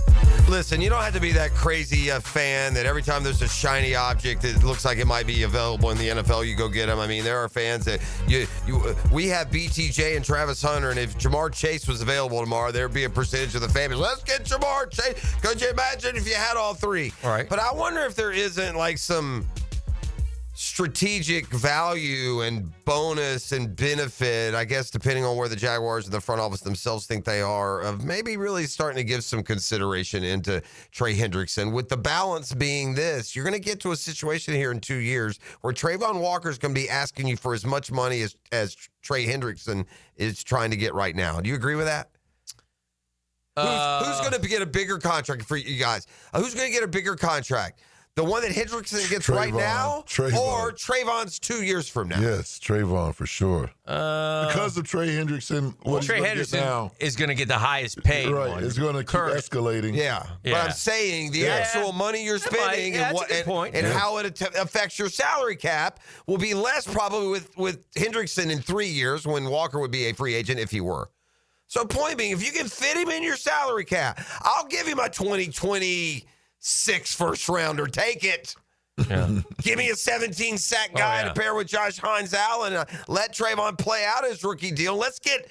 Listen, you don't have to be that crazy fan that every time there's a shiny object that looks like it might be available in the NFL, you go get them. I mean, there are fans that we have BTJ and Travis Hunter, and if Jamar Chase was available tomorrow, there'd be a percentage of the fans. Let's get Jamar Chase. Could you imagine if you had all three? All right. But I wonder if there isn't like some strategic value and bonus and benefit, I guess, depending on where the Jaguars and the front office themselves think they are, of maybe really starting to give some consideration into Trey Hendrickson, with the balance being this: you're going to get to a situation here in 2 years where Trayvon Walker's going to be asking you for as much money as Trey Hendrickson is trying to get right now. Do you agree with that? Who's going to get a bigger contract for you guys? Who's going to get a bigger contract? The one that Hendrickson gets right now? Or Trayvon's 2 years from now? Yes, Trayvon for sure. Because of Trey Hendrickson, Trey Hendrickson is going to get the highest paid right, one. it's going to keep escalating. Yeah. But I'm saying the actual money you're spending and how it affects your salary cap will be less probably with Hendrickson in 3 years when Walker would be a free agent if he were. So point being, if you can fit him in your salary cap, I'll give you my 2026 first rounder. Take it. Yeah. Give me a 17-sack guy to pair with Josh Hines-Allen. Let Trayvon play out his rookie deal. Let's get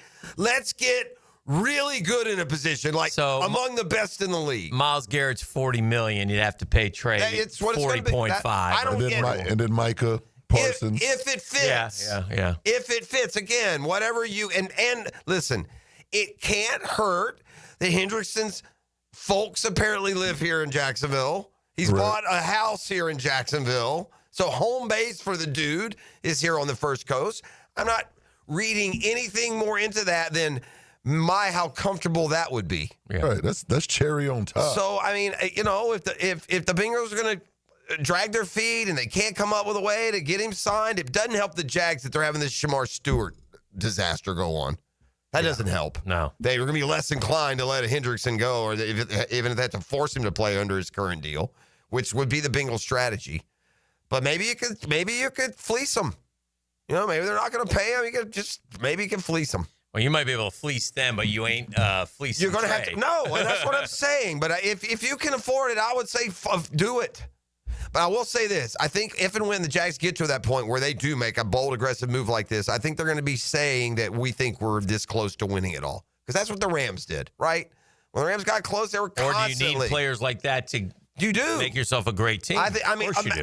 really good in a position, among the best in the league. Myles Garrett's $40 million. You'd have to pay Trey $40.5. I don't get it. And then Micah Parsons. If it fits. Yeah. If it fits, again, whatever you and listen, it can't hurt that Hendrickson's folks apparently live here in Jacksonville. He's bought a house here in Jacksonville. So home base for the dude is here on the First Coast. I'm not reading anything more into that than how comfortable that would be. Yeah. Right, that's cherry on top. So I mean, if the Bengals are going to drag their feet and they can't come up with a way to get him signed, it doesn't help the Jags that they're having this Shamar Stewart disaster go on. That doesn't help. No. They were going to be less inclined to let a Hendrickson go, or even if they had to force him to play under his current deal, which would be the Bengals' strategy. But maybe you could fleece them. Maybe they're not going to pay him. Maybe you can fleece them. Well, you might be able to fleece them, but you ain't fleecing You're going to Trey. have to. No, and that's what I'm saying. But if you can afford it, I would say do it. But I will say this. I think if and when the Jags get to that point where they do make a bold, aggressive move like this, I think they're going to be saying that we think we're this close to winning it all. Because that's what the Rams did, right? When the Rams got close, they were constantly. Or do you need players like that to make yourself a great team?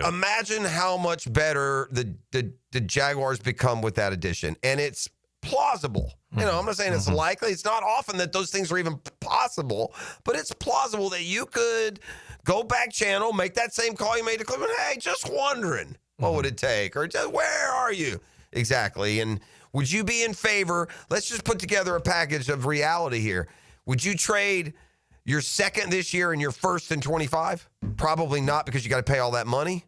Imagine how much better the Jaguars become with that addition. And it's plausible. I'm not saying it's likely. It's not often that those things are even possible, but it's plausible that you could go back channel, make that same call you made to Cleveland. Hey, just wondering, what would it take? Or just, where are you? Exactly. And would you be in favor? Let's just put together a package of reality here. Would you trade your second this year and your first in 25? Probably not, because you got to pay all that money.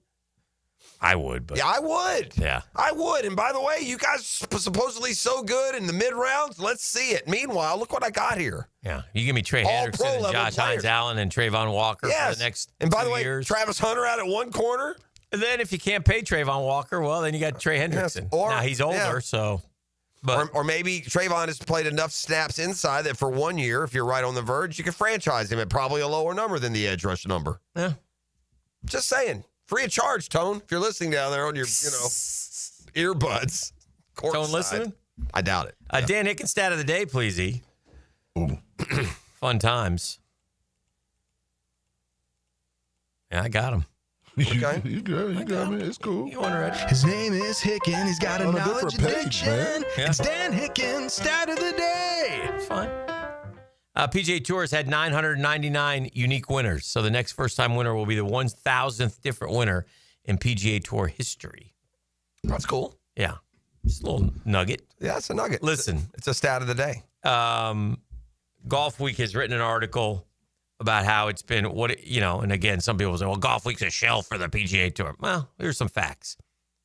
I would, but yeah, I would. Yeah, I would. And by the way, you guys supposedly so good in the mid rounds. Let's see it. Meanwhile, look what I got here. Yeah, you give me Trey Hendrickson and Josh Hines-Allen and Trayvon Walker for the next 2 years. And by the way, Travis Hunter out at one corner. And then if you can't pay Trayvon Walker, well, then you got Trey Hendrickson. Yes. Now he's older, so. But or maybe Trayvon has played enough snaps inside that for 1 year, if you're right on the verge, you can franchise him at probably a lower number than the edge rush number. Yeah. Just saying. Free of charge, Tone, if you're listening down there on your, earbuds. Tone listening? I doubt it. Dan Hicken stat of the day, please, E. Ooh. Fun times. Yeah, I got him. Okay. You got me. It's cool. You want to read it? His name is Hicken. He's got a On a knowledge different page, addiction. man. Yeah. It's Dan Hicken, stat of the day. It's fine. PGA Tour has had 999 unique winners. So the next first-time winner will be the 1,000th different winner in PGA Tour history. That's cool. Yeah. Just a little nugget. Yeah, it's a nugget. Listen. It's a stat of the day. Golf Week has written an article about how it's been, and again, some people say, well, Golf Week's a shell for the PGA Tour. Well, here's some facts.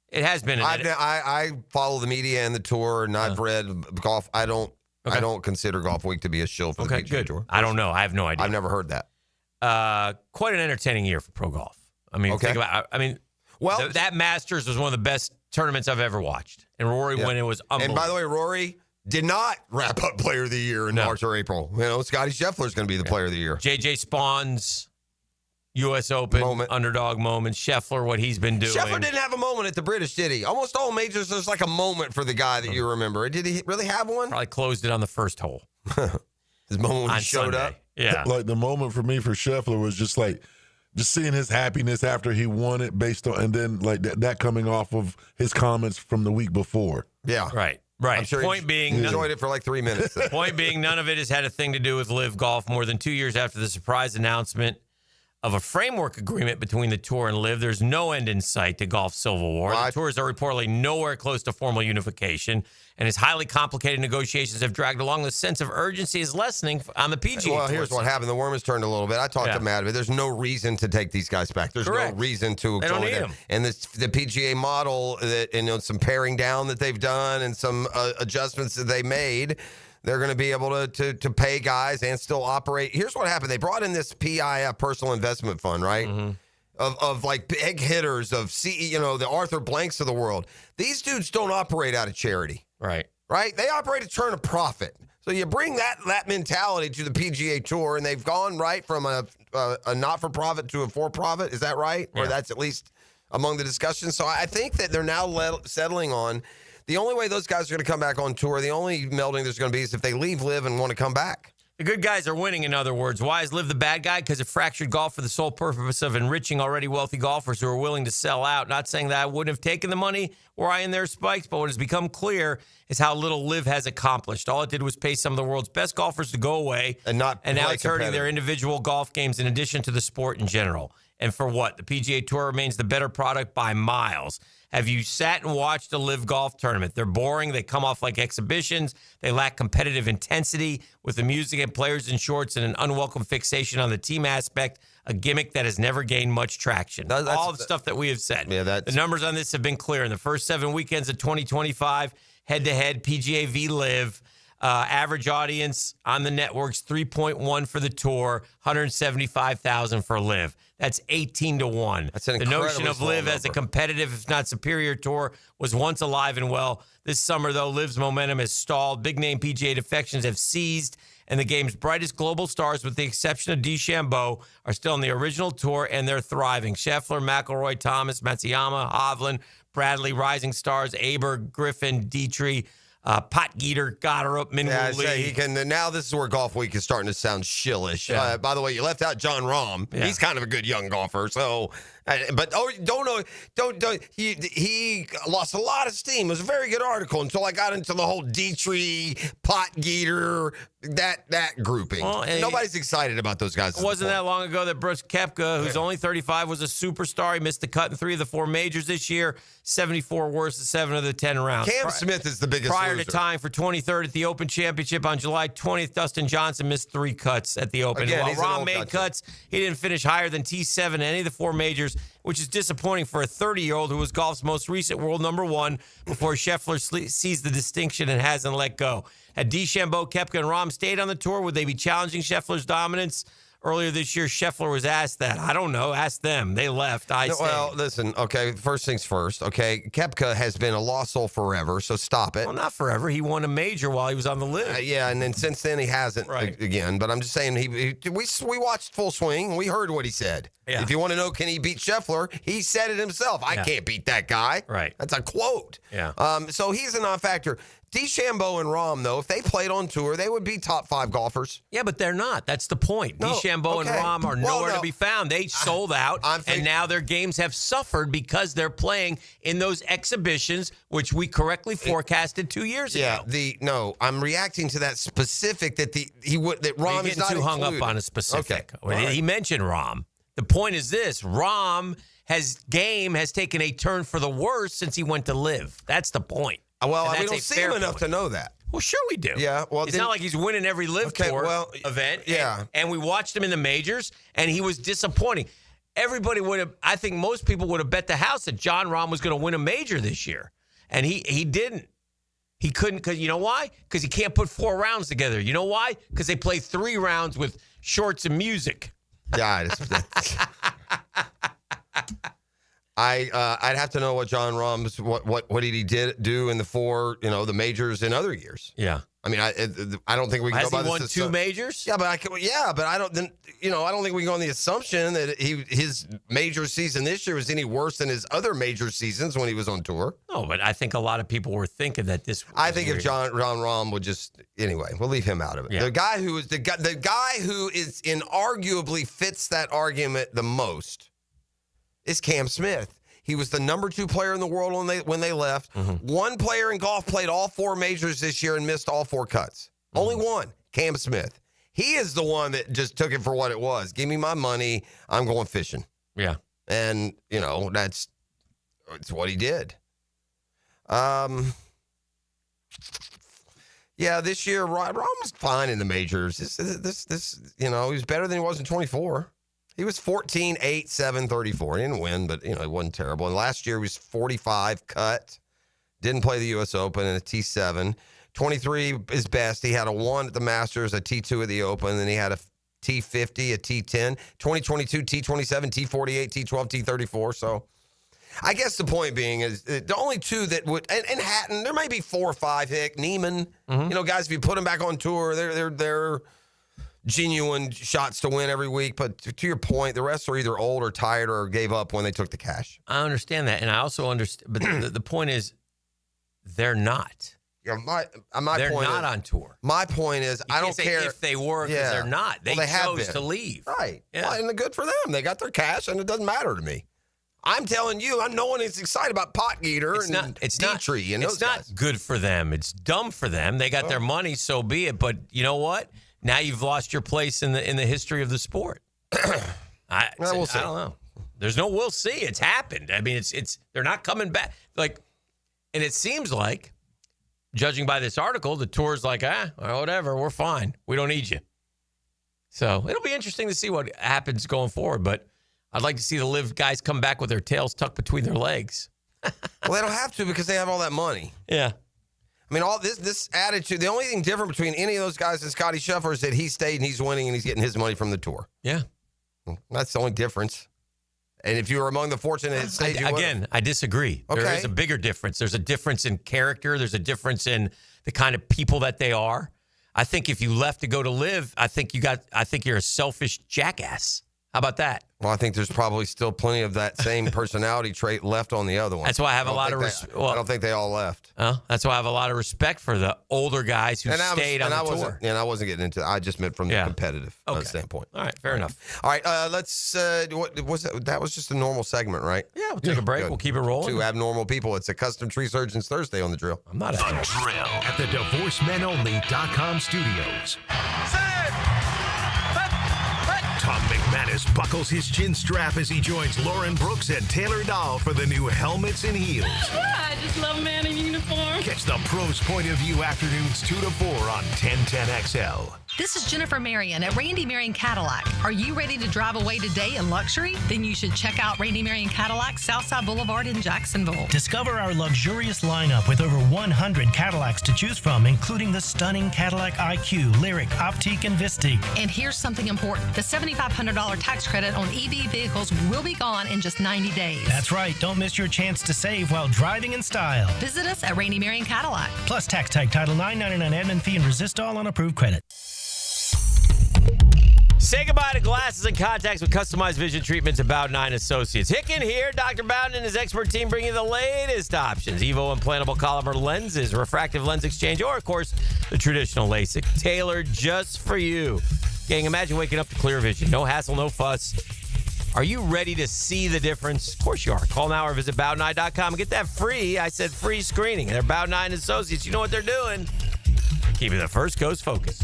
It has been. I follow the media and the tour, and I've read golf. I don't consider Golf Week to be a shill for the PGA Tour. I don't know. I have no idea. I've never heard that. Quite an entertaining year for pro golf. I mean, think about. That Masters was one of the best tournaments I've ever watched, and Rory when it was unbelievable. And by the way, Rory did not wrap up Player of the Year in March or April. Scotty Scheffler's going to be the Player of the Year. JJ Spawn's U.S. Open underdog moment. Scheffler, what he's been doing. Scheffler didn't have a moment at the British, did he? Almost all majors, there's like a moment for the guy that you remember. Did he really have one? Probably closed it on the first hole. His moment when he showed Sunday. up. Yeah. Like the moment for me for Scheffler was just seeing his happiness after he won it and then like that coming off of his comments from the week before. Yeah. Right. I'm sure he enjoyed it for like 3 minutes. Point being, none of it has had a thing to do with Live Golf. More than 2 years after the surprise announcement of a framework agreement between the Tour and LIV. There's no end in sight to golf civil war. The tours are reportedly nowhere close to formal unification, and its highly complicated negotiations have dragged along. The sense of urgency is lessening on the PGA Well, Tour. Here's what happened. The worm has turned a little bit. I talked to Matt, but there's no reason to take these guys back. There's Correct. no reason to They go don't in need there. them. And the PGA model, that some paring down that they've done and some adjustments that they made, they're going to be able to pay guys and still operate. Here's what happened. They brought in this PIF, personal investment fund, right? Mm-hmm. Of like big hitters, of the Arthur Blanks of the world. These dudes don't operate out of charity. Right. Right? They operate to turn a profit. So you bring that mentality to the PGA Tour, and they've gone right from a not-for-profit to a for-profit. Is that right? Yeah. Or that's at least among the discussions. So I think that they're now settling on the only way those guys are going to come back on tour, the only melding there's going to be is if they leave LIV and want to come back. The good guys are winning, in other words. Why is LIV the bad guy? Because it fractured golf for the sole purpose of enriching already wealthy golfers who are willing to sell out. Not saying that I wouldn't have taken the money were I in their spikes, but what has become clear is how little LIV has accomplished. All it did was pay some of the world's best golfers to go away, and now it's hurting their individual golf games in addition to the sport in general. And for what? The PGA Tour remains the better product by miles. Have you sat and watched a LIV golf tournament? They're boring. They come off like exhibitions. They lack competitive intensity with the music and players in shorts and an unwelcome fixation on the team aspect, a gimmick that has never gained much traction. All the stuff that we have said. Yeah, the numbers on this have been clear. In the first 7 weekends of 2025, head-to-head, PGA v. LIV, average audience on the networks, 3.1 for the tour, 175,000 for LIV. That's 18-1. That's an The notion incredibly of small LIV as a number. competitive, if not superior tour was once alive and well. This summer, though, LIV's momentum has stalled. Big-name PGA defections have seized, and the game's brightest global stars, with the exception of DeChambeau, are still on the original tour, and they're thriving. Scheffler, McIlroy, Thomas, Matsuyama, Hovland, Bradley, rising stars, Aber, Griffin, Dietrich, Potgieter, Goddard, Minwoo Lee. He can. Now this is where Golf Week is starting to sound shillish. Yeah. By the way, you left out John Rahm. Yeah. He's kind of a good young golfer. So, he lost a lot of steam. It was a very good article until I got into the whole Dietrich, Potgieter, that grouping. Well, Nobody's excited about those guys. It wasn't that long ago that Brooks Koepka, who's only 35, was a superstar. He missed the cut in 3 of the 4 majors this year. 74 worse than 7 of the 10 rounds. Cam Smith is the biggest Prior loser. to tying for 23rd at the Open Championship on July 20th, Dustin Johnson missed 3 cuts at the Open. Again, While he's an Rahm old made guy, cuts, he didn't finish higher than T7 in any of the 4 majors, which is disappointing for a 30-year-old who was golf's most recent world number 1 before Scheffler seized the distinction and hasn't let go. Had DeChambeau, Koepka, and Rahm stayed on the tour, would they be challenging Scheffler's dominance? Earlier this year, Scheffler was asked that. I don't know. Ask them. They left. Well, listen, okay, first things first, okay? Koepka has been a lost soul forever, so stop it. Well, not forever. He won a major while he was on the LIV. Yeah, and then since then he hasn't again. But I'm just saying, we watched Full Swing. We heard what he said. Yeah. If you want to know, can he beat Scheffler? He said it himself. I can't beat that guy. Right. That's a quote. Yeah. So he's a non-factor. DeChambeau and Rahm, though, if they played on tour, they would be top 5 golfers. Yeah, but they're not. That's the point. No, DeChambeau and Rahm are nowhere to be found. They sold out, and now their games have suffered because they're playing in those exhibitions, which we correctly forecasted 2 years ago. No, I'm reacting to that specific that Rahm is not too hung included. up on a specific. Okay. All right. He mentioned Rahm. The point is this: Rahm has taken a turn for the worse since he went to LIV. That's the point. Well, And we that's don't a see fair him enough point. to know that. Well, sure we do. Yeah, well, it's not like he's winning every LIV Tour event. Yeah. And we watched him in the majors, and he was disappointing. Everybody would have, I think most people would have bet the house that John Rahm was going to win a major this year. And he didn't. He couldn't, because you know why? Because he can't put 4 rounds together. You know why? Because they play 3 rounds with shorts and music. Yeah, I'd have to know what John Rahm's what did he do in the 4 the majors in other years. Yeah, I mean I don't think we can Has go by he this. won 2 majors? Yeah, but I don't think we can go on the assumption that his major season this year was any worse than his other major seasons when he was on tour. No, but I think a lot of people were thinking that this. I think if John Rahm would just we'll leave him out of it. Yeah. The guy who is inarguably fits that argument the most is Cam Smith. He was the number 2 player in the world when they left. Mm-hmm. One player in golf played all 4 majors this year and missed all 4 cuts. Only one, Cam Smith. He is the one that just took it for what it was. Give me my money. I'm going fishing. Yeah. And, it's what he did. Yeah, this year, Ron was fine in the majors. This he was better than he was in 24. He was 14, 8, 7, 34. He didn't win, but, it wasn't terrible. And last year, he was 45 cut. Didn't play the U.S. Open and a T7. 23 is best. He had a 1 at the Masters, a T2 at the Open, and then he had a T50, a T10, 2022, T27, T48, T12, T34. So I guess the point being is the only two that would, and Hatton, there may be 4 or 5, Hick, Neiman, guys, if you put them back on tour, they're genuine shots to win every week. But to your point, the rest are either old or tired or gave up when they took the cash. I understand that. And I also understand, but the point is they're not. Yeah, they're point not is, on tour. My point is, I don't care if they were, because they're not. They chose to leave. Right. Yeah. Well, and good for them. They got their cash, and it doesn't matter to me. I'm telling you, no one is excited about Potgieter and Dietrich and those guys. It's not good for them. It's dumb for them. They got their money, so be it. But you know what? Now you've lost your place in the history of the sport. We'll see. I don't know. There's no we'll see. It's happened. I mean, it's they're not coming back. And it seems like, judging by this article, the tour's like, whatever, we're fine. We don't need you. So it'll be interesting to see what happens going forward. But I'd like to see the LIV guys come back with their tails tucked between their legs. Well, they don't have to because they have all that money. Yeah. I mean, all this attitude, the only thing different between any of those guys and Scotty Scheffler is that he stayed and he's winning and he's getting his money from the tour. Yeah. That's the only difference. And if you were among the fortunate stage, I disagree. Okay. There is a bigger difference. There's a difference in character. There's a difference in the kind of people that they are. I think if you left to go to LIV, I think you're a selfish jackass. How about that? Well, I think there's probably still plenty of that same personality trait left on the other one. That's why I have a lot of respect. I don't think they all left. That's why I have a lot of respect for the older guys who stayed on the tour. And I wasn't getting into it. I just meant from the competitive standpoint. All right, fair enough. All right, let's. What was that? That was just a normal segment, right? Yeah, we'll take a break. Good. We'll keep it rolling. 2 abnormal people. It's a Custom Tree Surgeons Thursday on the Drill. I'm not The Drill at the DivorceMenOnly.com studios. Tom McManus buckles his chin strap as he joins Lauren Brooks and Taylor Dahl for the new Helmets and Heels. I just love a man in uniform. Catch the pros' point of view afternoons 2 to 4 on 1010XL. This is Jennifer Marion at Randy Marion Cadillac. Are you ready to drive away today in luxury? Then you should check out Randy Marion Cadillac, Southside Boulevard in Jacksonville. Discover our luxurious lineup with over 100 Cadillacs to choose from, including the stunning Cadillac IQ, Lyric, Optique, and Vistique. And here's something important. The $7,500 tax credit on EV vehicles will be gone in just 90 days. That's right. Don't miss your chance to save while driving in style. Visit us at Randy Marion Cadillac. Plus tax tag Title $9.99 admin fee and resist all on approved credit. Say goodbye to glasses and contacts with customized vision treatments at Bowden 9 Associates. Hicken here. Dr. Bowden and his expert team bring you the latest options. Evo implantable Collamer lenses, refractive lens exchange, or, of course, the traditional LASIK, tailored just for you. Gang, imagine waking up to clear vision. No hassle, no fuss. Are you ready to see the difference? Of course you are. Call now or visit Bowden9.com and get that free screening. They're Bowden 9 Associates. You know what they're doing. Keeping the First Coast focused.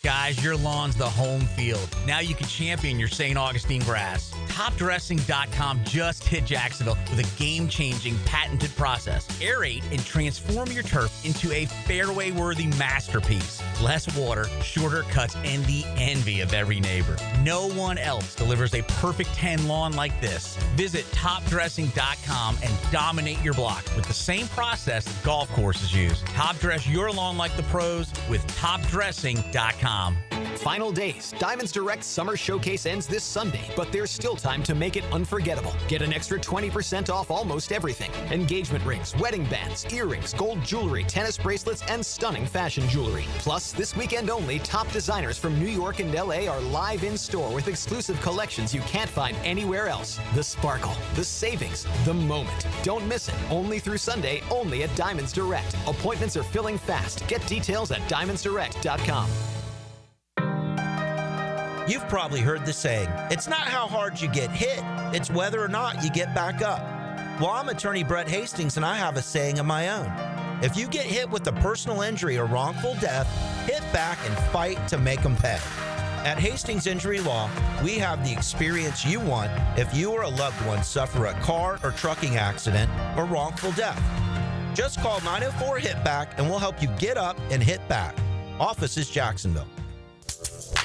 Guys, your lawn's the home field. Now you can champion your St. Augustine grass. TopDressing.com just hit Jacksonville with a game-changing patented process. Aerate and transform your turf into a fairway-worthy masterpiece. Less water, shorter cuts, and the envy of every neighbor. No one else delivers a perfect 10 lawn like this. Visit TopDressing.com and dominate your block with the same process that golf courses use. Top dress your lawn like the pros with TopDressing.com. Final days. Diamonds Direct Summer Showcase ends this Sunday, but there's still time to make it unforgettable. Get an extra 20% off almost everything. Engagement rings, wedding bands, earrings, gold jewelry, tennis bracelets, and stunning fashion jewelry. Plus, this weekend only, top designers from New York and LA are live in store with exclusive collections you can't find anywhere else. The sparkle, the savings, the moment. Don't miss it. Only through Sunday, only at Diamonds Direct. Appointments are filling fast. Get details at diamondsdirect.com. You've probably heard the saying, it's not how hard you get hit, it's whether or not you get back up. Well, I'm attorney Brett Hastings, and I have a saying of my own. If you get hit with a personal injury or wrongful death, hit back and fight to make them pay. At Hastings Injury Law, we have the experience you want if you or a loved one suffer a car or trucking accident or wrongful death. Just call 904-HIT-BACK and we'll help you get up and hit back. Office is Jacksonville.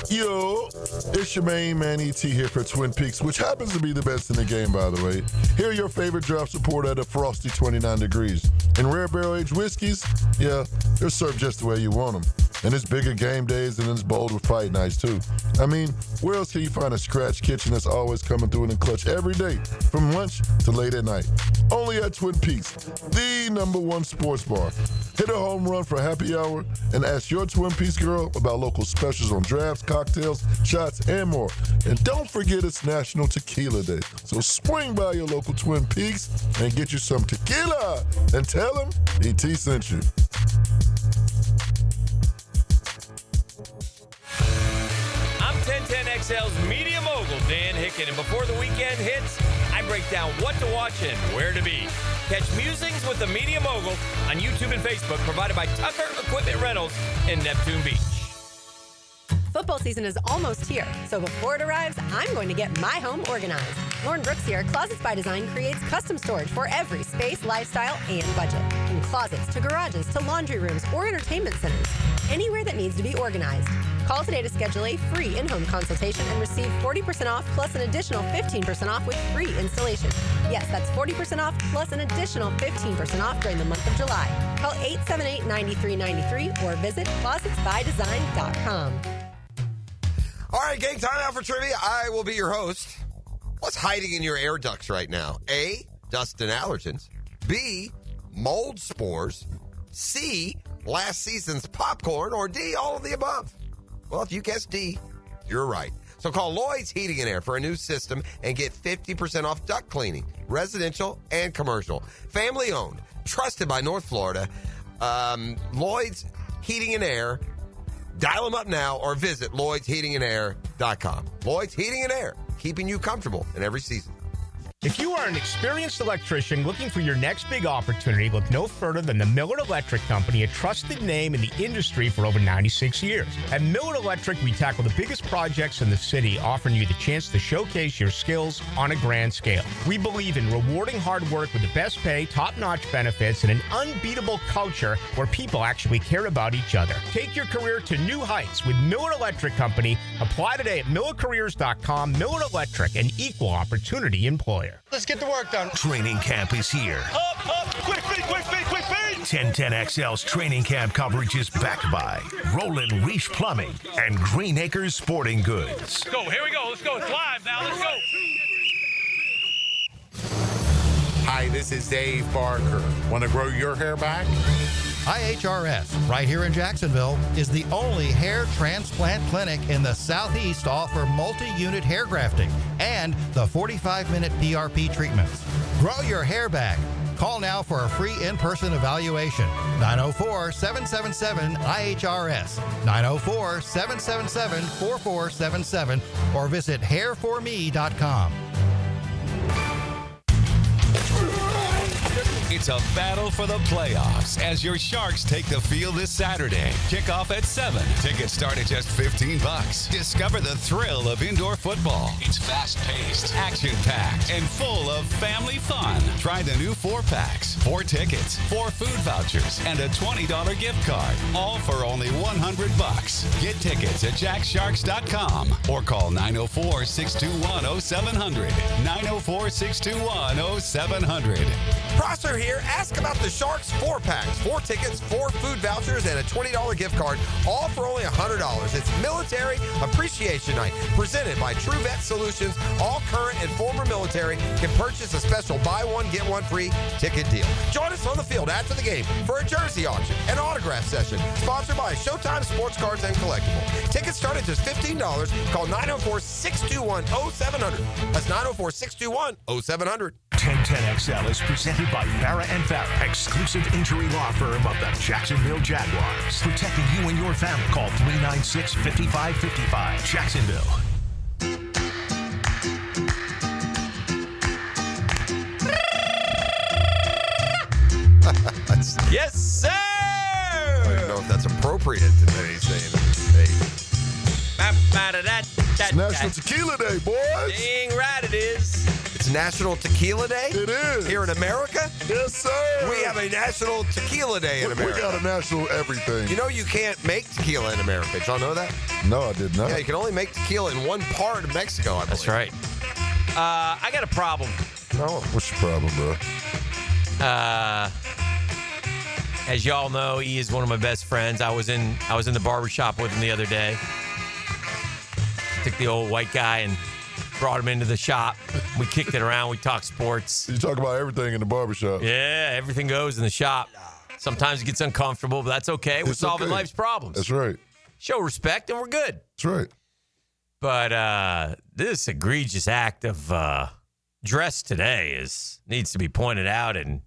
Yo, it's your main man E.T. here for Twin Peaks, which happens to be the best in the game, by the way. Here are your favorite drafts report at a frosty 29 degrees. And rare barrel-aged whiskeys, yeah, they're served just the way you want them. And it's bigger game days and it's bold with fight nights, too. I mean, where else can you find a scratch kitchen that's always coming through in the clutch every day, from lunch to late at night? Only at Twin Peaks, the #1 sports bar. Hit a home run for happy hour and ask your Twin Peaks girl about local specials on drafts, cocktails, shots, and more. And don't forget it's National Tequila Day. So swing by your local Twin Peaks and get you some tequila and tell them E.T. sent you. I'm 1010XL's media mogul, Dan Hicken, and before the weekend hits, I break down what to watch and where to be. Catch Musings with the Media Mogul on YouTube and Facebook, provided by Tucker Equipment Rentals in Neptune Beach. Football season is almost here, so before it arrives, I'm going to get my home organized. Lauren Brooks here at Closets by Design creates custom storage for every space, lifestyle, and budget. From closets to garages to laundry rooms or entertainment centers, anywhere that needs to be organized. Call today to schedule a free in-home consultation and receive 40% off plus an additional 15% off with free installation. Yes, that's 40% off plus an additional 15% off during the month of July. Call 878-9393 or visit closetsbydesign.com. All right, gang, time out for trivia. I will be your host. What's hiding in your air ducts right now? A, dust and allergens. B, mold spores. C, last season's popcorn. Or D, all of the above. Well, if you guessed D, you're right. So call Lloyd's Heating and Air for a new system and get 50% off duct cleaning, residential and commercial. Family owned, trusted by North Florida. Lloyd's Heating and Air. Dial them up now or visit LloydsHeatingandAir.com. Lloyd's Heating and Air, keeping you comfortable in every season. If you are an experienced electrician looking for your next big opportunity, look no further than the Miller Electric Company, a trusted name in the industry for over 96 years. At Miller Electric, we tackle the biggest projects in the city, offering you the chance to showcase your skills on a grand scale. We believe in rewarding hard work with the best pay, top-notch benefits, and an unbeatable culture where people actually care about each other. Take your career to new heights with Miller Electric Company. Apply today at millercareers.com. Miller Electric, an equal opportunity employer. Let's get the work done. Training camp is here. Up, quick feet, quick feet, quick feet. 1010XL's training camp coverage is backed by Roland Reach Plumbing and Green Acres Sporting Goods. Let's go, here we go, let's go. It's live now, let's go. Hi, this is Dave Barker. Want to grow your hair back? IHRS, right here in Jacksonville, is the only hair transplant clinic in the Southeast to offer multi-unit hair grafting and the 45-minute PRP treatments. Grow your hair back. Call now for a free in-person evaluation. 904-777-IHRS. 904-777-4477 or visit hairforme.com. It's a battle for the playoffs as your Sharks take the field this Saturday. Kickoff at 7. Tickets start at just $15. Discover the thrill of indoor football. It's fast-paced, action-packed, and full of family fun. Try the new 4-packs, 4 tickets, 4 food vouchers, and a $20 gift card. All for only $100. Get tickets at jacksharks.com or call 904-621-0700. 904-621-0700. Prosser here. Ask about the Sharks 4-packs, 4 tickets, 4 food vouchers, and a $20 gift card, all for only $100. It's Military Appreciation Night, presented by True Vet Solutions. All current and former military can purchase a special buy one, get one free ticket deal. Join us on the field after the game for a jersey auction and autograph session, sponsored by Showtime Sports Cards and Collectible. Tickets start at just $15. Call 904-621-0700. That's 904-621-0700. 1010XL is presented by Farah & Farah, exclusive injury law firm of the Jacksonville Jaguars. Protecting you and your family. Call 396-5555. Jacksonville. Yes, sir. I don't even know if that's appropriate today. It's National Tequila Day, boys. Dang right it is. It's National Tequila Day? It is. Here in America? Yes, sir. We have a National Tequila Day in America. We got a national everything. You know you can't make tequila in America. Did y'all know that? No, I did not. Yeah, you can only make tequila in one part of Mexico, I believe. That's right. I got a problem. Oh, what's your problem, bro? As y'all know, he is one of my best friends. I was in the barbershop with him the other day. Took the old white guy and brought him into the shop. We kicked it around. We talked sports. You talk about everything in the barbershop. Yeah, everything goes in the shop. Sometimes it gets uncomfortable, but that's okay. We're solving life's problems. That's right. Show respect, and we're good. That's right. But this egregious act of dress today needs to be pointed out and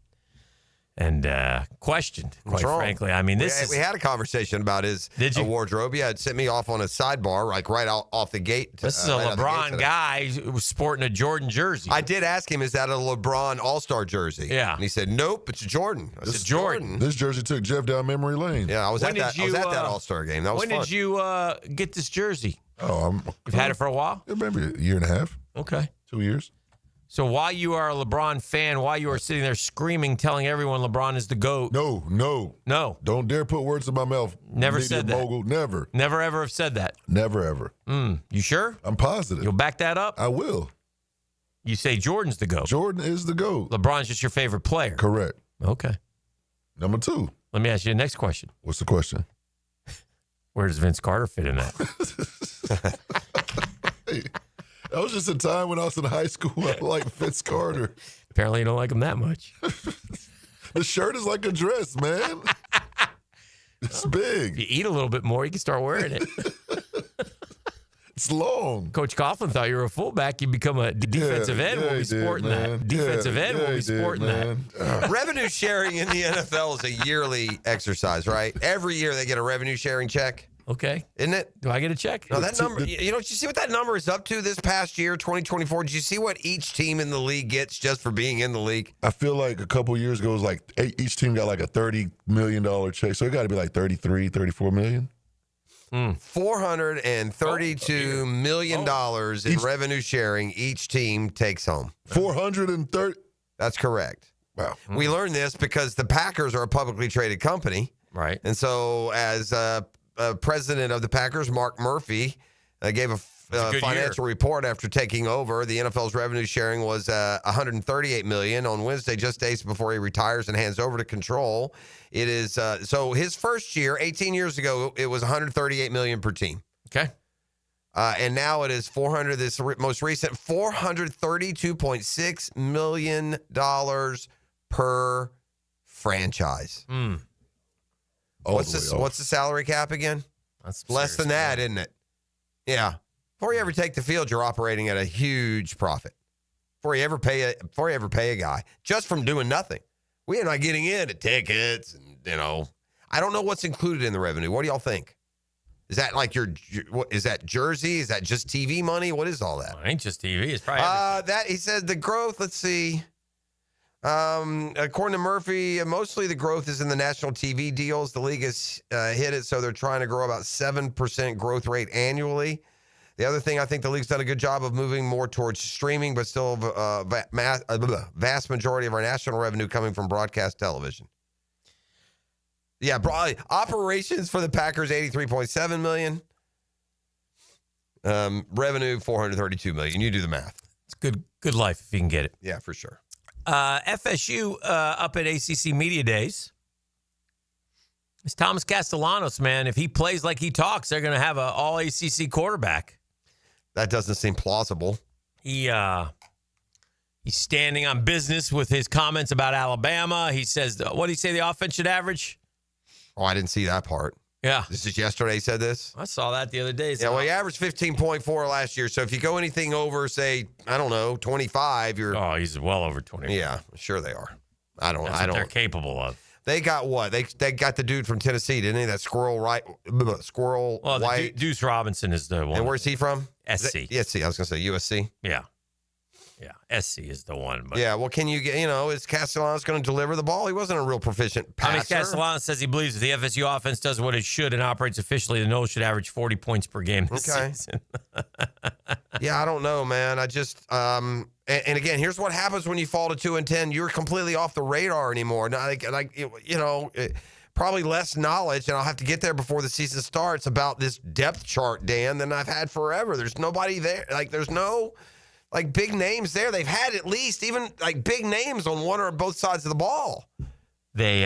questioned, quite frankly. I mean, we had a conversation about his wardrobe. Yeah, it sent me off on a sidebar, like right off the gate. This is a LeBron guy who was sporting a Jordan jersey. I did ask him, is that a LeBron All-Star jersey? Yeah. And he said, nope, it's Jordan. I said, Jordan. This jersey took Jeff down memory lane. Yeah, I was at that All-Star game. That was fun. When did you get this jersey? Oh, You've had it for a while? Maybe a year and a half. Okay. 2 years. So while you are a LeBron fan, while you are sitting there screaming, telling everyone LeBron is the GOAT. No. Don't dare put words in my mouth. Never said that. Mogul. Never. Never, ever have said that. Never, ever. You sure? I'm positive. You'll back that up? I will. You say Jordan's the GOAT. Jordan is the GOAT. LeBron's just your favorite player. Correct. Okay. Number 2. Let me ask you the next question. What's the question? Where does Vince Carter fit in that? Hey, that was just a time when I was in high school. I liked Vince Carter. Apparently you don't like him that much. The shirt is like a dress, man. It's big. If you eat a little bit more, you can start wearing it. It's long. Coach Coughlin thought you were a fullback. You become a defensive end. We'll be sporting that. Defensive end. We'll be sporting that. Revenue sharing in the NFL is a yearly exercise, right? Every year they get a revenue sharing check. Okay. Isn't it? Do I get a check? No, that number, did you see what that number is up to this past year, 2024? Did you see what each team in the league gets just for being in the league? I feel like a couple years ago, it was like each team got like a $30 million check. So it got to be like 33, 34 million. $432 million in revenue sharing each team takes home. 430? That's correct. Wow. We learned this because the Packers are a publicly traded company. Right. And so as president of the Packers, Mark Murphy, gave a financial report after taking over. The NFL's revenue sharing was $138 million on Wednesday, just days before he retires and hands over to control. It is so his first year, 18 years ago, it was $138 million per team. Okay. And now it is this most recent $432.6 million per franchise. What's the salary cap again? That's less than that, isn't it? Yeah. Before you ever take the field, you're operating at a huge profit. Before you ever pay a guy just from doing nothing. We are not getting into tickets, and I don't know what's included in the revenue. What do y'all think? Is that like is that jersey? Is that just TV money? What is all that? Well, it ain't just TV. It's probably that he said the growth. Let's see. According to Murphy, mostly the growth is in the national TV deals. The league has hit it, so they're trying to grow about 7% growth rate annually. The other thing, I think the league's done a good job of moving more towards streaming, but still vast majority of our national revenue coming from broadcast television. Yeah, operations for the Packers, $83.7 million. Revenue, $432 million. You do the math. It's good life if you can get it. Yeah, for sure. FSU up at ACC Media Days. It's Thomas Castellanos, man. If he plays like he talks, they're going to have an all-ACC quarterback. That doesn't seem plausible. He's standing on business with his comments about Alabama. He says, what did he say the offense should average? Oh, I didn't see that part. Yeah. This is yesterday he said this? I saw that the other day. Yeah, well, he averaged 15.4 last year. So if you go anything over, say, 25, you're... Oh, he's well over 25. Yeah, sure they are. That's what they're capable of. They got what? They got the dude from Tennessee, didn't they? That Squirrel White. Deuce Robinson is the one. And where's he from? SC. SC. I was going to say USC. Yeah. Yeah, SC is the one. But. Yeah, well, can you get, is Castellanos going to deliver the ball? He wasn't a real proficient passer. Castellanos says he believes if the FSU offense does what it should and operates efficiently, the Noles should average 40 points per game this season. Yeah, I don't know, man. I just, and again, here's what happens when you fall to 2-10. You're completely off the radar anymore. Probably less knowledge, and I'll have to get there before the season starts about this depth chart, Dan, than I've had forever. There's nobody there. There's no, big names there. They've had at least even, big names on one or both sides of the ball. They,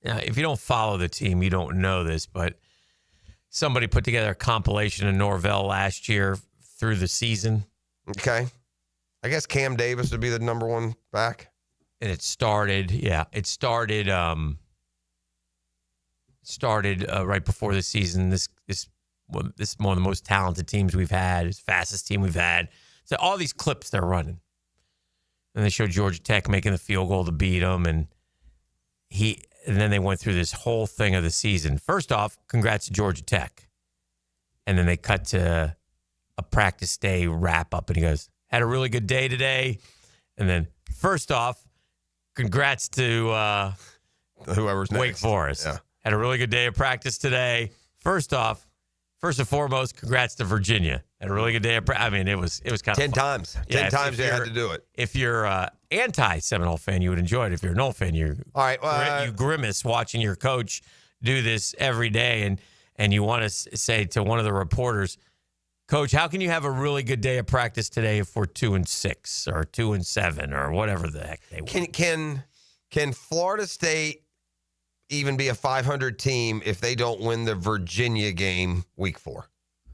if you don't follow the team, you don't know this, but somebody put together a compilation of Norvell last year through the season. Okay. I guess Cam Davis would be the number one back. And it started right before the season. This is one of the most talented teams we've had. It's the fastest team we've had. So all these clips they're running. And they showed Georgia Tech making the field goal to beat them. And then they went through this whole thing of the season. First off, congrats to Georgia Tech. And then they cut to a practice day wrap up. And he goes, had a really good day today. And then first off, congrats to whoever's next. Wake Forest. Yeah. Had a really good day of practice today. First and foremost, congrats to Virginia. Had a really good day of practice. I mean, it was kind of 10 times. 10 times they had to do it. If you're an anti-Seminole fan, you would enjoy it. If you're a Nole fan, you grimace watching your coach do this every day, and you want to say to one of the reporters, Coach, how can you have a really good day of practice today if we're 2-6 or 2-7 or whatever the heck they want? Can Florida State even be a 500 team if they don't win the Virginia game week 4?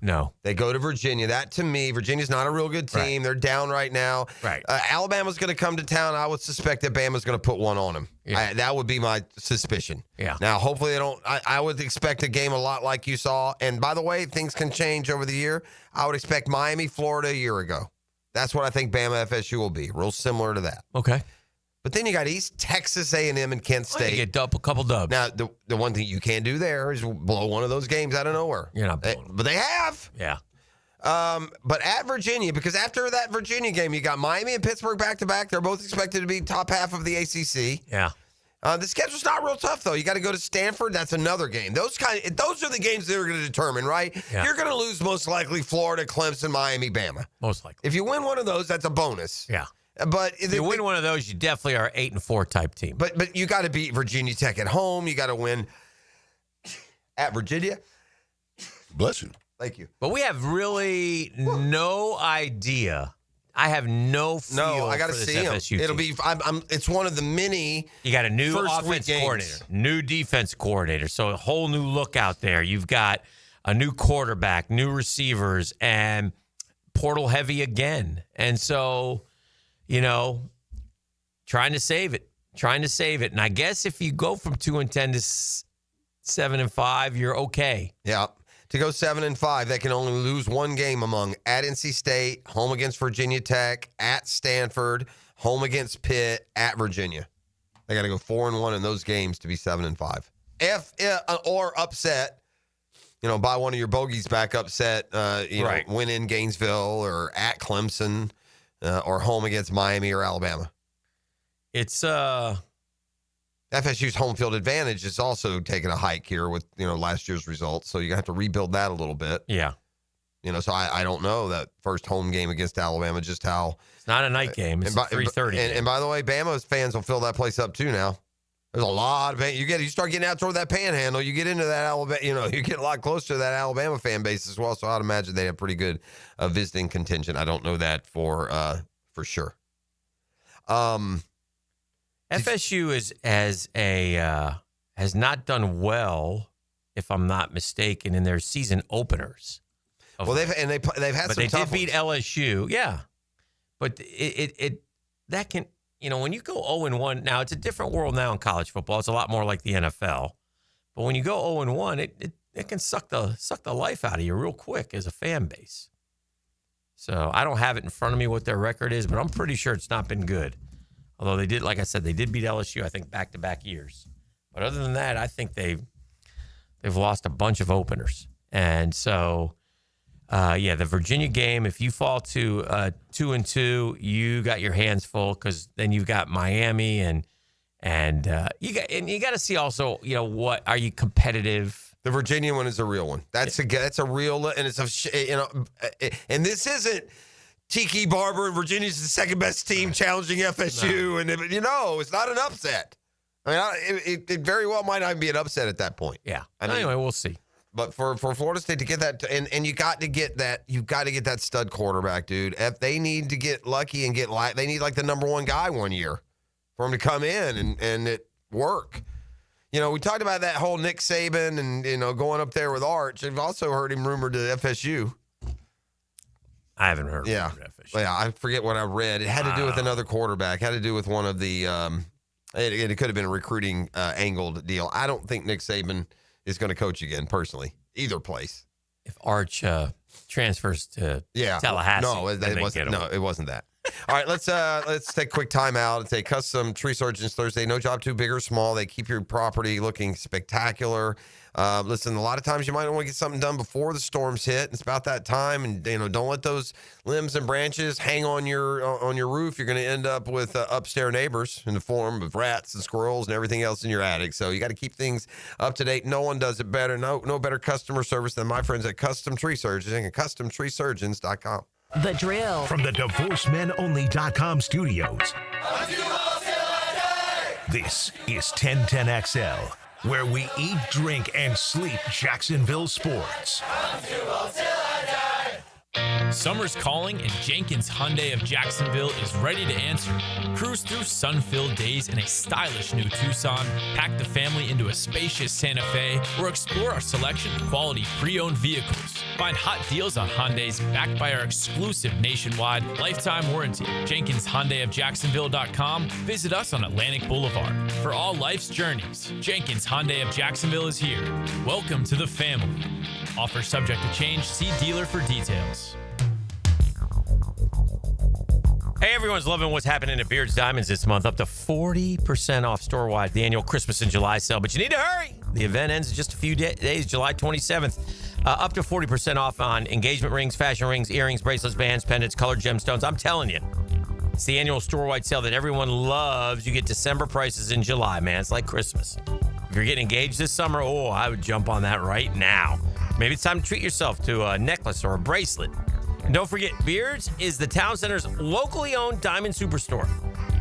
No. They go to Virginia. That, to me, Virginia's not a real good team. Right. They're down right now. Right. Alabama's going to come to town. I would suspect that Bama's going to put one on them. Yeah. That would be my suspicion. Yeah. Now, hopefully they don't. I would expect a game a lot like you saw. And, by the way, things can change over the year. I would expect Miami, Florida a year ago. That's what I think Bama FSU will be. Real similar to that. Okay. But then you got East Texas A&M and Kent State. You get a couple dubs. Now, the one thing you can't do there is blow one of those games out of nowhere. You're not blowing them. But they have. Yeah. But at Virginia, because after that Virginia game, you got Miami and Pittsburgh back-to-back. They're both expected to be top half of the ACC. Yeah. The schedule's not real tough, though. You got to go to Stanford. That's another game. Those are the games that are going to determine, right? Yeah. You're going to lose most likely Florida, Clemson, Miami, Bama. Most likely. If you win one of those, that's a bonus. Yeah. But if you win one of those, you definitely are 8-4 type team. But you got to beat Virginia Tech at home. You got to win at Virginia. Bless you. Thank you. But we have really no idea. I have no feel. No, I got to for this see him. FSU It'll team. be. It's one of the many. You got a new first offense week coordinator, games. new defense coordinator, so a whole new look out there. You've got a new quarterback, new receivers, and portal heavy again. And so, trying to save it. And I guess if you go from 2-10 to 7-5, you're okay. Yeah. To go 7-5, they can only lose one game among at NC State, home against Virginia Tech, at Stanford, home against Pitt, at Virginia. They got to go 4-1 in those games to be 7-5. Or upset, buy one of your bogeys back, upset, Right. win in Gainesville or at Clemson or home against Miami or Alabama. It's FSU's home field advantage is also taking a hike here with, last year's results. So you have to rebuild that a little bit. Yeah. So I don't know that first home game against Alabama, just how. It's not a night game. It's 3:30. And by the way, Bama's fans will fill that place up too now. There's a lot of you start getting out toward that panhandle, you get into that Alabama, you get a lot closer to that Alabama fan base as well. So I'd imagine they have pretty good visiting contingent. I don't know that for sure. FSU has not done well, if I'm not mistaken, in their season openers. Well, they've had but some they tough did beat ones. LSU, yeah. But that can when you go 0-1, now it's a different world now in college football. It's a lot more like the NFL. But when you go 0-1, it can suck the life out of you real quick as a fan base. So I don't have it in front of me what their record is, but I'm pretty sure it's not been good. Although they did, like I said, they did beat LSU, I think, back-to-back years. But other than that, I think they've lost a bunch of openers. And so The Virginia game. If you fall to 2-2, you got your hands full because then you've got Miami and you got to see also. What are you competitive? The Virginia one is a real one. That's a real, and it's and this isn't Tiki Barber and Virginia's the second best team challenging FSU, and it's not an upset. I mean, it very well might not be an upset at that point. Yeah. Anyway, we'll see. But for Florida State to get that, and you got to get that stud quarterback, dude. If they need to get lucky and they need like the number one guy one year for him to come in and it work. We talked about that whole Nick Saban and going up there with Arch. I've also heard him rumored to FSU. I haven't heard. Yeah, I forget what I read. It had to do with another quarterback. It had to do with one of the. It could have been a recruiting angled deal. I don't think Nick Saban is going to coach again, personally, either place. If Arch transfers to Tallahassee, it wasn't that. All right, let's take a quick time out and say Custom Tree Surgeons Thursday. No job too big or small. They keep your property looking spectacular. Listen, a lot of times you might want to get something done before the storms hit. It's about that time, and don't let those limbs and branches hang on your roof. You're going to end up with upstairs neighbors in the form of rats and squirrels and everything else in your attic. So you got to keep things up to date. No one does it better. No better customer service than my friends at Custom Tree Surgeons and CustomTreeSurgeons.com. The Drill. From the DivorceMenOnly.com studios. This is 1010XL, where we eat, drink, and sleep Jacksonville sports. Summer's calling, and Jenkins Hyundai of Jacksonville is ready to answer. Cruise through sun-filled days in a stylish new Tucson, pack the family into a spacious Santa Fe, or explore our selection of quality pre-owned vehicles. Find hot deals on Hyundais backed by our exclusive nationwide lifetime warranty. Jenkins Hyundai of Jacksonville.com. Visit us on Atlantic Boulevard. For all life's journeys, Jenkins Hyundai of Jacksonville is here. Welcome to the family. Offer subject to change. See dealer for details. Hey, everyone's loving what's happening at Beard's Diamonds this month. Up to 40% off store-wide, the annual Christmas and July sale. But you need to hurry. The event ends in just a few days, July 27th. Up to 40% off on engagement rings, fashion rings, earrings, bracelets, bands, pendants, colored gemstones. I'm telling you, it's the annual store-wide sale that everyone loves. You get December prices in July, man. It's like Christmas. If you're getting engaged this summer, I would jump on that right now. Maybe it's time to treat yourself to a necklace or a bracelet. And don't forget, Beards is the town center's locally owned diamond superstore.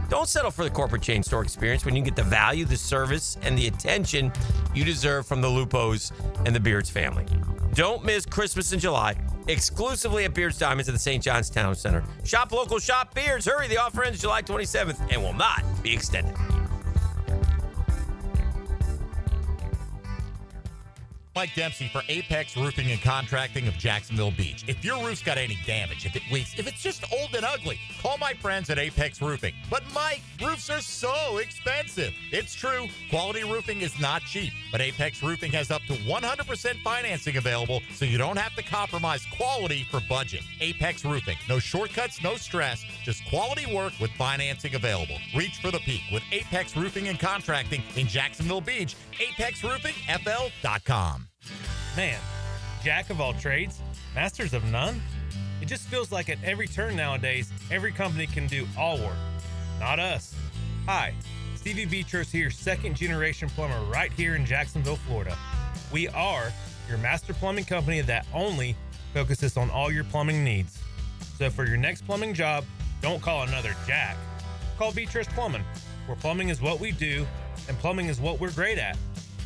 Don't settle for the corporate chain store experience when you get the value, the service, and the attention you deserve from the Lupos and the Beards family. Don't miss Christmas in July, exclusively at Beards Diamonds at the St. John's Town Center. Shop local, shop Beards. Hurry, the offer ends July 27th and will not be extended. Mike Dempsey for Apex Roofing and Contracting of Jacksonville Beach. If your roof's got any damage, if it leaks, if it's just old and ugly, call my friends at Apex Roofing. But Mike, roofs are so expensive. It's true, quality roofing is not cheap, but Apex Roofing has up to 100% financing available, so you don't have to compromise quality for budget. Apex Roofing, no shortcuts, no stress, just quality work with financing available. Reach for the peak with Apex Roofing and Contracting in Jacksonville Beach. ApexRoofingFL.com. Man, jack of all trades, masters of none? It just feels like at every turn nowadays, every company can do all work. Not us. Hi, Stevie Beatrice here, second-generation plumber right here in Jacksonville, Florida. We are your master plumbing company that only focuses on all your plumbing needs. So for your next plumbing job, don't call another Jack. Call Beatrice Plumbing, where plumbing is what we do and plumbing is what we're great at.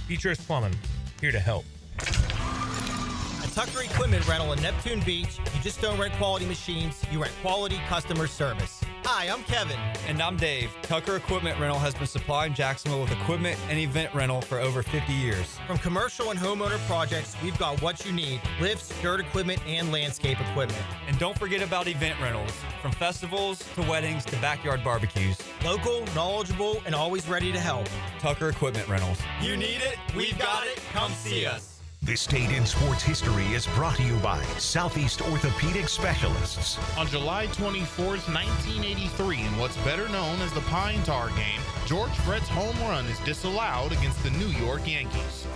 Beatrice Plumbing, here to help. At Tucker Equipment Rental in Neptune Beach, you just don't rent quality machines, you rent quality customer service. Hi, I'm Kevin. And I'm Dave. Tucker Equipment Rental has been supplying Jacksonville with equipment and event rental for over 50 years. From commercial and homeowner projects, we've got what you need: lifts, dirt equipment, and landscape equipment. And don't forget about event rentals, from festivals to weddings to backyard barbecues. Local, knowledgeable, and always ready to help. Tucker Equipment Rentals. You need it, we've got it, come see us. This Date in Sports History is brought to you by Southeast Orthopedic Specialists. On July 24th, 1983, in what's better known as the Pine Tar game, George Brett's home run is disallowed against the New York Yankees.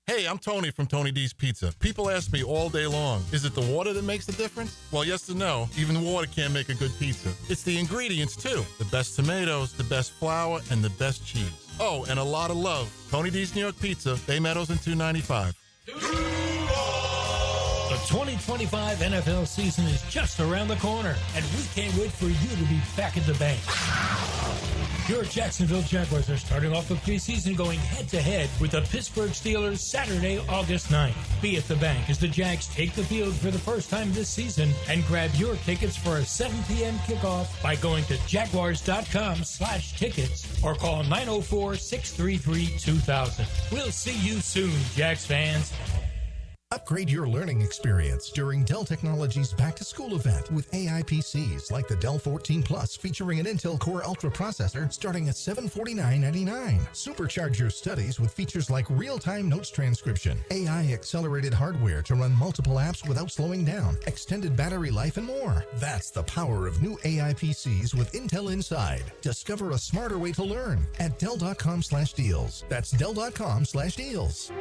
Hey, I'm Tony from Tony D's Pizza. People ask me all day long, is it the water that makes the difference? Well, yes and no. Even water can't make a good pizza. It's the ingredients, too. The best tomatoes, the best flour, and the best cheese. Oh, and a lot of love. Tony D's New York Pizza, Bay Meadows and 295. The 2025 NFL season is just around the corner, and we can't wait for you to be back at the bank. Your Jacksonville Jaguars are starting off the preseason going head-to-head with the Pittsburgh Steelers Saturday, August 9th. Be at the bank as the Jags take the field for the first time this season and grab your tickets for a 7 p.m. kickoff by going to jaguars.com/tickets or call 904-633-2000. We'll see you soon, Jags fans. Upgrade your learning experience during Dell Technologies Back to School event with AI PCs like the Dell 14 Plus featuring an Intel Core Ultra processor starting at $749.99. Supercharge your studies with features like real-time notes transcription, AI accelerated hardware to run multiple apps without slowing down, extended battery life, and more. That's the power of new AI PCs with Intel inside. Discover a smarter way to learn at Dell.com/deals. That's Dell.com/deals.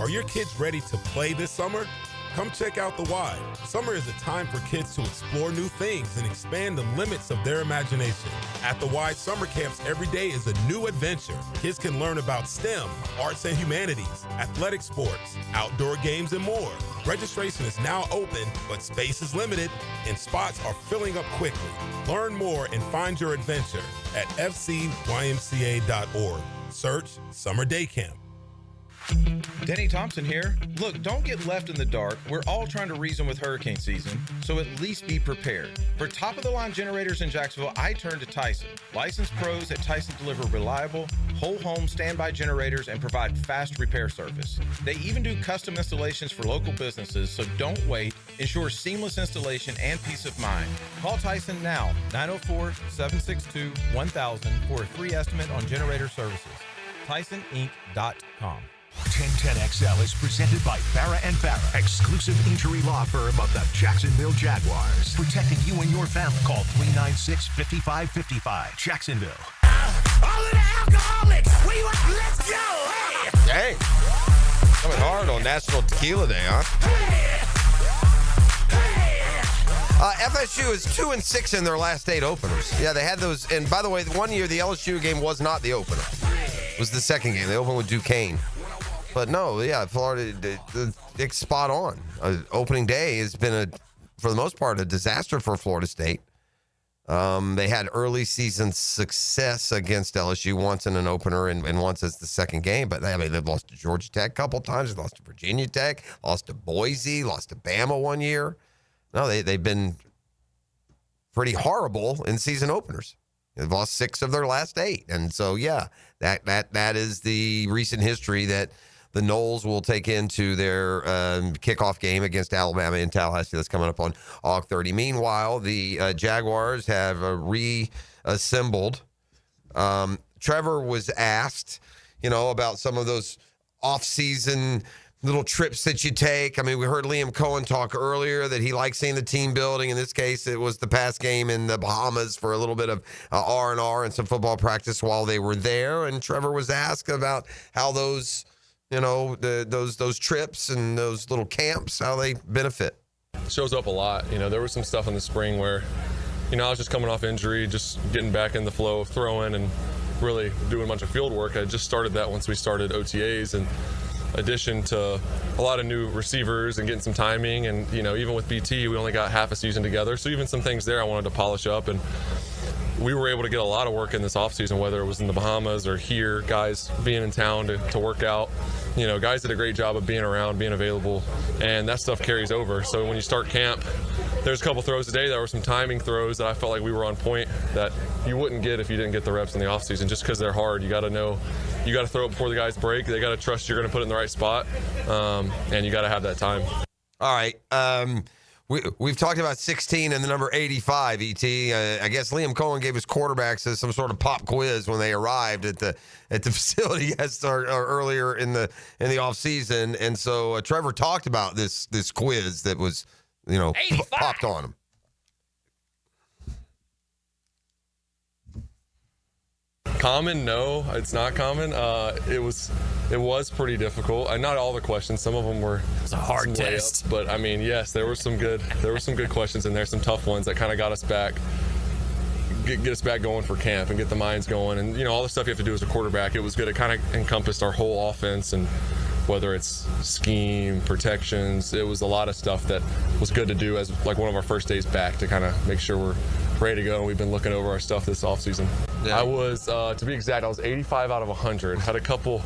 Are your kids ready to play this summer? Come check out The Y. Summer is a time for kids to explore new things and expand the limits of their imagination. At The Y, summer camps every day is a new adventure. Kids can learn about STEM, arts and humanities, athletic sports, outdoor games, and more. Registration is now open, but space is limited, and spots are filling up quickly. Learn more and find your adventure at fcymca.org. Search Summer Day Camp. Denny Thompson here. Look, don't get left in the dark. We're all trying to reason with hurricane season, so at least be prepared. For top-of-the-line generators in Jacksonville, I turn to Tyson. Licensed pros at Tyson deliver reliable, whole-home standby generators and provide fast repair service. They even do custom installations for local businesses, so don't wait. Ensure seamless installation and peace of mind. Call Tyson now, 904-762-1000 for a free estimate on generator services. TysonInc.com. 1010XL is presented by Farrah & Farrah, exclusive injury law firm of the Jacksonville Jaguars. Protecting you and your family. Call 396-5555. Jacksonville. All of the alcoholics, where you at? Let's go! Hey! Dang. Coming hard on National Tequila Day, huh? FSU is 2-6 in their last 8 openers. Yeah, they had those. And by the way, one year the LSU game was not the opener. It was the second game. They opened with Duquesne. But no, yeah, Florida, it's spot on. Opening day has been, for the most part, a disaster for Florida State. They had early season success against LSU once in an opener and once as the second game. But they've lost to Georgia Tech a couple times. They lost to Virginia Tech, lost to Boise, lost to Bama one year. No, they've been pretty horrible in season openers. They've lost 6 of their last 8. And so, yeah, that is the recent history that the Noles will take into their kickoff game against Alabama in Tallahassee. That's coming up on August 30. Meanwhile, the Jaguars have reassembled. Trevor was asked, about some of those off-season little trips that you take. I mean, we heard Liam Cohen talk earlier that he likes seeing the team building. In this case, it was the past game in the Bahamas for a little bit of R&R and some football practice while they were there. And Trevor was asked about how those, those trips and those little camps, how they benefit. Shows up a lot. There was some stuff in the spring where, I was just coming off injury, just getting back in the flow of throwing and really doing a bunch of field work. I just started that once we started OTAs, and addition to a lot of new receivers and getting some timing. And, even with BT, we only got half a season together. So even some things there I wanted to polish up. And we were able to get a lot of work in this offseason, whether it was in the Bahamas or here, guys being in town to work out. Guys did a great job of being around, being available, and that stuff carries over. So when you start camp, there's a couple throws today that were some timing throws that I felt like we were on point that you wouldn't get if you didn't get the reps in the offseason, just because they're hard. You got to know, you got to throw it before the guys break. They got to trust you're going to put it in the right spot, and you got to have that time. All right. We've talked about 16 and the number 85, E.T. I guess Liam Cohen gave his quarterbacks some sort of pop quiz when they arrived at the facility earlier in the offseason. And so Trevor talked about this quiz that was, popped on him. Common? No, it's not common. It was pretty difficult. Not all the questions. Some of them were. It was a hard test. But I mean, yes, there were some good questions in there. Some tough ones that kind of got us back. Get us back going for camp and get the minds going, and all the stuff you have to do as a quarterback. It was good. It kind of encompassed our whole offense, and whether it's scheme, protections, it was a lot of stuff that was good to do as like one of our first days back to kind of make sure we're ready to go. And we've been looking over our stuff this offseason. Yeah. I was, to be exact, I was 85 out of 100. Had a couple.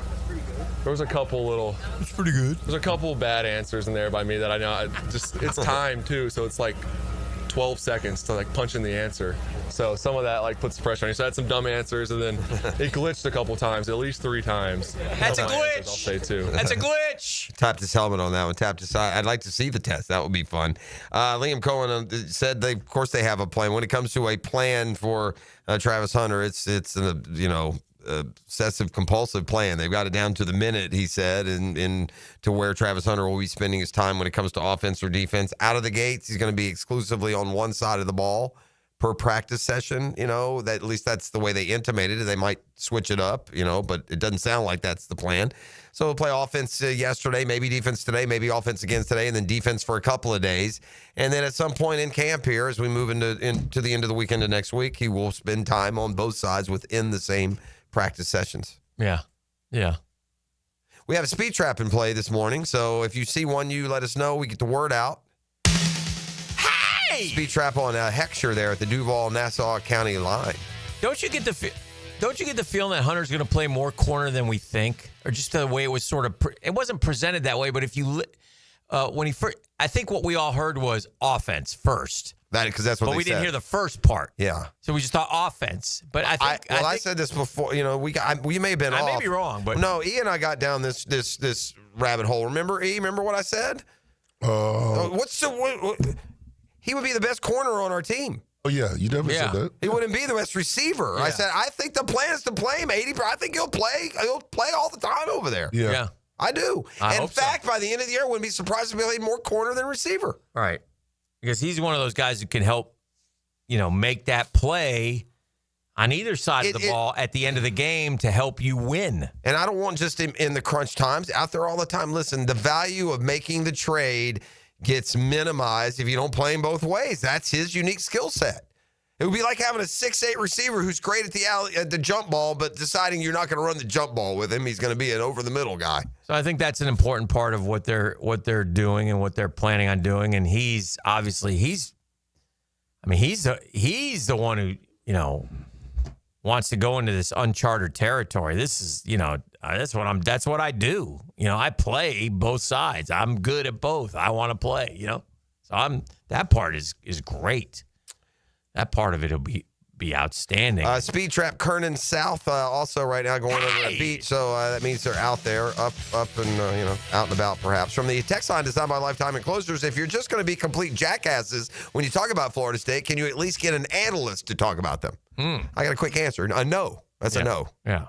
There was a couple little. It's pretty good. There's a couple bad answers in there by me that I know. It's time too, so it's like 12 seconds to like punch in the answer. So some of that like puts pressure on you. So I had some dumb answers, and then it glitched a couple times, at least 3 times. That's a glitch. Answers, I'll say too. That's a glitch. Tapped his helmet on that one. Tapped his side. I'd like to see the test. That would be fun. Liam Cohen said of course they have a plan. When it comes to a plan for Travis Hunter, it's an obsessive compulsive plan. They've got it down to the minute, he said, and to where Travis Hunter will be spending his time when it comes to offense or defense. Out of the gates, he's going to be exclusively on one side of the ball per practice session. That at least that's the way they intimated it. They might switch it up, but it doesn't sound like that's the plan. So we'll play offense yesterday, maybe defense today, maybe offense again today, and then defense for a couple of days. And then at some point in camp here, as we move into the end of the weekend of next week, he will spend time on both sides within the same practice sessions. Yeah. We have a speed trap in play this morning, so if you see one, you let us know. We get the word out. Hey! Speed trap on Heckscher there at the Duval-Nassau County line. Don't you get the feeling that Hunter's going to play more corner than we think, or just the way it was sort of? It wasn't presented that way, but if you when he first, I think what we all heard was offense first. Because that's what but they we said. didn't hear the first part. Yeah. So we just thought offense. But I think I said this before. We may have been off. I may be wrong, but no. E and I got down this rabbit hole. Remember, E? Remember what I said? He would be the best corner on our team. Oh yeah, you definitely said that. He wouldn't be the best receiver. Yeah. I said I think the plan is to play him 80. I think he'll play. He'll play all the time over there. Yeah. I do. In fact, by the end of the year, I wouldn't be surprised if he played more corner than receiver. Right. Because he's one of those guys who can help, make that play on either side of the ball at the end of the game to help you win. And I don't want just him in the crunch times, out there all the time. Listen, the value of making the trade gets minimized if you don't play him both ways. That's his unique skill set. It would be like having a 6'8" receiver who's great at the jump ball, but deciding you're not going to run the jump ball with him. He's going to be an over-the-middle guy. So I think that's an important part of what they're doing and what they're planning on doing. And he's the one who wants to go into this uncharted territory. This is that's what I do. I play both sides. I'm good at both. I want to play. So that part is great. That part of it will be outstanding. Speed trap Kernan South also right now going over the beach. So that means they're out there, up and out and about perhaps. From the text line designed by Lifetime Enclosures, if you're just going to be complete jackasses when you talk about Florida State, can you at least get an analyst to talk about them? I got a quick answer. A no. That's a no. Yeah.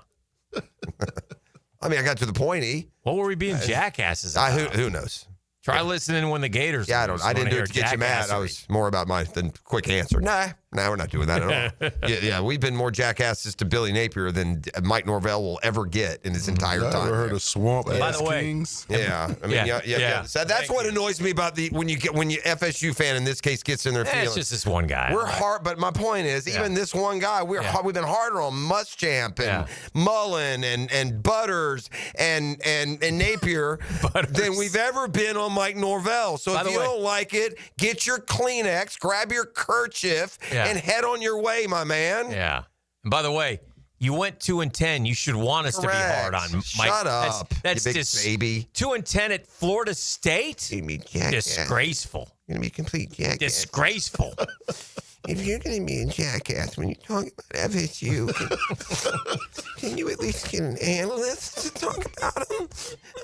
I mean, I got to the point, E. What were we being jackasses about? Who knows? Try listening when the Gators. Yeah, I didn't do it to get you mad. I was more about the quick answer. Nah, we're not doing that at all. Yeah, we've been more jackasses to Billy Napier than Mike Norvell will ever get in his entire time. Ever heard of swamp ass kings? Yeah, I mean, yeah. So that's what annoys me about when you FSU fan in this case gets in their feelings. It's just this one guy. We're hard, but my point is, even this one guy, we've been harder on Muschamp and Mullen and Butters and Napier than we've ever been on Mike Norvell. So if you don't like it, get your Kleenex, grab your kerchief, and head on your way, my man. Yeah. And by the way, you went 2-10. You should want us to be hard on Mike. Shut up. That's you big baby. 2-10 at Florida State? Disgraceful. You're going to be a complete jackass. Disgraceful. If you're going to be a jackass when you talk about FSU, can you at least get an analyst to talk about them?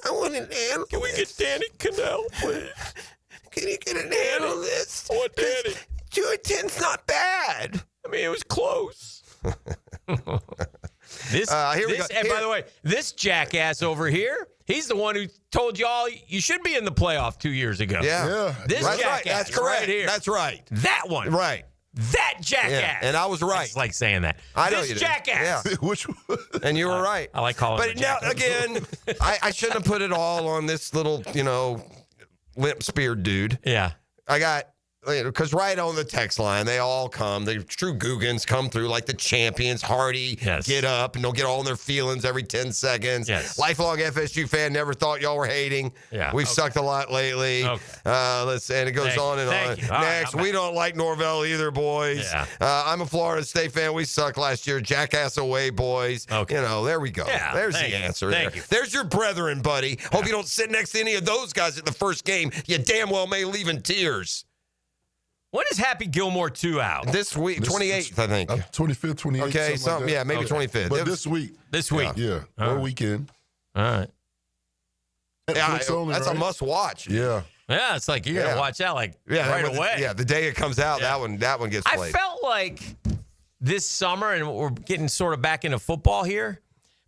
I want an analyst. Can we get Danny Cannell, please? Can you get an analyst? I want Danny. 2-10's not bad. I mean, it was close. By the way, this jackass over here, he's the one who told y'all you should be in the playoff 2 years ago. Yeah. This jackass That's correct. right here. That's right. That one. Right. That jackass. Yeah, and I was right. It's like saying that. I know this you did. jackass. Yeah. Which and you were right. I like calling him But a now, jackass. again, I shouldn't have put it all on this little, limp-speared dude. Yeah. I got, because right on the text line, they all come. The true Googans come through like the champions. Hardy, get up, and they'll get all in their feelings every 10 seconds. Yes. Lifelong FSU fan, never thought y'all were hating. Yeah. We've sucked a lot lately. Okay. And it goes on and on. Thank you. All Next, right, we don't like Norvell either, boys. Yeah. I'm a Florida State fan. We sucked last year. Jackass away, boys. Okay. There we go. Yeah, There's thank the you. answer. Thank there. you. There's your brethren, buddy. Hope you don't sit next to any of those guys at the first game. You damn well may leave in tears. When is Happy Gilmore 2 out? This week, 28th, I think. 25th, 28th. Okay, something like that. maybe 25th. But this week. This week. Yeah, All or right. weekend. All right. Netflix only, that's right? a must watch. Yeah. Yeah, it's like you got to watch out right away. The day it comes out, that one gets played. I felt like this summer, and we're getting sort of back into football here,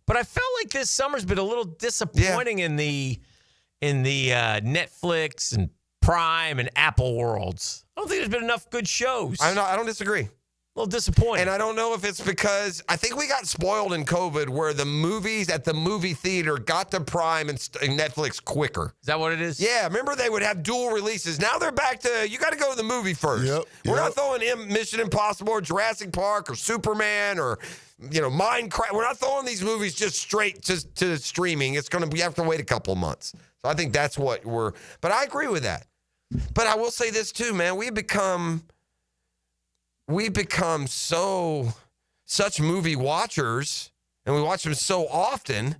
but I felt like this summer's been a little disappointing in the Netflix and Prime and Apple worlds. I don't think there's been enough good shows. I don't disagree. A little disappointing. And I don't know if it's because I think we got spoiled in COVID where the movies at the movie theater got to Prime and Netflix quicker. Is that what it is? Yeah. Remember they would have dual releases. Now they're back to, you got to go to the movie first. Yep, We're not throwing in Mission Impossible or Jurassic Park or Superman or, Minecraft. We're not throwing these movies just straight to streaming. It's going to be, you have to wait a couple of months. So I think that's what but I agree with that. But I will say this too, man. We've become such movie watchers, and we watch them so often.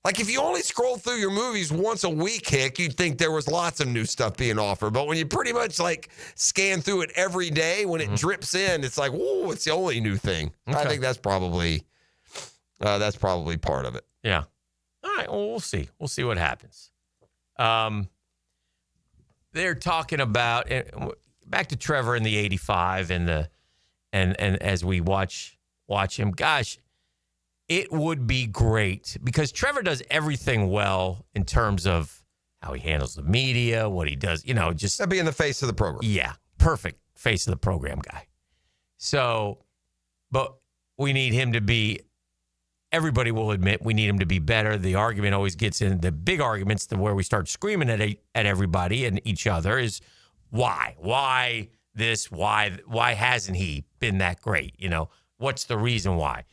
Like if you only scroll through your movies once a week, Hick, you'd think there was lots of new stuff being offered. But when you pretty much like scan through it every day, when it drips in, it's like, whoa, it's the only new thing. Okay. I think that's probably part of it. Yeah. All right. Well, we'll see. We'll see what happens. They're talking about back to Trevor in the 85 and as we watch him, gosh, it would be great because Trevor does everything well in terms of how he handles the media, what he does, just That'd be in the face of the program. Yeah, perfect face of the program guy. So, but we need him to be. Everybody will admit we need him to be better. The argument always gets in the big arguments to where we start screaming at everybody and each other is why? Why this? Why hasn't he been that great? What's the reason why?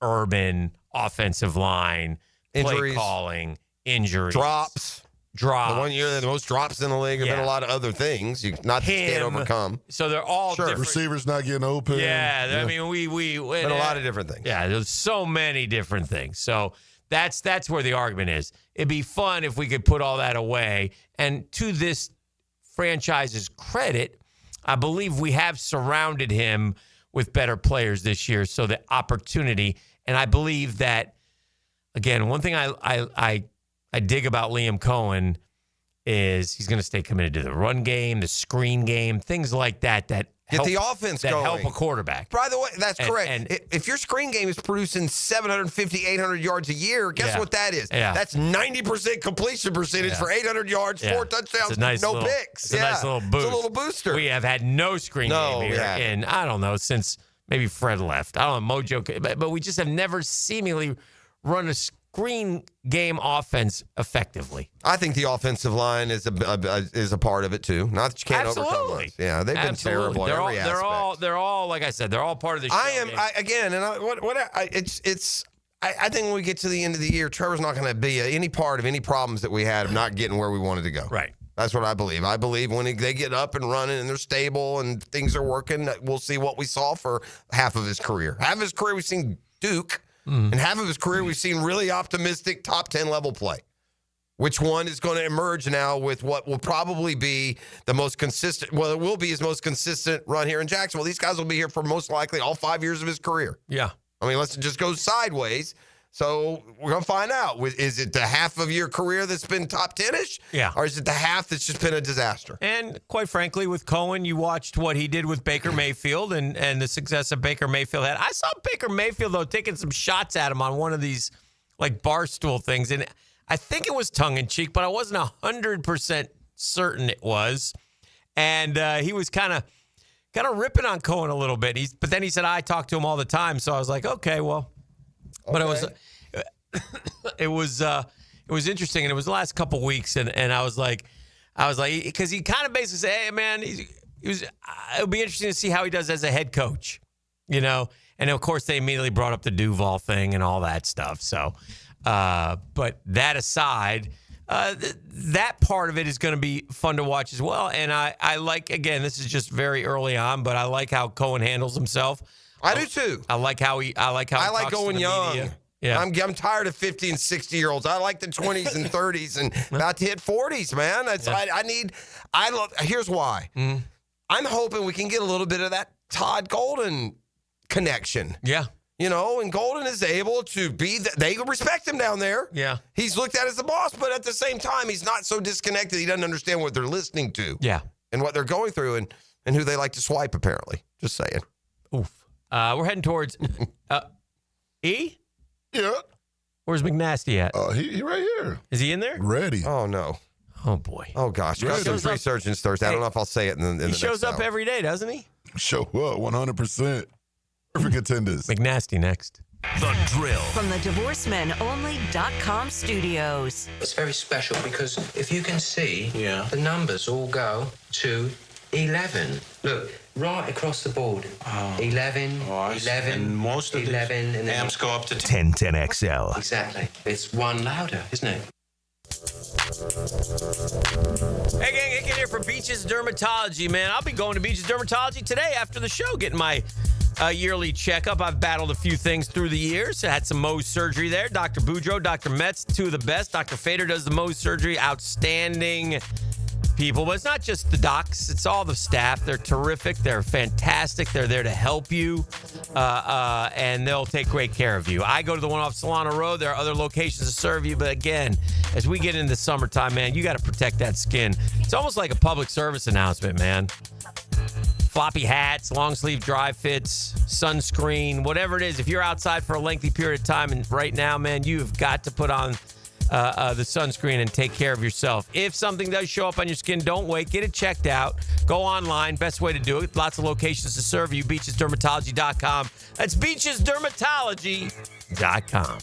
Urban, offensive line, Injuries. play calling, injuries. Drops. The one year the most drops in the league have been a lot of other things you can't overcome. So they're all different. Receivers not getting open. Yeah, I mean, we been a lot of different things. Yeah, there's so many different things. So that's where the argument is. It'd be fun if we could put all that away. And to this franchise's credit, I believe we have surrounded him with better players this year. So the opportunity, and I believe that, again, one thing I dig about Liam Cohen is he's going to stay committed to the run game, the screen game, things like that. That Get the offense going. Help a quarterback. By the way, that's correct. And if your screen game is producing 750, 800 yards a year, guess what that is? Yeah. That's 90% completion percentage for 800 yards, 4 touchdowns, It's a nice no little, picks. It's a nice little boost. It's a little booster. We have had no screen game here in, I don't know, since maybe Fred left. I don't know, Mojo, but we just have never seemingly run a screen game offense effectively. I think the offensive line is a part of it too. Not that you can't overcome us. Yeah, they've been terrible. They're every aspect. They're all like I said. They're all part of the show. I think when we get to the end of the year, Trevor's not going to be any part of any problems that we had of not getting where we wanted to go. Right. That's what I believe. I believe when they get up and running and they're stable and things are working, we'll see what we saw for half of his career. Half of his career we've seen Duke. And half of his career, we've seen really optimistic top 10 level play. Which one is going to emerge now with what will probably be the most consistent, well, it will be his most consistent run here in Jacksonville. These guys will be here for most likely all 5 years of his career. Yeah. I mean, unless it just goes sideways. So we're going to find out. Is it the half of your career that's been top 10-ish? Yeah. Or is it the half that's just been a disaster? And quite frankly, with Cohen, you watched what he did with Baker Mayfield and the success that Baker Mayfield had. I saw Baker Mayfield, though, taking some shots at him on one of these, like, barstool things. And I think it was tongue-in-cheek, but I wasn't 100% certain it was. And he was kind of kind of ripping on Cohen a little bit. But then he said, I talk to him all the time. So I was like, okay, well. But it was interesting. And it was the last couple weeks. And I was like, because he kind of basically said, hey, man, it'll be interesting to see how he does as a head coach, And of course, they immediately brought up the Duval thing and all that stuff. So, but that aside, that part of it is going to be fun to watch as well. And I like, again, this is just very early on, but I like how Cohen handles himself. I do too. I like going young. Media. Yeah. I'm tired of 50 and 60-year-olds. I like the 20s and 30s and about to hit 40s, man. Here's why. Mm-hmm. I'm hoping we can get a little bit of that Todd Golden connection. Yeah. And Golden is able to be, they respect him down there. Yeah. He's looked at as the boss, but at the same time, he's not so disconnected. He doesn't understand what they're listening to. Yeah. And what they're going through and who they like to swipe, apparently. Just saying. Oof. We're heading towards E? Yeah. Where's McNasty at? He right here. Is he in there? Ready. Oh, no. Oh, boy. Oh, gosh. Customs research and Thursday. I don't know if I'll say it in the He shows up hour. every day, doesn't he? Show up 100%. Perfect attendance. McNasty next. The Drill. From the DivorcemenOnly.com studios. It's very special because if you can see, the numbers all go to 11. Look, right across the board. 11, 11, and most of 11, the and then amps go up to 1010XL. Exactly. It's one louder, isn't it? Hey, gang, Hicken here for Beaches Dermatology, man. I'll be going to Beaches Dermatology today after the show, getting my yearly checkup. I've battled a few things through the years. I had some Mohs surgery there. Dr. Boudreaux, Dr. Metz, two of the best. Dr. Fader does the Mohs surgery. Outstanding people. But it's not just the docs. It's all the staff. They're terrific. They're fantastic. They're there to help you, and they'll take great care of you. I go to the one off Solano Road. There are other locations to serve you. But again, as we get into summertime, man, you got to protect that skin. It's almost like a public service announcement, man. Floppy hats, long sleeve dry fits, sunscreen, whatever it is. If you're outside for a lengthy period of time, and right now, man, you've got to put on the sunscreen and take care of yourself. If something does show up on your skin, don't wait. Get it checked out. Go online. Best way to do it. Lots of locations to serve you. BeachesDermatology.com. That's BeachesDermatology.com.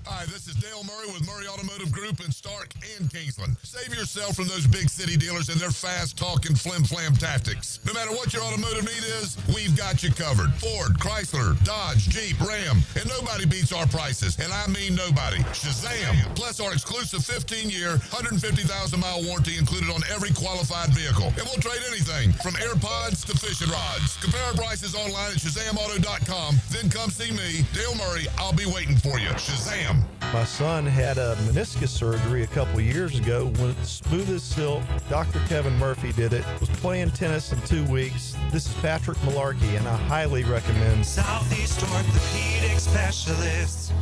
Hi, this is Dale Murray with Murray Automotive Group in Stark and Kingsland. Save yourself from those big city dealers and their fast-talking flim-flam tactics. No matter what your automotive need is, we've got you covered. Ford, Chrysler, Dodge, Jeep, Ram, and nobody beats our prices, and I mean nobody. Shazam! Plus our exclusive 15-year, 150,000-mile warranty included on every qualified vehicle. And we'll trade anything from AirPods to fishing rods. Compare our prices online at ShazamAuto.com. Then come see me, Dale Murray. I'll be waiting for you. Shazam! My son had a meniscus surgery a couple years ago. When it's smooth as silk, Dr. Kevin Murphy did it. Was playing tennis in 2 weeks. This is Patrick Malarkey, and I highly recommend Southeast Orthopedic Specialists.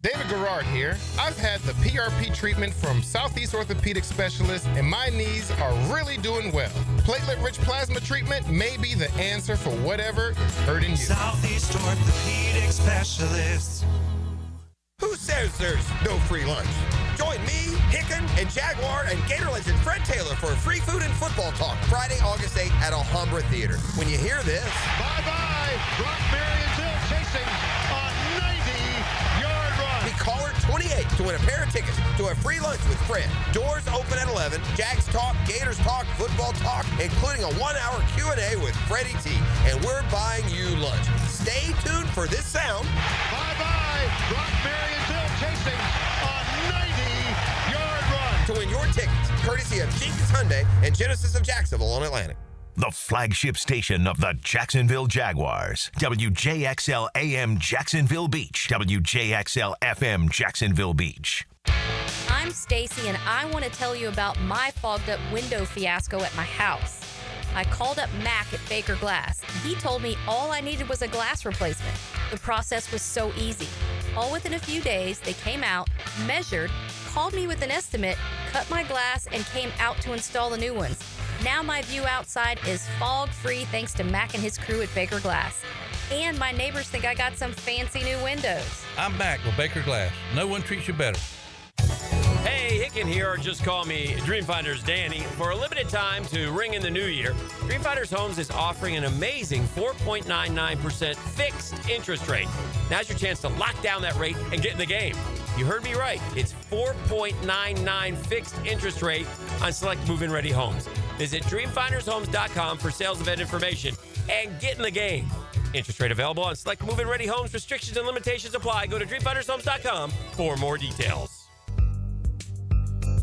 David Garrard here. I've had the PRP treatment from Southeast Orthopedic Specialists, and my knees are really doing well. Platelet-rich plasma treatment may be the answer for whatever is hurting you. Southeast Orthopedic Specialists. Who says there's no free lunch? Join me, Hicken, and Jaguar and Gator legend Fred Taylor for free food and football talk Friday, August 8th at Alhambra Theater. When you hear this... Bye-bye! Rockberry and Hill chasing a 90-yard run. Be caller 28 to win a pair of tickets to a free lunch with Fred. Doors open at 11. Jags talk, Gators talk, football talk, including a 1-hour Q&A with Freddie T. And we're buying you lunch. Stay tuned for this sound. Bye-bye! Rockberry and Hill chasing a 90-yard run. To win your tickets, courtesy of Jenkins Hyundai and Genesis of Jacksonville on Atlantic. The flagship station of the Jacksonville Jaguars. WJXL AM Jacksonville Beach. WJXL FM Jacksonville Beach. I'm Stacy, and I want to tell you about my fogged up window fiasco at my house. I called up Mac at Baker Glass. He told me all I needed was a glass replacement. The process was so easy. All within a few days, they came out, measured, called me with an estimate, cut my glass, and came out to install the new ones. Now my view outside is fog-free thanks to Mac and his crew at Baker Glass. And my neighbors think I got some fancy new windows. I'm Mac with Baker Glass. No one treats you better. Hey, second here, or just call me Dreamfinders Danny. For a limited time to ring in the new year, Dreamfinders Homes is offering an amazing 4.99% fixed interest rate. Now's your chance to lock down that rate and get in the game. You heard me right. It's 4.99 fixed interest rate on select move-in ready homes. Visit dreamfindershomes.com for sales event information and get in the game. Interest rate available on select move-in ready homes. Restrictions and limitations apply. Go to dreamfindershomes.com for more details.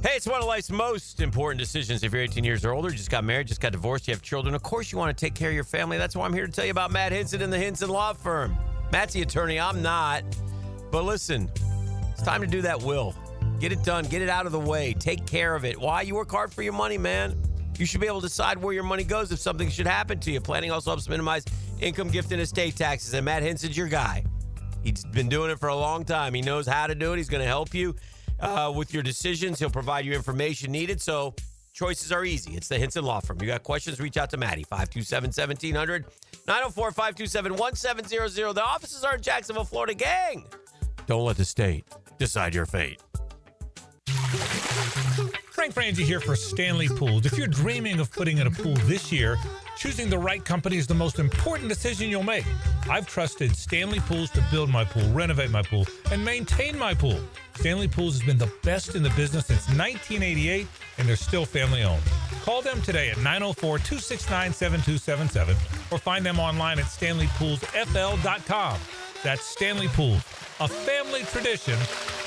Hey, it's one of life's most important decisions. If you're 18 years or older, just got married, just got divorced, you have children, of course you want to take care of your family. That's why I'm here to tell you about Matt Hinson and the Hinson Law Firm. Matt's the attorney. I'm not. But listen, it's time to do that will. Get it done. Get it out of the way. Take care of it. Why? You work hard for your money, man. You should be able to decide where your money goes if something should happen to you. Planning also helps minimize income, gift, and estate taxes. And Matt Hinson's your guy. He's been doing it for a long time. He knows how to do it. He's going to help you with your decisions. He'll provide you information needed. So choices are easy. It's the Hinson Law Firm. You got questions, reach out to Maddie, 527-1700, 904-527-1700. The offices are in Jacksonville, Florida. Gang, don't let the state decide your fate. Frank Frangie here for Stanley Pools. If you're dreaming of putting in a pool this year, choosing the right company is the most important decision you'll make. I've trusted Stanley Pools to build my pool, renovate my pool, and maintain my pool. Stanley Pools has been the best in the business since 1988, and they're still family-owned. Call them today at 904-269-7277 or find them online at stanleypoolsfl.com. That's Stanley Pools, a family tradition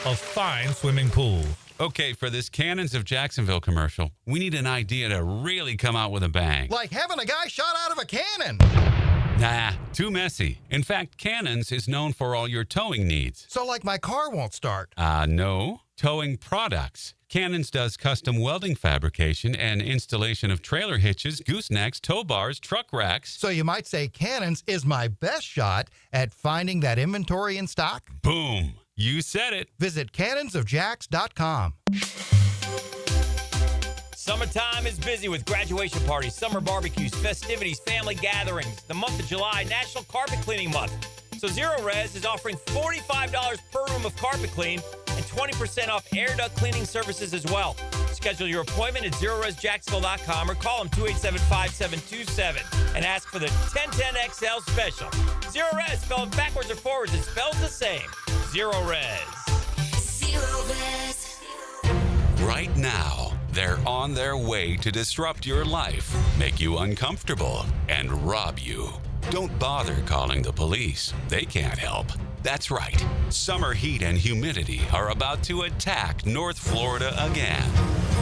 of fine swimming pools. Okay, for this Cannons of Jacksonville commercial, we need an idea to really come out with a bang. Like having a guy shot out of a cannon. Nah, too messy. In fact, Cannons is known for all your towing needs. So like my car won't start. No. Towing products. Cannons does custom welding fabrication and installation of trailer hitches, goosenecks, tow bars, truck racks. So you might say Cannons is my best shot at finding that inventory in stock? Boom. You said it. Visit cannonsofjacks.com. Summertime is busy with graduation parties, summer barbecues, festivities, family gatherings. The month of July, National Carpet Cleaning Month. So Zero Res is offering $45 per room of carpet clean and 20% off air duct cleaning services as well. Schedule your appointment at ZeroResJacksonville.com or call them 287-5727 and ask for the 1010XL special. Zero Res, spelled backwards or forwards, it spells the same. Zero Res. Zero Res. Right now, they're on their way to disrupt your life, make you uncomfortable, and rob you. Don't bother calling the police. They can't help. That's right. Summer heat and humidity are about to attack North Florida again.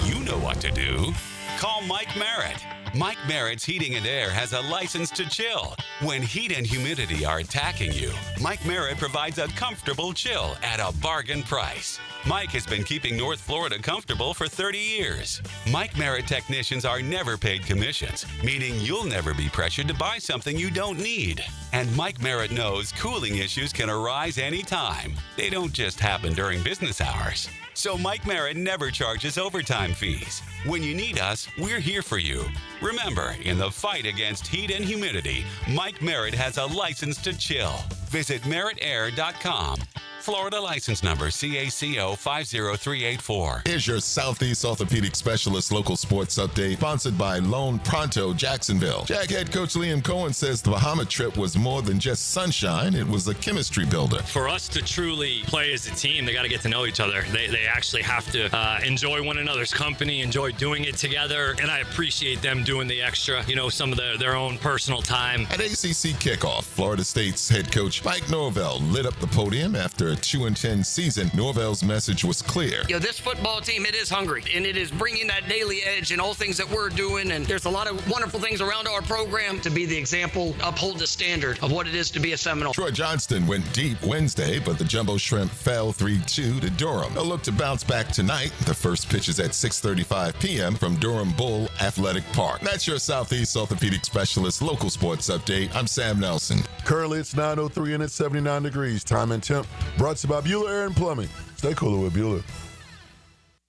You know what to do. Call Mike Merritt. Mike Merritt's Heating and Air has a license to chill. When heat and humidity are attacking you, Mike Merritt provides a comfortable chill at a bargain price. Mike has been keeping North Florida comfortable for 30 years. Mike Merritt technicians are never paid commissions, meaning you'll never be pressured to buy something you don't need. And Mike Merritt knows cooling issues can arise anytime. They don't just happen during business hours. So Mike Merritt never charges overtime fees. When you need us, we're here for you. Remember, in the fight against heat and humidity, Mike Merritt has a license to chill. Visit merrittair.com. Florida license number CACO 50384. Here's your Southeast Orthopedic Specialist local sports update, sponsored by Lone Pronto Jacksonville. Jag head coach Liam Cohen says the Bahama trip was more than just sunshine, it was a chemistry builder. For us to truly play as a team, they got to get to know each other. They actually have to enjoy one another's company, enjoy doing it together, and I appreciate them doing the extra, some of their own personal time. At ACC kickoff, Florida State's head coach Mike Norvell lit up the podium after a 2-10 season. Norvell's message was clear. This football team, it is hungry, and it is bringing that daily edge and all things that we're doing, and there's a lot of wonderful things around our program to be the example, uphold the standard of what it is to be a Seminole. Troy Johnston went deep Wednesday, but the Jumbo Shrimp fell 3-2 to Durham. They'll look to bounce back tonight. The first pitch is at 6:35 p.m. from Durham Bull Athletic Park. That's your Southeast Orthopedic Specialist local sports update. I'm Sam Nelson. Currently, it's 9:03 and it's 79 degrees. Time and temp. Brought to you by Bueller Air and Plumbing. Stay cooler with Bueller.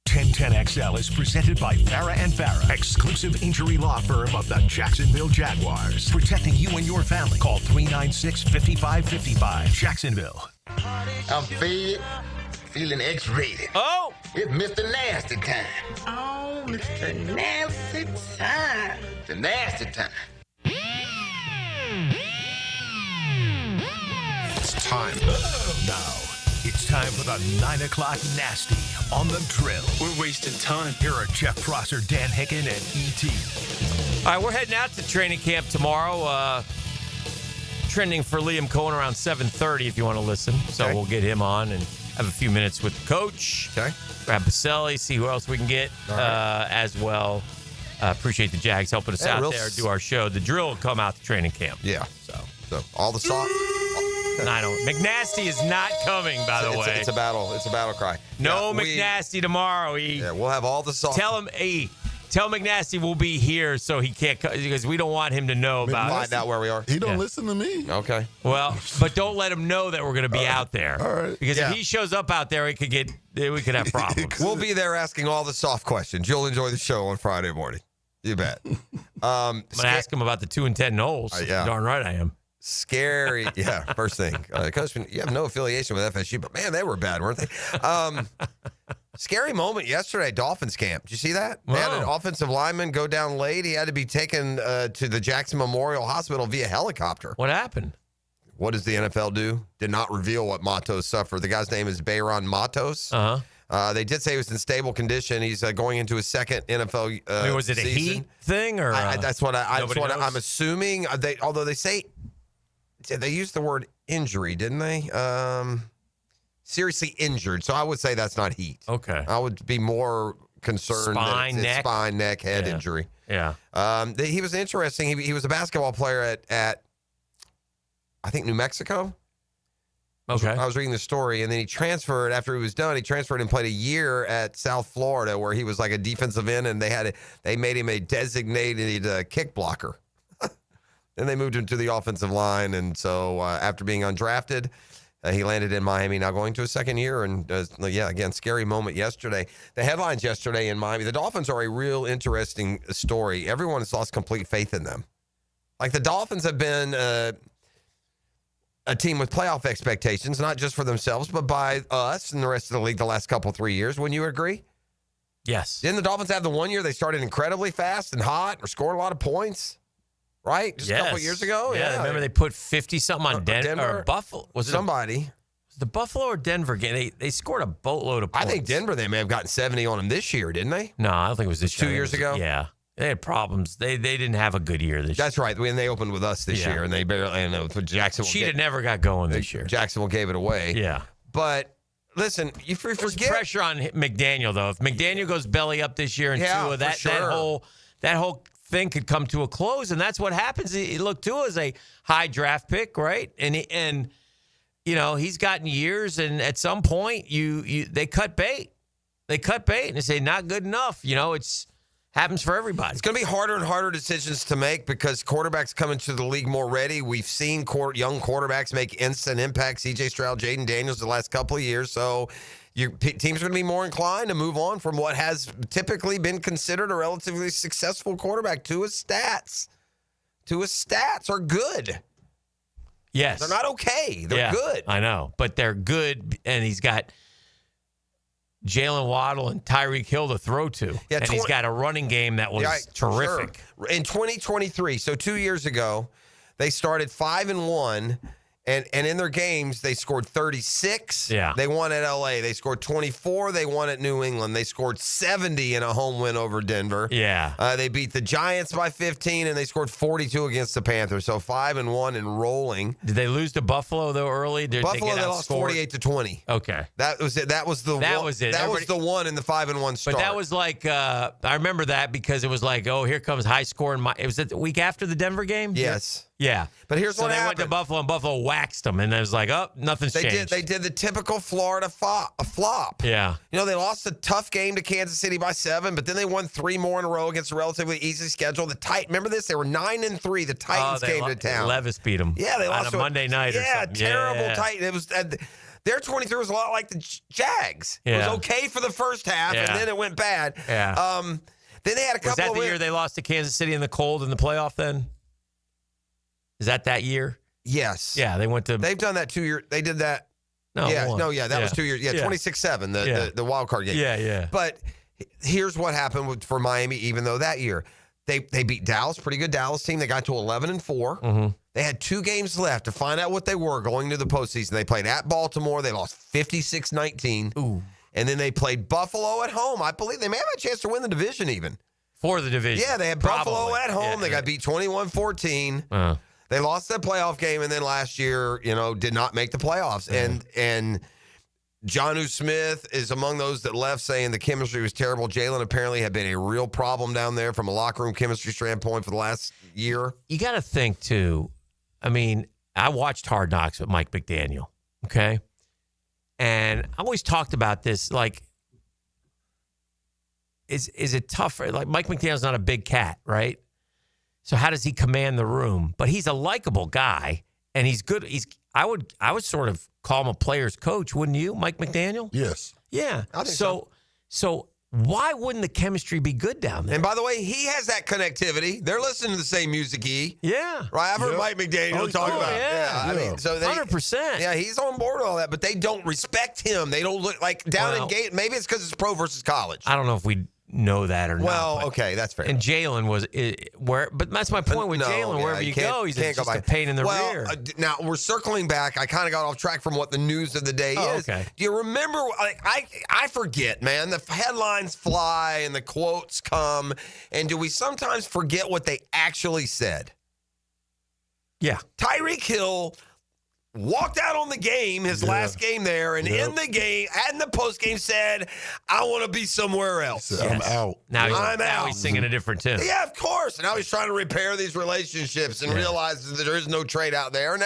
1010XL is presented by Farah and Farah, exclusive injury law firm of the Jacksonville Jaguars. Protecting you and your family. Call 396-5555. Jacksonville. I'm fed, feeling X-rated. Oh! It's Mr. Nasty time. Oh, Mr. Nasty time. The nasty time. It's time. Now, it's time for the 9 o'clock nasty on the drill. We're wasting time. Here are Jeff Prosser, Dan Hicken, and E.T. All right, we're heading out to training camp tomorrow. Trending for Liam Cohen around 7:30 if you want to listen. So we'll get him on and have a few minutes with the coach. Okay. Grab Baselli, see who else we can get as well. Appreciate the Jags helping us out there, do our show. The drill will come out to training camp. Yeah. So all the song. I don't. McNasty is not coming, by the way. It's a battle. It's a battle cry. No McNasty tomorrow. Yeah, we'll have all the songs. Tell McNasty we'll be here so he can't, because we don't want him to know about it. Find out where we are. He don't listen to me. Okay. Well, but don't let him know that we're going to be out there. All right. Because if he shows up out there, we could have problems. We'll be there asking all the soft questions. You'll enjoy the show on Friday morning. You bet. I'm going to ask him about the 2-10 Knowles. Yeah. Darn right I am. Scary. Yeah, first thing. Coach, you have no affiliation with FSU, but man, they were bad, weren't they? Scary moment yesterday, Dolphins camp. Did you see that? They had an offensive lineman go down late. He had to be taken to the Jackson Memorial Hospital via helicopter. What happened? What does the NFL do? Did not reveal what Matos suffered. The guy's name is Bayron Matos. Uh-huh. They did say he was in stable condition. He's going into his second NFL was it a season. heat thing? Or that's what I'm assuming. Although they say they used the word injury, didn't they? Seriously injured. So I would say that's not heat. Okay. I would be more concerned Spine, that it's neck? spine, neck, head injury. Yeah. He was interesting. He was a basketball player at I think New Mexico. Okay. I was reading the story, and then he transferred after he was done. He transferred and played a year at South Florida, where he was like a defensive end, and they made him a designated kick blocker. Then they moved him to the offensive line, and so after being undrafted, he landed in Miami, now going to his second year. And again, scary moment yesterday. The headlines yesterday in Miami: the Dolphins are a real interesting story. Everyone has lost complete faith in them. Like the Dolphins have been a team with playoff expectations, not just for themselves, but by us and the rest of the league the last 3 years. Wouldn't you agree? Yes. Didn't the Dolphins have the 1 year they started incredibly fast and hot or scored a lot of points? Right? Just a couple years ago? Yeah. Remember they put 50-something on Denver? Or Buffalo. Was it somebody? Was the Buffalo or Denver game? They scored a boatload of points. I think Denver, they may have gotten 70 on them this year, didn't they? No, I don't think it was this year. 2 years ago? Yeah. They had problems. They didn't have a good year this year. That's right. When they opened with us this year, and they barely, and Jacksonville. Cheetah never got going this year. Jacksonville gave it away. Yeah. But listen, you forget. There's pressure on McDaniel, though. If McDaniel goes belly up this year and Tua, that whole thing could come to a close, and that's what happens. Look, Tua is a high draft pick, right? And you know, he's gotten years, and at some point, they cut bait. They cut bait, and they say, not good enough. You know, it's happens for everybody. It's going to be harder and harder decisions to make because quarterbacks come into the league more ready. We've seen young quarterbacks make instant impact. C.J. Stroud, Jaden Daniels the last couple of years. So your teams are going to be more inclined to move on from what has typically been considered a relatively successful quarterback. Tua's stats are good. Yes. They're not okay. They're good. I know, but they're good, and he's got Jalen Waddle and Tyreek Hill to throw to. Yeah, and he's got a running game that was terrific. Sure. In 2023, so 2 years ago, they started 5-1, and in their games, they scored 36. Yeah. They won at LA. They scored 24. They won at New England. They scored 70 in a home win over Denver. Yeah. They beat the Giants by 15, and they scored 42 against the Panthers. So 5-1 and rolling. Did they lose to Buffalo, though, early? Buffalo, they lost 48-20. Okay. That was it. That was the one in the 5-1 start. But that was like, I remember that because it was like, oh, here comes high scoring. It was the week after the Denver game? Yes. Yeah. But here's what happened. They went to Buffalo, and Buffalo waxed them, and it was like, oh, nothing's changed. They did the typical Florida flop. Yeah. You know, they lost a tough game to Kansas City by 7, but then they won 3 more in a row against a relatively easy schedule. Remember this? They were 9-3. The Titans came to town. Levis beat them. Yeah, they lost on a Monday night or something. Terrible Titan. It was their 23 was a lot like the Jags. It was okay for the first half, and then it went bad. Yeah. Then they had a couple. Was that the year they lost to Kansas City in the cold in the playoff? Then is that year? Yes. Yeah, they went to. They've done that 2 years. They did that. No, that was 2 years. Yeah, 26-7, the wild card game. Yeah. But here's what happened for Miami, even though that year they beat Dallas, pretty good Dallas team. They got to 11-4. Mm-hmm. They had 2 games left to find out what they were going to the postseason. They played at Baltimore. They lost 56-19. Ooh. And then they played Buffalo at home. I believe they may have a chance to win the division even. For the division. Yeah, they had Buffalo at home. They got beat 21-14. They lost that playoff game, and then last year, did not make the playoffs. And Jonnu Smith is among those that left saying the chemistry was terrible. Jaylen apparently had been a real problem down there from a locker room chemistry standpoint for the last year. You got to think, too. I mean, I watched Hard Knocks with Mike McDaniel, okay? And I always talked about this, like, is it tough? Like, Mike McDaniel's not a big cat, right? So how does he command the room? But he's a likable guy, and he's good. I would sort of call him a player's coach, wouldn't you, Mike McDaniel? Yes. Yeah. I think so why wouldn't the chemistry be good down there? And by the way, he has that connectivity. They're listening to the same music-y. Yeah. Right? I've heard Mike McDaniel talk about it. Yeah. I mean, so 100%. Yeah, he's on board with all that, but they don't respect him. They don't look like down in Gate. Maybe it's because it's pro versus college. I don't know if we know that or not. Well, okay, that's fair. And Jaylen but that's my point with Jaylen. Wherever you go, he's just a pain in the rear. Now we're circling back. I kind of got off track from what the news of the day is. Okay. Do you remember? I forget, man. The headlines fly and the quotes come, and do we sometimes forget what they actually said? Yeah, Tyreek Hill walked out on the game, his last game there, and in the game, and the postgame said, I want to be somewhere else. I'm out. Now he's singing a different tune. Yeah, of course. And now he's trying to repair these relationships and realizes that there is no trade out there. And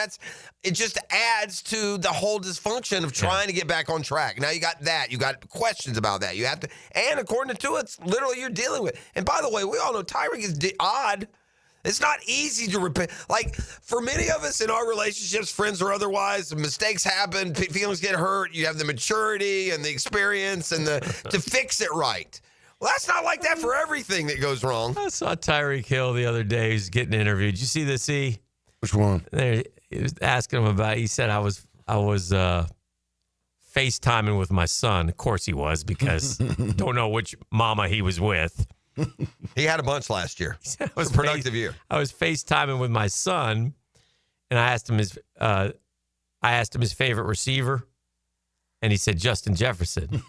it just adds to the whole dysfunction of trying to get back on track. Now you got that. You got questions about that. You have to, and according to it's literally you're dealing with. And by the way, we all know Tyreek is odd. It's not easy to repair. Like, for many of us in our relationships, friends or otherwise, mistakes happen, feelings get hurt. You have the maturity and the experience and to fix it right. Well, that's not like that for everything that goes wrong. I saw Tyreek Hill the other day. He's getting interviewed. Did you see this, E? Which one? He was asking him about, he said, I was FaceTiming with my son. Of course he was, because don't know which mama he was with. He had a bunch last year. It was a productive year. I was FaceTiming with my son, and I asked him his favorite receiver, and he said Justin Jefferson.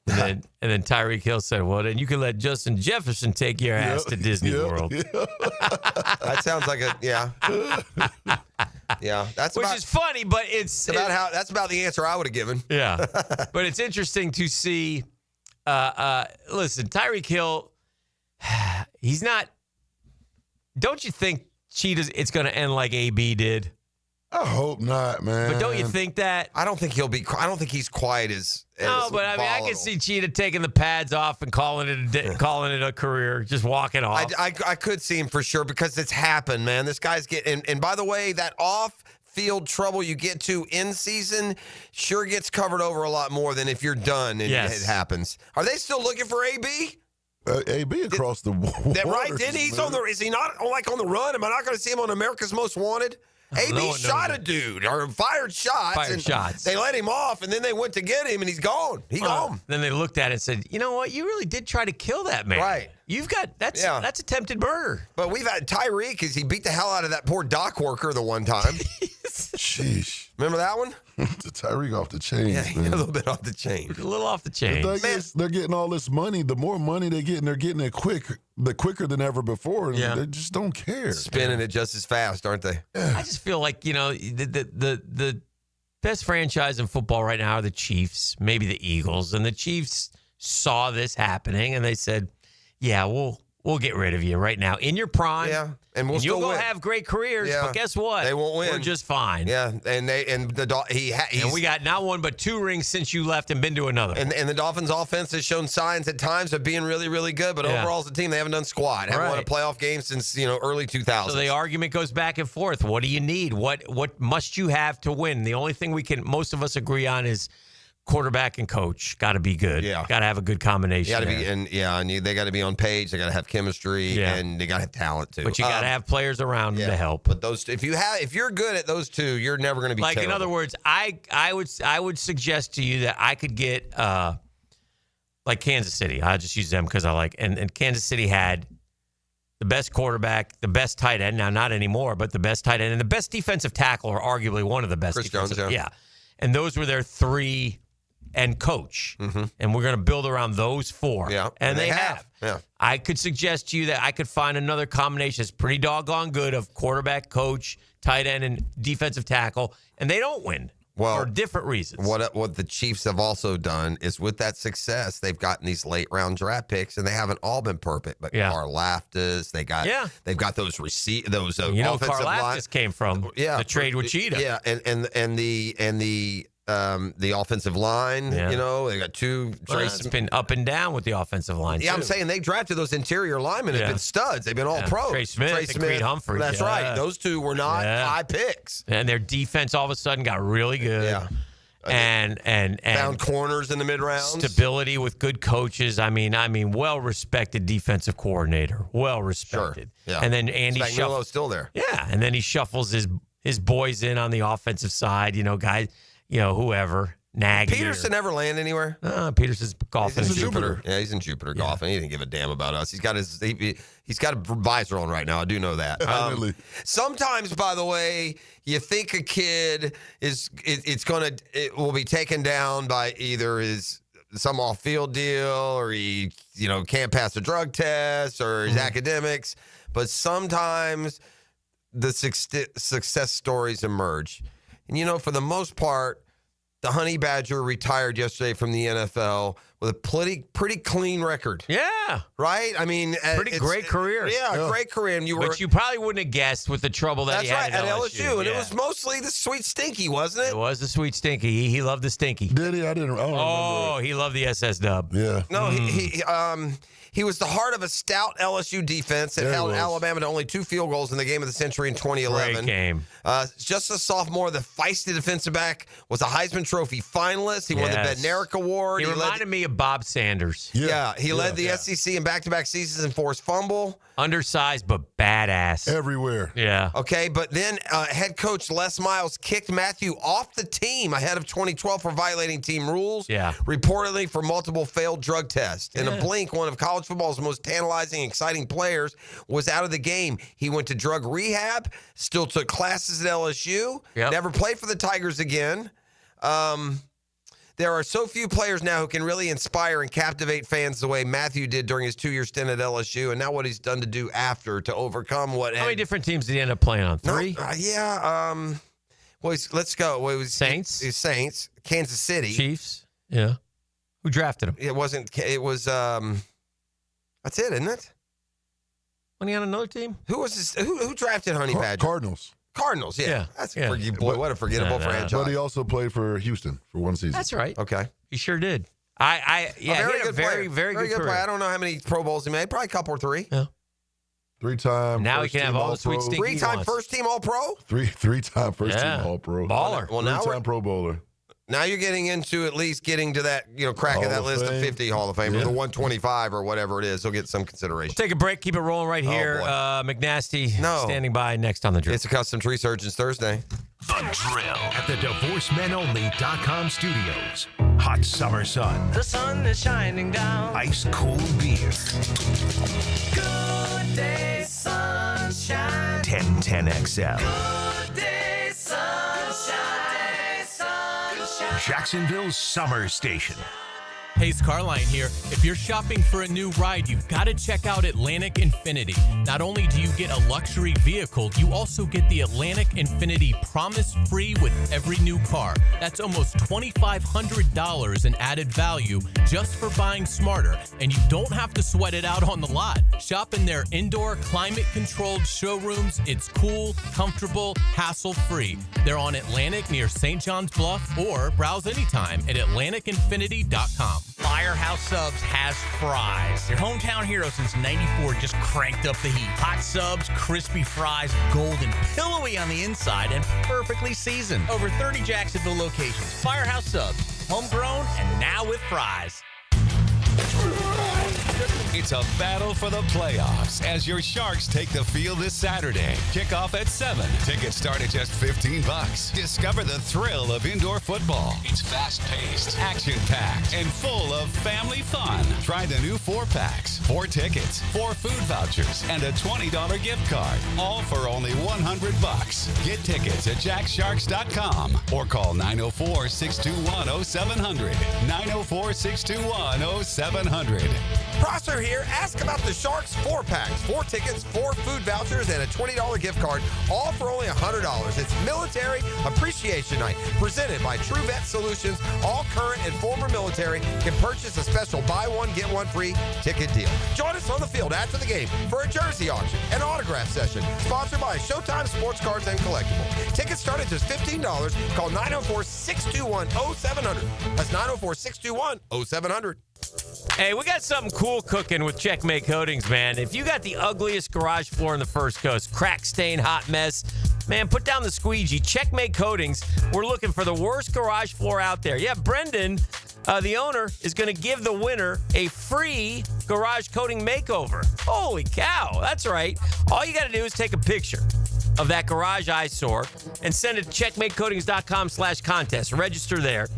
and then Tyreek Hill said, "Well, then you can let Justin Jefferson take your ass to Disney World." That sounds like yeah. That's which is funny, but that's about the answer I would have given. Yeah, but it's interesting to see. Listen, Tyreek Hill. He's not. Don't you think it's going to end like AB did? I hope not, man. But don't you think that? I don't think he's quite as. No, but I mean, I can see Cheetah taking the pads off and calling it a career, just walking off. I could see him for sure because it's happened, man. This guy's getting. And by the way, that off-field trouble you get to in season sure gets covered over a lot more than if you're done and it happens. Are they still looking for AB? AB across the board. That right? Didn't is he not like on the run? Am I not going to see him on America's Most Wanted? AB shot a dude or fired shots. They let him off, and then they went to get him, and he's gone. He's gone. Then they looked at it and said, "You know what? You really did try to kill that man. Right? You've got that's attempted murder." But we've had Tyreek because he beat the hell out of that poor dock worker the one time. Sheesh. Remember that one? The Tyreek off the chain. Yeah, a little bit off the chain. A little off the chain. The thing is, they're getting all this money. The more money they're getting it quicker than ever before. And they just don't care. Spinning it just as fast, aren't they? I just feel like, the best franchise in football right now are the Chiefs, maybe the Eagles. And the Chiefs saw this happening, and they said, yeah, we'll get rid of you right now in your prime. Yeah, and you'll go have great careers. Yeah. But guess what? They won't win. We're just fine. Yeah, and we got not one but 2 rings since you left and been to another. And the Dolphins' offense has shown signs at times of being really, really good. But overall, as a team, they haven't done squat. Haven't won a playoff game since early 2000s. So the argument goes back and forth. What do you need? What must you have to win? The only thing most of us agree on is quarterback and coach got to be good. Yeah. Got to have a good combination. Got to be, and they got to be on page. They got to have chemistry, and they got to have talent too. But you got to have players around them to help. But those, if you're good at those two, you're never going to be like. terrible. In other words, I would suggest to you that I could get like Kansas City. I'll just use them because I like. And Kansas City had the best quarterback, the best tight end. Now, not anymore, but the best tight end and the best defensive tackle, or arguably one of the best. Chris Jones, yeah. And those were their three. And coach, and we're going to build around those four. Yeah, and they have. Yeah, I could suggest to you that I could find another combination that's pretty doggone good of quarterback, coach, tight end, and defensive tackle, and they don't win for different reasons. What the Chiefs have also done is, with that success, they've gotten these late round draft picks, and they haven't all been perfect. But Karlaftis, they've got those offensive Karlaftis came from the trade with Cheetah. Yeah, and the offensive line, they got two. It's been up and down with the offensive line. Yeah, too. I'm saying they drafted those interior linemen have been studs. They've been all pro. Trey Smith and Creed Humphrey. That's right. Those two were not high picks. And their defense all of a sudden got really good. Yeah. And found corners in the mid rounds. Stability with good coaches. I mean, well respected defensive coordinator. Well respected. Sure. Yeah. And then Andy Spagnuolo's still there. Yeah. And then he shuffles his boys in on the offensive side, guys. Whoever, Nagy. Peterson ever land anywhere? Peterson's golfing in Jupiter. Yeah, he's in Jupiter golfing. He didn't give a damn about us. He's got he's got a visor on right now. I do know that. Sometimes, by the way, you think a kid it will be taken down by either some off-field deal, or he can't pass a drug test, or his academics. But sometimes the success stories emerge. And, for the most part, the Honey Badger retired yesterday from the NFL with a pretty clean record. Yeah. Right? I mean, great career. Yeah, great career. And but you probably wouldn't have guessed with the trouble that he had at LSU. And it was mostly the sweet stinky, wasn't it? It was the sweet stinky. He loved the stinky. Did he? I don't remember. He loved the SS dub. Yeah. No, he was the heart of a stout LSU defense that held Alabama to only 2 field goals in the game of the century in 2011. Great game. Just a sophomore, the feisty defensive back was a Heisman Trophy finalist. He won the Bednarik Award. He reminded me of Bob Sanders. He led the SEC in back-to-back seasons and forced fumble. Undersized but badass. Everywhere. Yeah. Okay, but then head coach Les Miles kicked Matthew off the team ahead of 2012 for violating team rules. Yeah. Reportedly for multiple failed drug tests. In a blink, one of college football's most tantalizing, exciting players was out of the game. He went to drug rehab, still took classes at LSU, never played for the Tigers again. There are so few players now who can really inspire and captivate fans the way Matthew did during his 2-year stint at LSU, and now what he's done to do after to overcome what. How many different teams did he end up playing on? 3? Let's go. Well, it was Saints. Saints, Kansas City, Chiefs. Yeah. Who drafted him? It wasn't. It was. That's it, isn't it? Wasn't he on another team? Who was this? Who drafted Honey Badger? Cardinals, yeah. That's what a forgettable franchise. But he also played for Houston for 1 season. That's right. Okay. He sure did. Very good player. Very good player. I don't know how many Pro Bowls he made. Probably a couple or 3. Yeah. 3-time. Now he can have all the sweet stinky. 3-time first team All Pro. 3-time first team All Pro. Baller. Well, now 3-time Pro Bowler. Now you're getting into at least getting to that, cracking that list of 50 Hall of Famers, the 125 or whatever it is. He'll get some consideration. We'll take a break. Keep it rolling right here. McNasty standing by next on The Drill. It's a Custom Tree Surgeons Thursday. The Drill at the DivorceMenOnly.com studios. Hot summer sun. The sun is shining down. Ice cool beer. Good day, sunshine. 1010XL. Good day, sunshine. Jacksonville's summer station. Pace Carline here. If you're shopping for a new ride, you've got to check out Atlantic Infinity. Not only do you get a luxury vehicle, you also get the Atlantic Infinity Promise Free with every new car. That's almost $2,500 in added value just for buying smarter. And you don't have to sweat it out on the lot. Shop in their indoor climate-controlled showrooms. It's cool, comfortable, hassle-free. They're on Atlantic near St. John's Bluff, or browse anytime at AtlanticInfinity.com. Firehouse Subs has fries. Your hometown hero since '94 just cranked up the heat. Hot subs, crispy fries, golden, pillowy on the inside, and perfectly seasoned. Over 30 Jacksonville locations. Firehouse Subs. homegrown and now with fries. It's a battle for the playoffs as your Sharks take the field this Saturday. Kickoff at 7. Tickets start at just $15. Discover the thrill of indoor football. It's fast-paced, action-packed, and full of family fun. Try the new 4-packs, 4 tickets, 4 food vouchers, and a $20 gift card. All for only $100. Get tickets at jacksharks.com or call 904-621-0700. 904-621-0700. Prosser here. Ask about the Sharks 4-packs, 4 tickets, 4 food vouchers, and a $20 gift card, all for only $100. It's Military Appreciation Night, presented by True Vet Solutions. All current and former military can purchase a special buy one, get one free ticket deal. Join us on the field after the game for a jersey auction and autograph session, sponsored by Showtime Sports Cards and Collectible. Tickets start at just $15. Call 904-621-0700. That's 904-621-0700. Hey, we got something cool cooking with Checkmate Coatings, man. If you got the ugliest garage floor in the First Coast, crack stain, hot mess, man, put down the squeegee. Checkmate Coatings, we're looking for the worst garage floor out there. Yeah, Brendan, the owner, is going to give the winner a free garage coating makeover. Holy cow, that's right. All you got to do is take a picture of that garage eyesore and send it to checkmatecoatings.com/contest. Register there.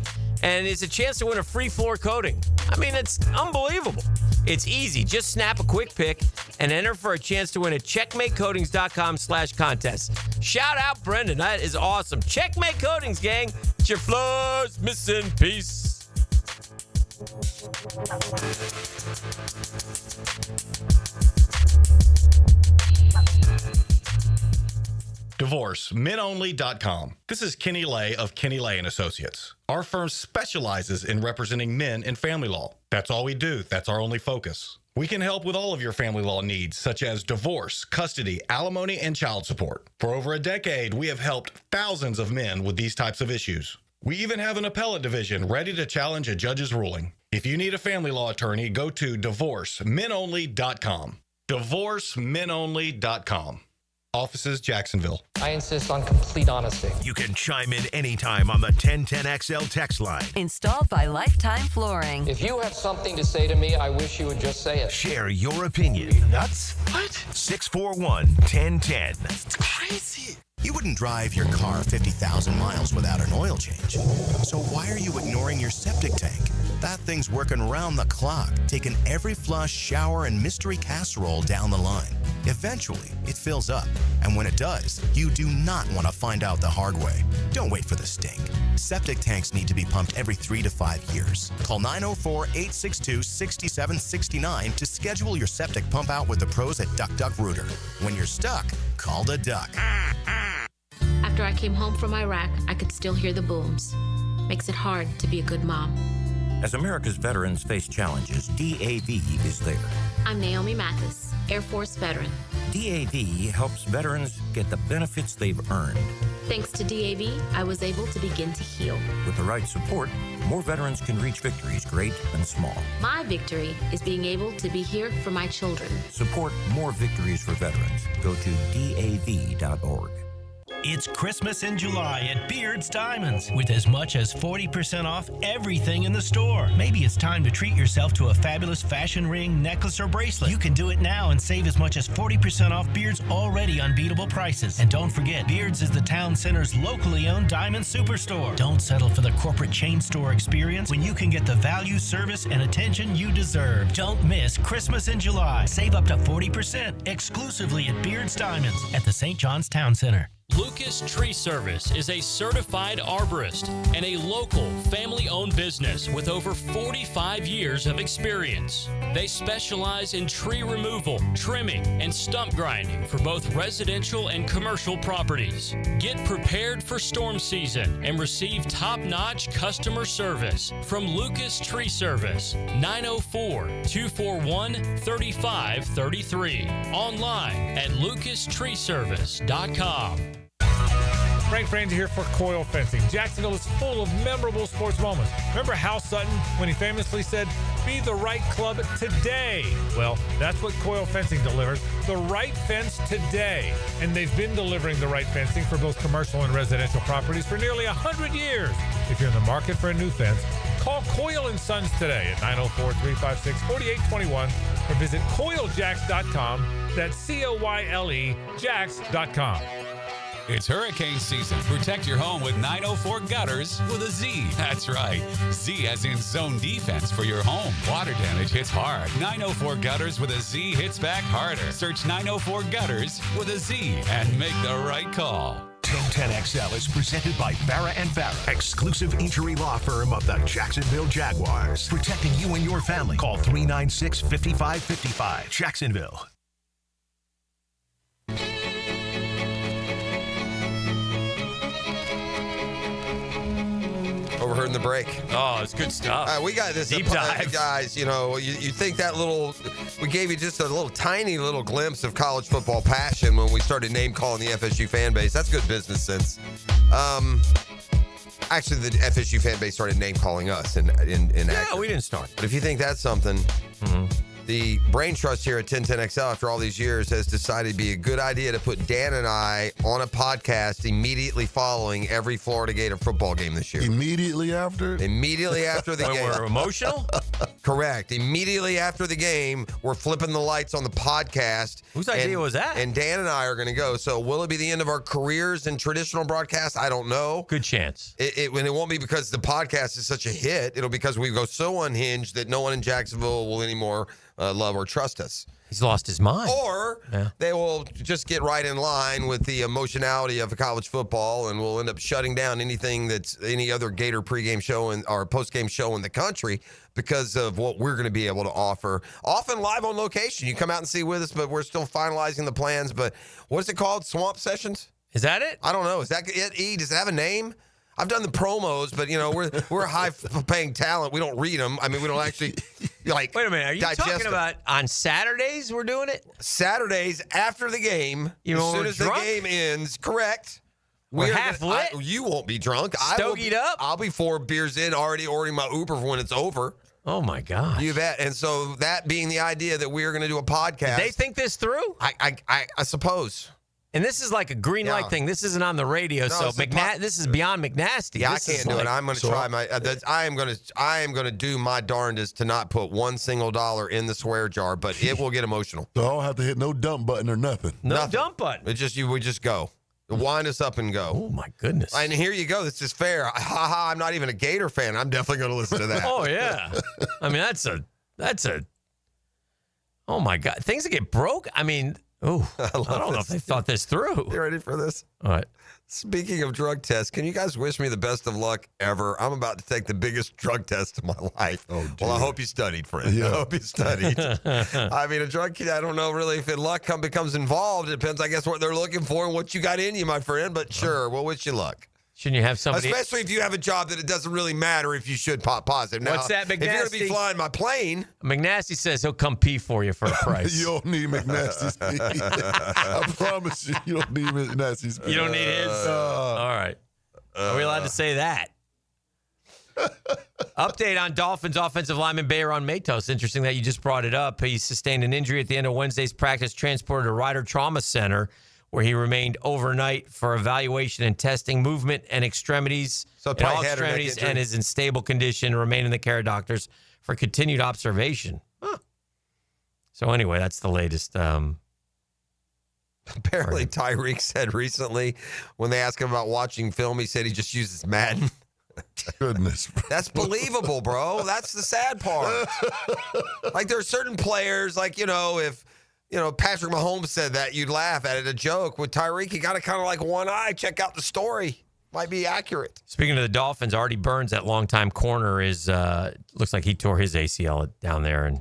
And it's a chance to win a free floor coating. I mean, it's unbelievable. It's easy. Just snap a quick pic and enter for a chance to win at checkmatecoatings.com/contest. Shout out Brendan. That is awesome. Checkmate Coatings, gang. It's your floor's missing piece. DivorceMenOnly.com. This is Kenny Lay of Kenny Lay & Associates. Our firm specializes in representing men in family law. That's all we do. That's our only focus. We can help with all of your family law needs, such as divorce, custody, alimony, and child support. For over a decade, we have helped thousands of men with these types of issues. We even have an appellate division ready to challenge a judge's ruling. If you need a family law attorney, go to DivorceMenOnly.com. DivorceMenOnly.com. Offices, Jacksonville. I insist on complete honesty. You can chime in anytime on the 1010XL text line. Installed by Lifetime Flooring. If you have something to say to me, I wish you would just say it. Share your opinion. Are you nuts? What? 641-1010. That's crazy. You wouldn't drive your car 50,000 miles without an oil change. So why are you ignoring your septic tank? That thing's working around the clock, taking every flush, shower, and mystery casserole down the line. Eventually, it fills up. And when it does, you do not want to find out the hard way. Don't wait for the stink. Septic tanks need to be pumped every 3 to 5 years. Call 904-862-6769 to schedule your septic pump out with the pros at Duck Duck Rooter. When you're stuck, call the Duck. After I came home from Iraq, I could still hear the booms. Makes it hard to be a good mom. As America's veterans face challenges, DAV is there. I'm Naomi Mathis, Air Force veteran. DAV helps veterans get the benefits they've earned. Thanks to DAV, I was able to begin to heal. With the right support, more veterans can reach victories, great and small. My victory is being able to be here for my children. Support more victories for veterans. Go to DAV.org. It's Christmas in July at Beard's Diamonds with as much as 40% off everything in the store. Maybe it's time to treat yourself to a fabulous fashion ring, necklace, or bracelet. You can do it now and save as much as 40% off Beard's already unbeatable prices. And don't forget, Beard's is the town center's locally owned diamond superstore. Don't settle for the corporate chain store experience when you can get the value, service, and attention you deserve. Don't miss Christmas in July. Save up to 40% exclusively at Beard's Diamonds at the St. John's Town Center. Lucas Tree Service is a certified arborist and a local family-owned business with over 45 years of experience. They specialize in tree removal, trimming, and stump grinding for both residential and commercial properties. Get prepared for storm season and receive top-notch customer service from Lucas Tree Service, 904-241-3533. Online at lucastreeservice.com. Frank Frangie here for Coil Fencing. Jacksonville is full of memorable sports moments. Remember Hal Sutton when he famously said, "Be the right club today"? Well, that's what Coil Fencing delivers, the right fence today. And they've been delivering the right fencing for both commercial and residential properties for nearly 100 years. If you're in the market for a new fence, call Coyle & Sons today at 904-356-4821 or visit coiljacks.com. That's COYLE Jacks.com. It's hurricane season. Protect your home with 904 Gutters with a Z. That's right. Z as in zone defense for your home. Water damage hits hard. 904 Gutters with a Z hits back harder. Search 904 Gutters with a Z and make the right call. 1010XL is presented by Farrah & Farrah, exclusive injury law firm of the Jacksonville Jaguars. Protecting you and your family. Call 396-5555. Jacksonville. Overheard in the break. Oh, it's good stuff. We got this. Deep dive. Guys, you know, you think that we gave you just a little tiny little glimpse of college football passion when we started name calling the FSU fan base. That's good business sense. Actually, the FSU fan base started name calling us. Yeah, we didn't start. But if you think that's something, the brain trust here at 1010XL after all these years has decided it'd be a good idea to put Dan and I on a podcast immediately following every Florida Gator football game this year. Immediately after? Immediately after the game. We're emotional? Correct. Immediately after the game, we're flipping the lights on the podcast. Whose idea was that? And Dan and I are going to go. So will it be the end of our careers in traditional broadcast? I don't know. Good chance. It won't be because the podcast is such a hit. It'll be because we go so unhinged that no one in Jacksonville will anymore love or trust us. He's lost his mind. Or they will just get right in line with the emotionality of college football, and we'll end up shutting down anything that's any other Gator pregame show or postgame show in the country because of what we're going to be able to offer. Often live on location. You come out and see with us, but we're still finalizing the plans. But what is it called? Swamp Sessions? Is that it? I don't know. Is that it? E? Does it have a name? I've done the promos, but, you know, we're high-paying talent. We don't read them. I mean, we don't actually, like, wait a minute. Are you talking about on Saturdays we're doing it? Saturdays after the game, as soon as the game ends, correct. We're half lit? You won't be drunk. Stogied up? I'll be 4 beers in, already ordering my Uber for when it's over. Oh, my gosh. You bet. And so that being the idea that we are going to do a podcast. Did they think this through? I suppose. And this is like a green light thing. This isn't on the radio, so this is beyond McNasty. Yeah, I can't do it. I'm going to try my. I am going to do my darndest to not put one single dollar in the swear jar, but it will get emotional. So I don't have to hit no dump button or nothing. Nothing. Dump button. We just go. Wind us up and go. Oh my goodness! And here you go. This is fair. I'm not even a Gator fan. I'm definitely going to listen to that. Oh yeah. I mean that's a. Oh my God! Things that get broke. I mean. Oh, I don't know if they thought this through. You ready for this? All right. Speaking of drug tests, can you guys wish me the best of luck ever? I'm about to take the biggest drug test of my life. Oh, well, I hope you studied, friend. Yeah. I hope you studied. I mean, a drug kid, I don't know really if luck becomes involved. It depends, I guess, what they're looking for and what you got in you, my friend. But sure, we'll wish you luck. Shouldn't you have somebody? Especially if you have a job that it doesn't really matter if you should pop positive. Now, what's that, McNasty? If you're going to be flying my plane. McNasty says he'll come pee for you for a price. You don't need McNasty's pee. I promise you don't need McNasty's pee. You don't need his? All right. Are we allowed to say that? Update on Dolphins offensive lineman Bayron Matos. Interesting that you just brought it up. He sustained an injury at the end of Wednesday's practice, transported to Ryder Trauma Center, where he remained overnight for evaluation and testing. Movement and extremities, and all extremities, and is in stable condition. Remain in the care of doctors for continued observation. Huh. So anyway, that's the latest. Apparently, Tyreek said recently when they asked him about watching film, he said he just uses Madden. Goodness. That's believable, bro. That's the sad part. Like, there are certain players, like, if Patrick Mahomes said that, you'd laugh at it, a joke. With Tyreek, you got to kind of like one eye, check out the story. Might be accurate. Speaking of the Dolphins, Artie Burns, that longtime corner, looks like he tore his ACL down there, and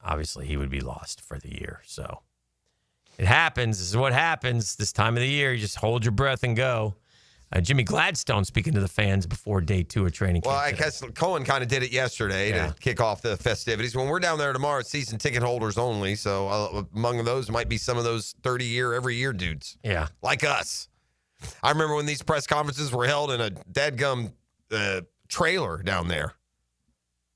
obviously he would be lost for the year. So it happens. This is what happens this time of the year. You just hold your breath and go. Jimmy Gladstone speaking to the fans before day 2 of training camp. Well, I guess Cohen kind of did it yesterday to kick off the festivities. When we're down there tomorrow, it's season ticket holders only. So among those might be some of those 30-year, every year dudes. Yeah. Like us. I remember when these press conferences were held in a dadgum trailer down there.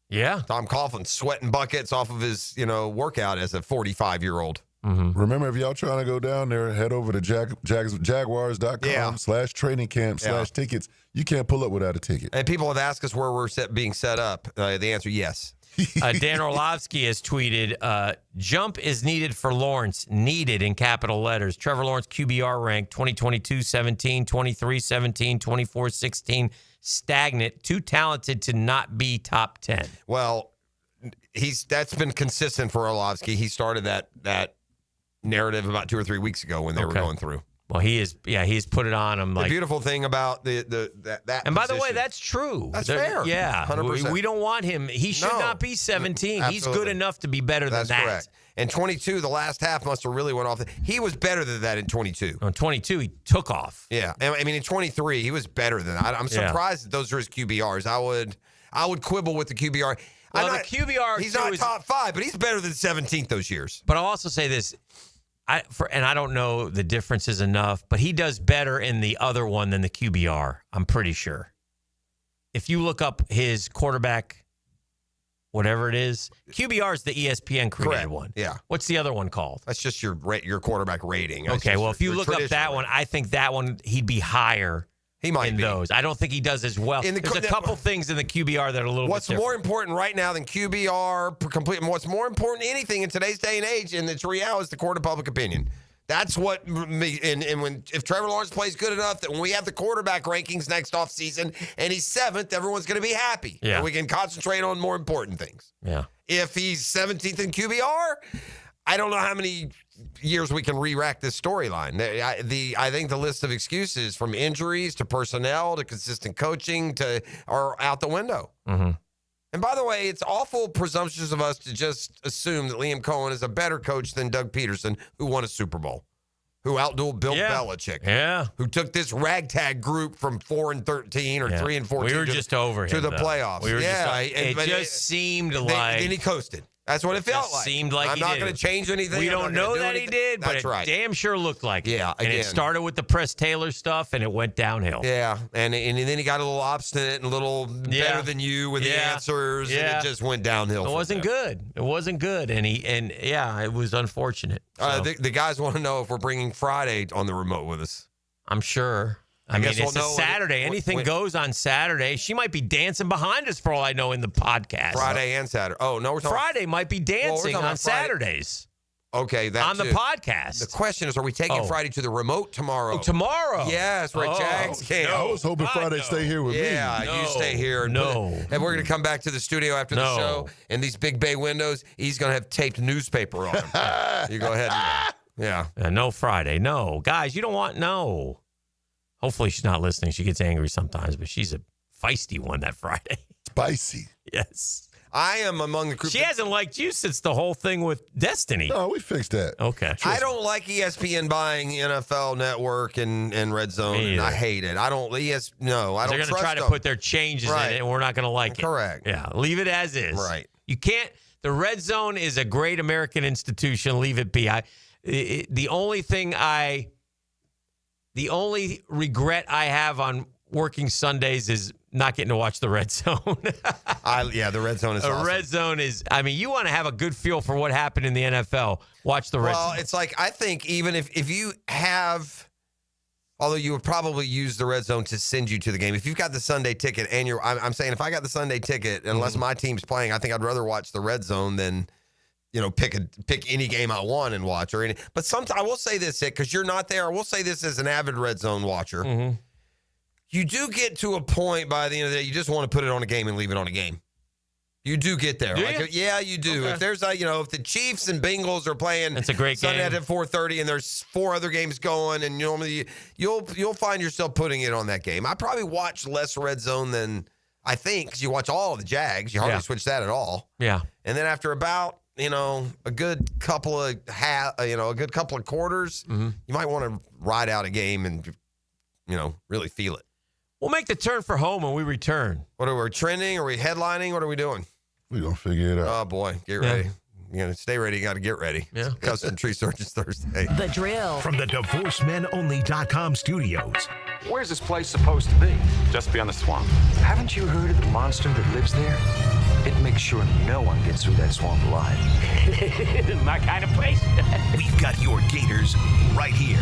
Yeah. Tom Coughlin sweating buckets off of his, workout as a 45-year-old. Mm-hmm. Remember, if y'all trying to go down there, head over to Jaguars.com/training camp /tickets. You can't pull up without a ticket. And people have asked us where we're being set up. The answer, yes. Dan Orlovsky has tweeted, jump is needed for Lawrence, needed in capital letters. Trevor Lawrence QBR rank 2022 17, 23 17, 24 16, stagnant, too talented to not be top 10. Well, that's been consistent for Orlovsky. He started that narrative about 2 or 3 weeks ago when they were going through. Well, he's put it on him. The beautiful thing about that and by the way, that's true. That's fair. Yeah, 100%. We don't want him. He should not be 17. Absolutely. He's good enough to be better than that. That's correct. And 22, the last half must have really went off. He was better than that in 22. On 22, he took off. Yeah, I mean in 23, he was better than that. I'm surprised that those are his QBRs. I would quibble with the QBR. Well, the QBR, he's not top 5, but he's better than 17th those years. But I'll also say this. And I don't know the differences enough, but he does better in the other one than the QBR, I'm pretty sure. If you look up his quarterback, whatever it is, QBR is the ESPN created one. Yeah. What's the other one called? That's just your quarterback rating. Okay, well, if you look up that one, I think that one, he'd be higher. He might be. Those. I don't think he does as well. There's a couple things in the QBR that are a little What's bit different. more important right now than QBR complete? What's more important than anything in today's day and age, and it's real, is the court of public opinion. That's what if Trevor Lawrence plays good enough that when we have the quarterback rankings next offseason and he's 7th, everyone's going to be happy. Yeah. And we can concentrate on more important things. Yeah. If he's 17th in QBR, I don't know how many years we can re-rack this storyline. I think the list of excuses from injuries to personnel to consistent coaching are out the window. Mm-hmm. And by the way, it's awful presumptuous of us to just assume that Liam Cohen is a better coach than Doug Peterson, who won a Super Bowl, who outdueled Bill Belichick, who took this ragtag group from 4-13 or 3-14. We were just over to him, the though. playoffs. We were it seemed like then he coasted. That's what it felt like. Seemed like I'm not going to change anything. We don't know that he did, but it damn sure looked like it. Yeah, and it started with the Press Taylor stuff, and it went downhill. Yeah, and then he got a little obstinate and a little better than you with the answers, and it just went downhill. It wasn't good. It wasn't good, and it was unfortunate. So. The guys want to know if we're bringing Friday on the remote with us. I'm sure. I mean, it's a Saturday. Anything goes on Saturday. She might be dancing behind us for all I know in the podcast. Friday and Saturday. Oh, no, we're talking Friday might be dancing on Saturdays. Okay, that on the podcast. The question is, are we taking Friday to the remote tomorrow? Oh, tomorrow? Yes, right. Jags camp. I was hoping Friday stay here with me. Yeah, you stay here. And we're going to come back to the studio after the show, and these big bay windows, he's going to have taped newspaper on them. You go ahead. No Friday. No. Guys, you don't want Hopefully she's not listening. She gets angry sometimes, but she's a feisty one that Friday. Spicy. Yes. I am among the group. She hasn't liked you since the whole thing with Destiny. No, we fixed that. Okay. I don't like ESPN buying NFL Network and Red Zone. And I hate it. I don't. I don't. They're going to try to put their changes in it, and we're not going to like it. Correct. Yeah. Leave it as is. Right. You can't. The Red Zone is a great American institution. Leave it be. The only regret I have on working Sundays is not getting to watch the Red Zone. The Red Zone is awesome. Red Zone is, you want to have a good feel for what happened in the NFL, watch the Red Zone. Well, it's like, I think even if you have, although you would probably use the Red Zone to send you to the game. If you've got the Sunday ticket and I'm saying if I got the Sunday ticket, unless my team's playing, I think I'd rather watch the Red Zone than pick any game I want and watch But sometimes I will say this, because you're not there. I will say this as an avid Red Zone watcher. Mm-hmm. You do get to a point by the end of the day, you just want to put it on a game and leave it on a game. You do get there. Yeah, you do. Okay. If there's if the Chiefs and Bengals are playing, it's a great Sunday game at 4:30, and there's 4 other games going, and normally you'll find yourself putting it on that game. I probably watch less Red Zone than I think, because you watch all of the Jags. You hardly switch that at all. Yeah. And then after about a good couple of quarters, you might want to ride out a game and really feel it. We'll make the turn for home when we return. What are we trending? Are we headlining? What are we doing? We're going to figure it out. Oh, boy. Get ready. stay ready. You got to get ready. Yeah. Custom Tree Surgeons Thursday. The Drill. From the DivorceMenOnly.com studios. Where's this place supposed to be? Just beyond the swamp. Haven't you heard of the monster that lives there? It makes sure no one gets through that swamp alive. My kind of place. We've got your gators right here.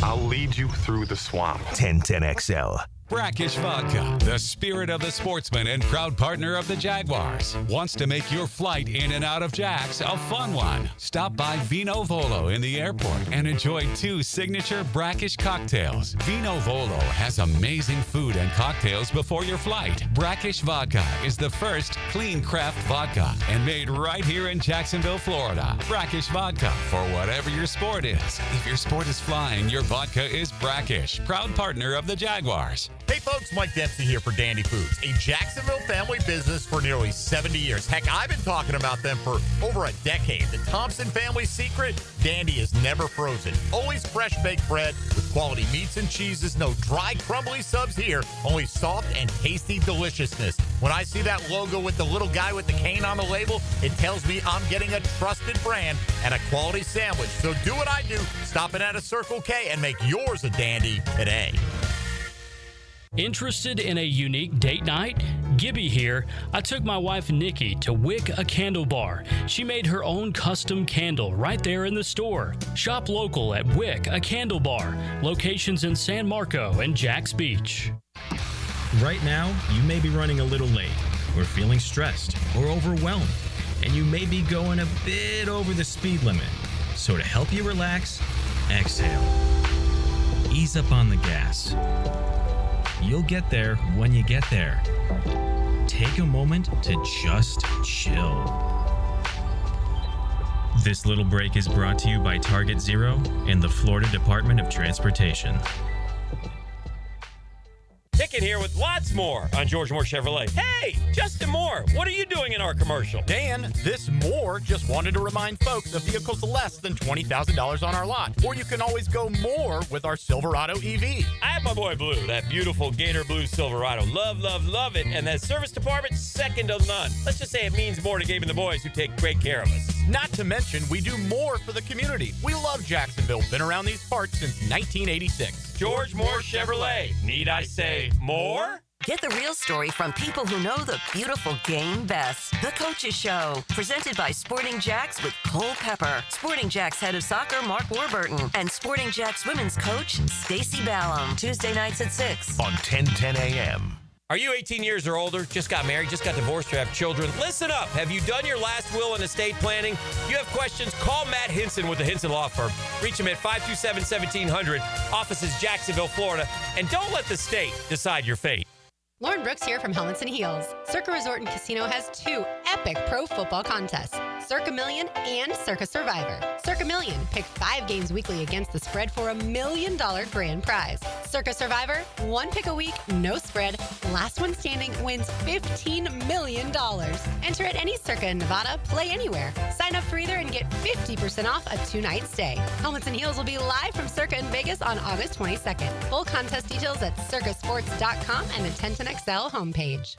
I'll lead you through the swamp. 1010XL. Brackish Vodka, the spirit of the sportsman and proud partner of the Jaguars, wants to make your flight in and out of Jax a fun one. Stop by Vino Volo in the airport and enjoy 2 signature brackish cocktails. Vino Volo has amazing food and cocktails before your flight. Brackish Vodka is the first clean craft vodka and made right here in Jacksonville, Florida. Brackish Vodka for whatever your sport is. If your sport is flying, your vodka is Brackish, proud partner of the Jaguars. Hey folks, Mike Dempsey here for Dandy Foods, a Jacksonville family business for nearly 70 years. Heck, I've been talking about them for over a decade. The Thompson family's secret, Dandy is never frozen. Always fresh baked bread with quality meats and cheeses. No dry, crumbly subs here. Only soft and tasty deliciousness. When I see that logo with the little guy with the cane on the label, it tells me I'm getting a trusted brand and a quality sandwich. So do what I do. Stop in at a Circle K and make yours a Dandy today. Interested in a unique date night? Gibby here. I took my wife Nikki to Wick a Candle Bar. She made her own custom candle right there in the store. Shop local at Wick a Candle Bar. Locations in San Marco and Jax Beach. Right now, you may be running a little late, or feeling stressed, or overwhelmed, and you may be going a bit over the speed limit. So to help you relax, exhale. Ease up on the gas. You'll get there when you get there. Take a moment to just chill. This little break is brought to you by Target Zero and the Florida Department of Transportation. Pickett here with lots more on George Moore Chevrolet. Hey, Justin Moore, what are you doing in our commercial? Dan, this Moore just wanted to remind folks of vehicles less than $20,000 on our lot. Or you can always go more with our Silverado EV. I have my boy Blue, that beautiful Gator Blue Silverado. Love, love, love it. And that service department, second to none. Let's just say it means more to Gabe and the boys who take great care of us. Not to mention, we do more for the community. We love Jacksonville. Been around these parts since 1986. George Moore Chevrolet. Need I say more? Get the real story from people who know the beautiful game best. The Coaches Show, presented by Sporting Jacks with Cole Pepper, Sporting Jacks head of soccer Mark Warburton, and Sporting Jacks women's coach Stacy Ballum. Tuesday nights at 6 on 1010 AM. Are you 18 years or older, just got married, just got divorced, or have children? Listen up. Have you done your last will and estate planning? You have questions? Call Matt Hinson with the Hinson Law Firm. Reach him at 527-1700. Office is Jacksonville, Florida. And don't let the state decide your fate. Lauren Brooks here from Helmets and Heels. Circa Resort and Casino has 2 epic pro football contests, Circa Million and Circa Survivor. Circa Million, pick 5 games weekly against the spread for $1 million grand prize. Circa Survivor, 1 pick a week, no spread. Last one standing wins $15 million. Enter at any Circa in Nevada, play anywhere. Sign up for either and get 50% off a 2-night stay. Helmets and Heels will be live from Circa in Vegas on August 22nd. Full contest details at circasports.com and the 1010XL homepage.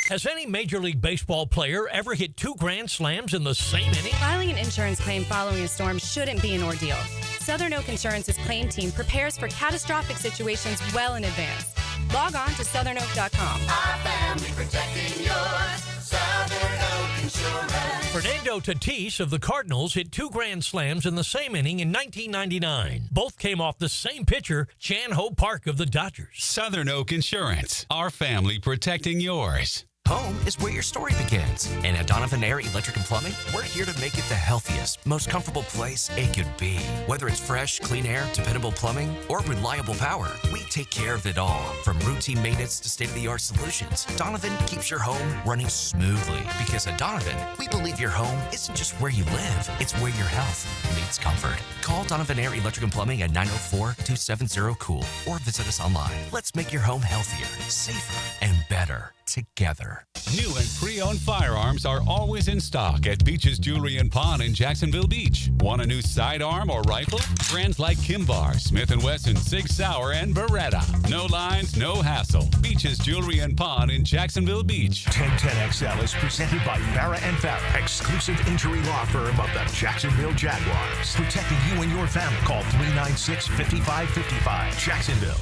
Has any Major League Baseball player ever hit 2 grand slams in the same inning? Filing an insurance claim following a storm shouldn't be an ordeal. Southern Oak Insurance's claim team prepares for catastrophic situations well in advance. Log on to southernoak.com. Our family protecting yours. Southern Oak Insurance. Fernando Tatis of the Cardinals hit 2 grand slams in the same inning in 1999. Both came off the same pitcher, Chan Ho Park of the Dodgers. Southern Oak Insurance. Our family protecting yours. Home is where your story begins. And at Donovan Air Electric and Plumbing, we're here to make it the healthiest, most comfortable place it could be. Whether it's fresh, clean air, dependable plumbing, or reliable power, we take care of it all. From routine maintenance to state-of-the-art solutions, Donovan keeps your home running smoothly. Because at Donovan, we believe your home isn't just where you live, it's where your health meets comfort. Call Donovan Air Electric and Plumbing at 904-270-COOL or visit us online. Let's make your home healthier, safer, and better together. New and pre-owned firearms are always in stock at Beach's Jewelry and Pawn in Jacksonville Beach. Want a new sidearm or rifle? Brands like Kimbar, Smith & Wesson, Sig Sauer, and Beretta. No lines, no hassle. Beach's Jewelry and Pawn in Jacksonville Beach. 1010XL is presented by Farah & Farah, exclusive injury law firm of the Jacksonville Jaguars. Protecting you and your family. Call 396-5555. Jacksonville.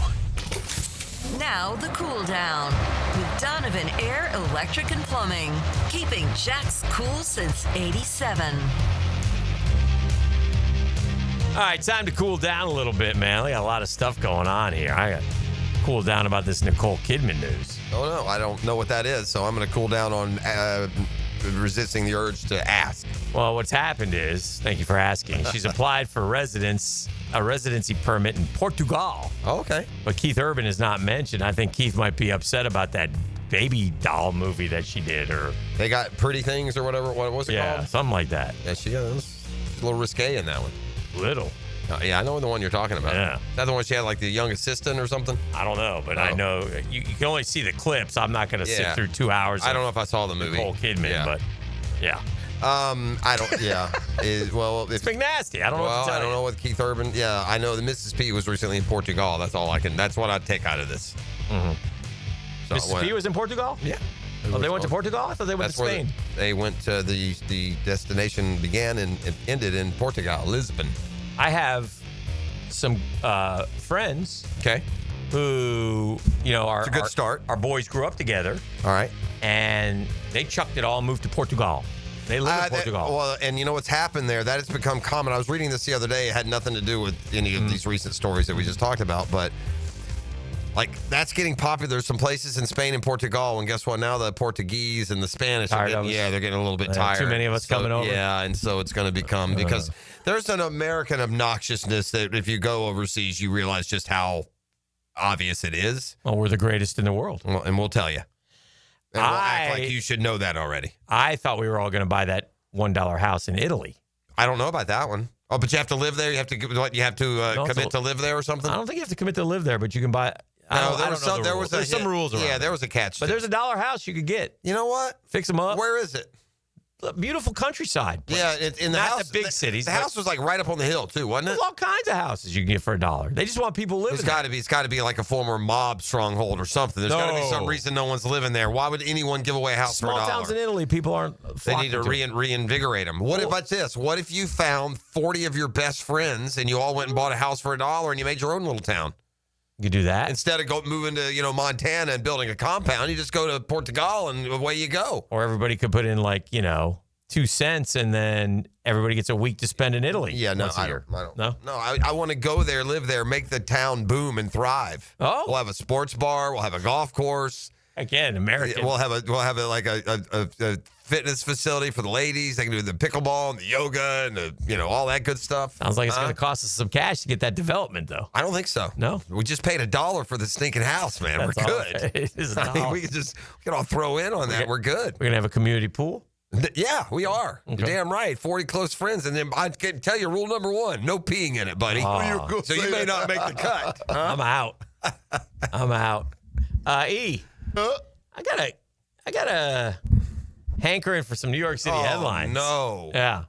Now the cool down with Donovan Air Electric and Plumbing, keeping Jack's cool since '87. All right, time to cool down a little bit, man. We got a lot of stuff going on here. I got to cool down about this Nicole Kidman news. Oh, no, I don't know what that is, so I'm going to cool down on resisting the urge to ask. Well, what's happened is, thank you for asking, she's applied for a residency permit in Portugal. Oh, okay. But Keith Urban is not mentioned. I think Keith might be upset about that baby doll movie that she did. Or they got Pretty Things or whatever. What was it called? Yeah, something like that. Yeah, she's a little risque in that one. Little. Yeah, I know the one you're talking about. Yeah. Is that the one she had like the young assistant or something? I don't know, but I know you can only see the clips. I'm not going to sit through 2 hours. I don't know if I saw the movie. Nicole Kidman, but yeah. I don't. Yeah. It's McNasty. I don't know what to tell I don't you. know what Keith Urban. Yeah, I know the Mrs. P was recently in Portugal. That's all I can. That's what I take out of this. Mm-hmm. So Mrs. P was in Portugal? Yeah. Oh, they went to Portugal? I thought they went to Spain. They went to the destination began and it ended in Portugal, Lisbon. I have some friends. Okay. Who, are it's a good start. Our boys grew up together. All right. And they chucked it all and moved to Portugal. They live in Portugal. Well, and you know what's happened there? That has become common. I was reading this the other day. It had nothing to do with any of these recent stories that we just talked about, but like that's getting popular. There's some places in Spain and Portugal, and guess what? Now the Portuguese and the Spanish are getting, they're getting a little bit tired. Too many of us coming over. Yeah, and so it's going to become because there's an American obnoxiousness that if you go overseas, you realize just how obvious it is. Well, we're the greatest in the world. Well, and we'll tell you. And we'll act like you should know that already. I thought we were all going to buy that $1 house in Italy. I don't know about that one. Oh, but you have to live there? You have to commit to live there or something? I don't think you have to commit to live there, but you can buy. There's some rules around. Yeah, there was a catch. But there's a $1 house you could get. You know what? Fix them up. Where is it? Beautiful countryside place. Yeah, in the Not house, the big cities. The house was like right up on the hill too, wasn't it? There's all kinds of houses you can get for $1. They just want people living. It's got to be like a former mob stronghold or something. There's got to be some reason no one's living there. Why would anyone give away a house for $1? Small towns in Italy, people aren't. They need to reinvigorate them. What about this? What if you found 40 of your best friends and you all went and bought a house for $1 and you made your own little town? You could do that instead of moving to Montana and building a compound. You just go to Portugal and away you go. Or everybody could put in 2 cents, and then everybody gets a week to spend in Italy. Yeah, no, I want to go there, live there, make the town boom and thrive. Oh, we'll have a sports bar, we'll have a golf course. Again, American. We'll have a fitness facility for the ladies. They can do the pickleball and the yoga and all that good stuff. Sounds like it's going to cost us some cash to get that development, though. I don't think so. No, we just paid $1 for the stinking house, man. We're good. It is we can all throw in on that. We're good. We're gonna have a community pool. Yeah, we are. Okay. You're damn right. 40 close friends. And then I can tell you rule number 1, no peeing in it, buddy. So you may not make the cut. Huh? I'm out. I'm out. I got a hankering for some New York City headlines. No. Yeah.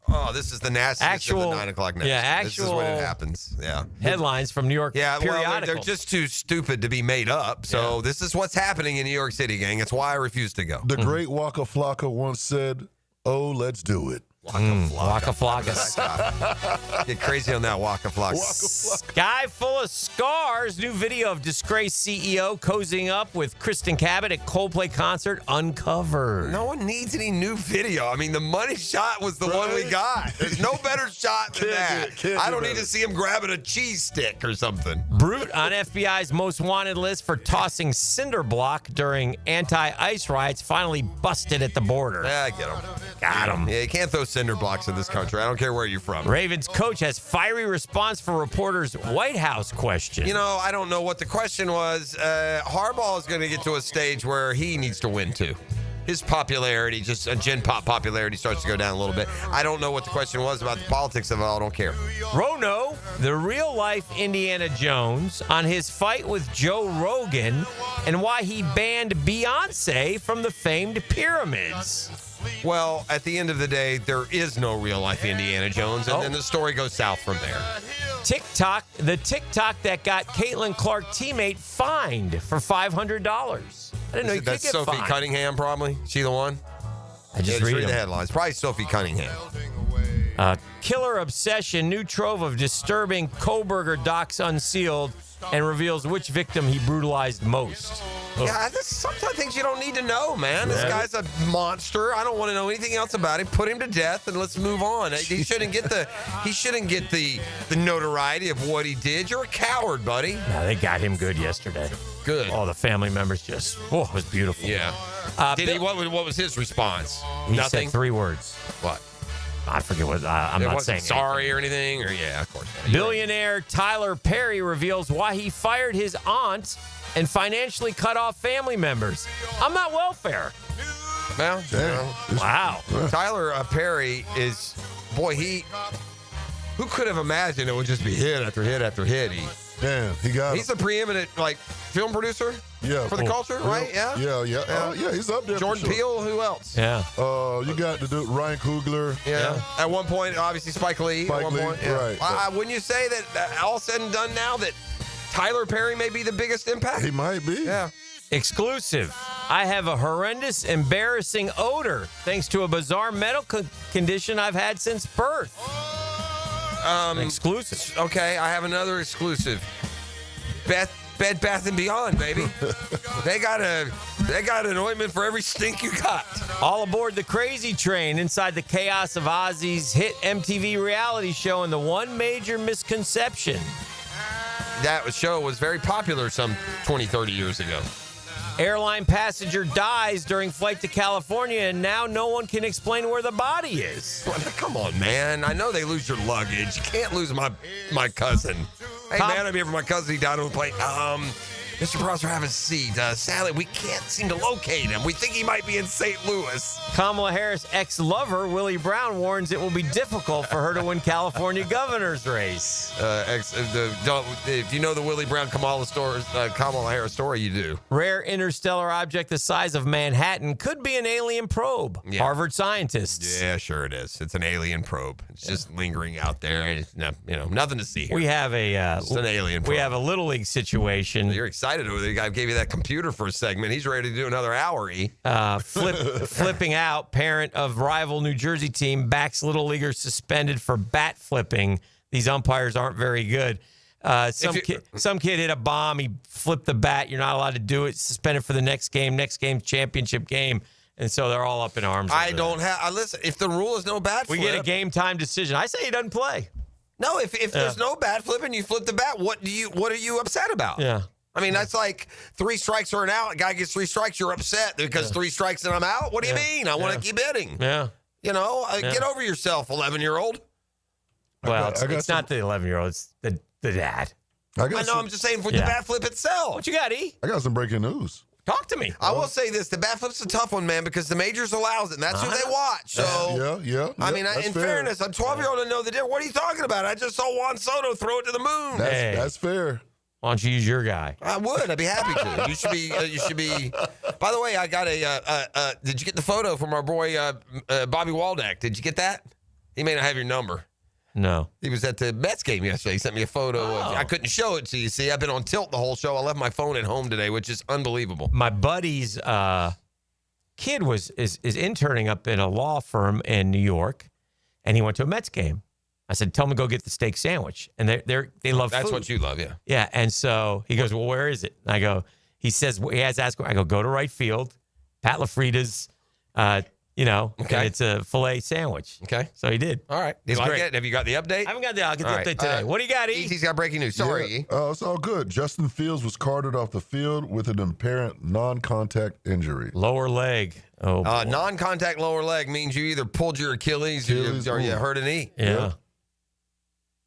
Oh, this is the nastiest of the 9 o'clock news. Yeah, this is when it happens. Yeah. Headlines from New York periodicals. Well, they're just too stupid to be made up. So this is what's happening in New York City, gang. It's why I refuse to go. The great Waka Flocka once said, "Oh, let's do it." Waka Flocka. Get crazy on that Waka Flocka. Guy full of scars. New video of disgraced CEO cozying up with Kristen Cabot at Coldplay concert uncovered. No one needs any new video. I mean, the money shot was the one we got. There's no better shot than that. I don't need to see him grabbing a cheese stick or something. Brute on FBI's most wanted list for tossing cinder block during anti-ICE riots finally busted at the border. Yeah, get him. Got him. Yeah, you can't throw cinder blocks in this country. I don't care where you're from. Ravens coach has fiery response for reporters' White House question. I don't know what the question was. Harbaugh is going to get to a stage where he needs to win too. his popularity, just Gen Pop popularity, starts to go down a little bit. I don't know what the question was about the politics of it all. I don't care. Rono, the real-life Indiana Jones, on his fight with Joe Rogan and why he banned Beyonce from the famed pyramids. Well, at the end of the day, there is no real-life Indiana Jones, and then the story goes south from there. The TikTok that got Caitlin Clark teammate fined for $500. I didn't know you could get Sophie fined. Cunningham, probably. She the one? I just read the them. headlines. Probably Sophie Cunningham. Killer obsession. New trove of disturbing Koberger docs unsealed and reveals which victim he brutalized most. Yeah, sometimes things you don't need to know, man. This guy's a monster. I don't want to know anything else about him. Put him to death and let's move on. He shouldn't get the notoriety of what he did. You're a coward, buddy. No, they got him good yesterday. Good. All the family members just, it was beautiful. Yeah. What was his response? He Nothing. said 3 words. What? I forget what. I'm not saying sorry or anything. Or of course. Not. Billionaire Tyler Perry reveals why he fired his aunt and financially cut off family members. I'm not welfare. Well, wow. Tyler Perry is, who could have imagined it would just be hit after hit after hit? He's a preeminent film producer. Yeah, for the culture, right? Yeah, yeah. He's up there. Jordan Peele. Who else? Yeah. You got to do Ryan Coogler. Yeah. At one point, obviously Spike Lee. At one point, right. Wouldn't you say that all said and done now that Tyler Perry may be the biggest impact? He might be. Yeah. Exclusive. I have a horrendous, embarrassing odor thanks to a bizarre medical condition I've had since birth. Exclusive. Okay, I have another exclusive. Bed Bath & Beyond, baby. They got an ointment for every stink you got. All aboard the crazy train inside the chaos of Ozzy's hit MTV reality show and the one major misconception. That show was very popular some 20, 30 years ago. Airline passenger dies during flight to California, and now no one can explain where the body is. Come on, man. I know they lose your luggage. You can't lose my cousin. Hey, man, I'm here for my cousin. He died on the plane. Mr. Prosser, have a seat. Sadly, we can't seem to locate him. We think he might be in St. Louis. Kamala Harris' ex-lover, Willie Brown, warns it will be difficult for her to win California governor's race. If you know the Willie Brown Kamala Harris story, you do. Rare interstellar object the size of Manhattan could be an alien probe. Yeah. Harvard scientists. Yeah, sure it is. It's an alien probe. It's just lingering out there. And it's nothing to see here. We have it's an alien probe. We have a Little League situation. You're excited over the guy gave you that computer for a segment. He's ready to do another hour. Flipping out, parent of rival New Jersey team backs Little Leaguer suspended for bat flipping. These umpires aren't very good. Some kid hit a bomb. He flipped the bat. You're not allowed to do it. Suspended for the next game. Next game, championship game. And so they're all up in arms. Listen, if the rule is no bat flip. We get a game time decision. I say he doesn't play. No, if there's no bat flip and you flip the bat, what are you upset about? Yeah. I mean, that's like 3 strikes or an out. A guy gets 3 strikes, you're upset because 3 strikes and I'm out? What do you mean? I want to keep hitting. Yeah. Get over yourself, 11-year-old. Well, it's not the 11-year-old. It's the dad. I know. I'm just saying for the bat flip itself. What you got, E? I got some breaking news. Talk to me. I will say this. The bat flip's a tough one, man, because the majors allows it, and that's who they watch. So, I mean, in fairness, a 12-year-old to know the difference. What are you talking about? I just saw Juan Soto throw it to the moon. That's fair. Why don't you use your guy? I would. I'd be happy to. You should be. By the way, I got did you get the photo from our boy Bobby Waldeck? Did you get that? He may not have your number. No. He was at the Mets game yesterday. He sent me a photo. I couldn't show it to you. See, I've been on tilt the whole show. I left my phone at home today, which is unbelievable. My buddy's kid is interning up in a law firm in New York, and he went to a Mets game. I said, tell him to go get the steak sandwich. And they love That's food. what you love, yeah. Yeah, and so he goes, well, where is it? And I go, he says, he has asked, I go to right field, Pat LaFrida's, and it's a filet sandwich. Okay. So he did. All right. Did you like it? Have you got the update? I haven't got I'll get the update today. What do you got, E? He's got breaking news. Sorry, E. It's all good. Justin Fields was carted off the field with an apparent non-contact injury. Lower leg. Oh, boy. Non-contact lower leg means you either pulled your Achilles or you hurt a knee. Yeah.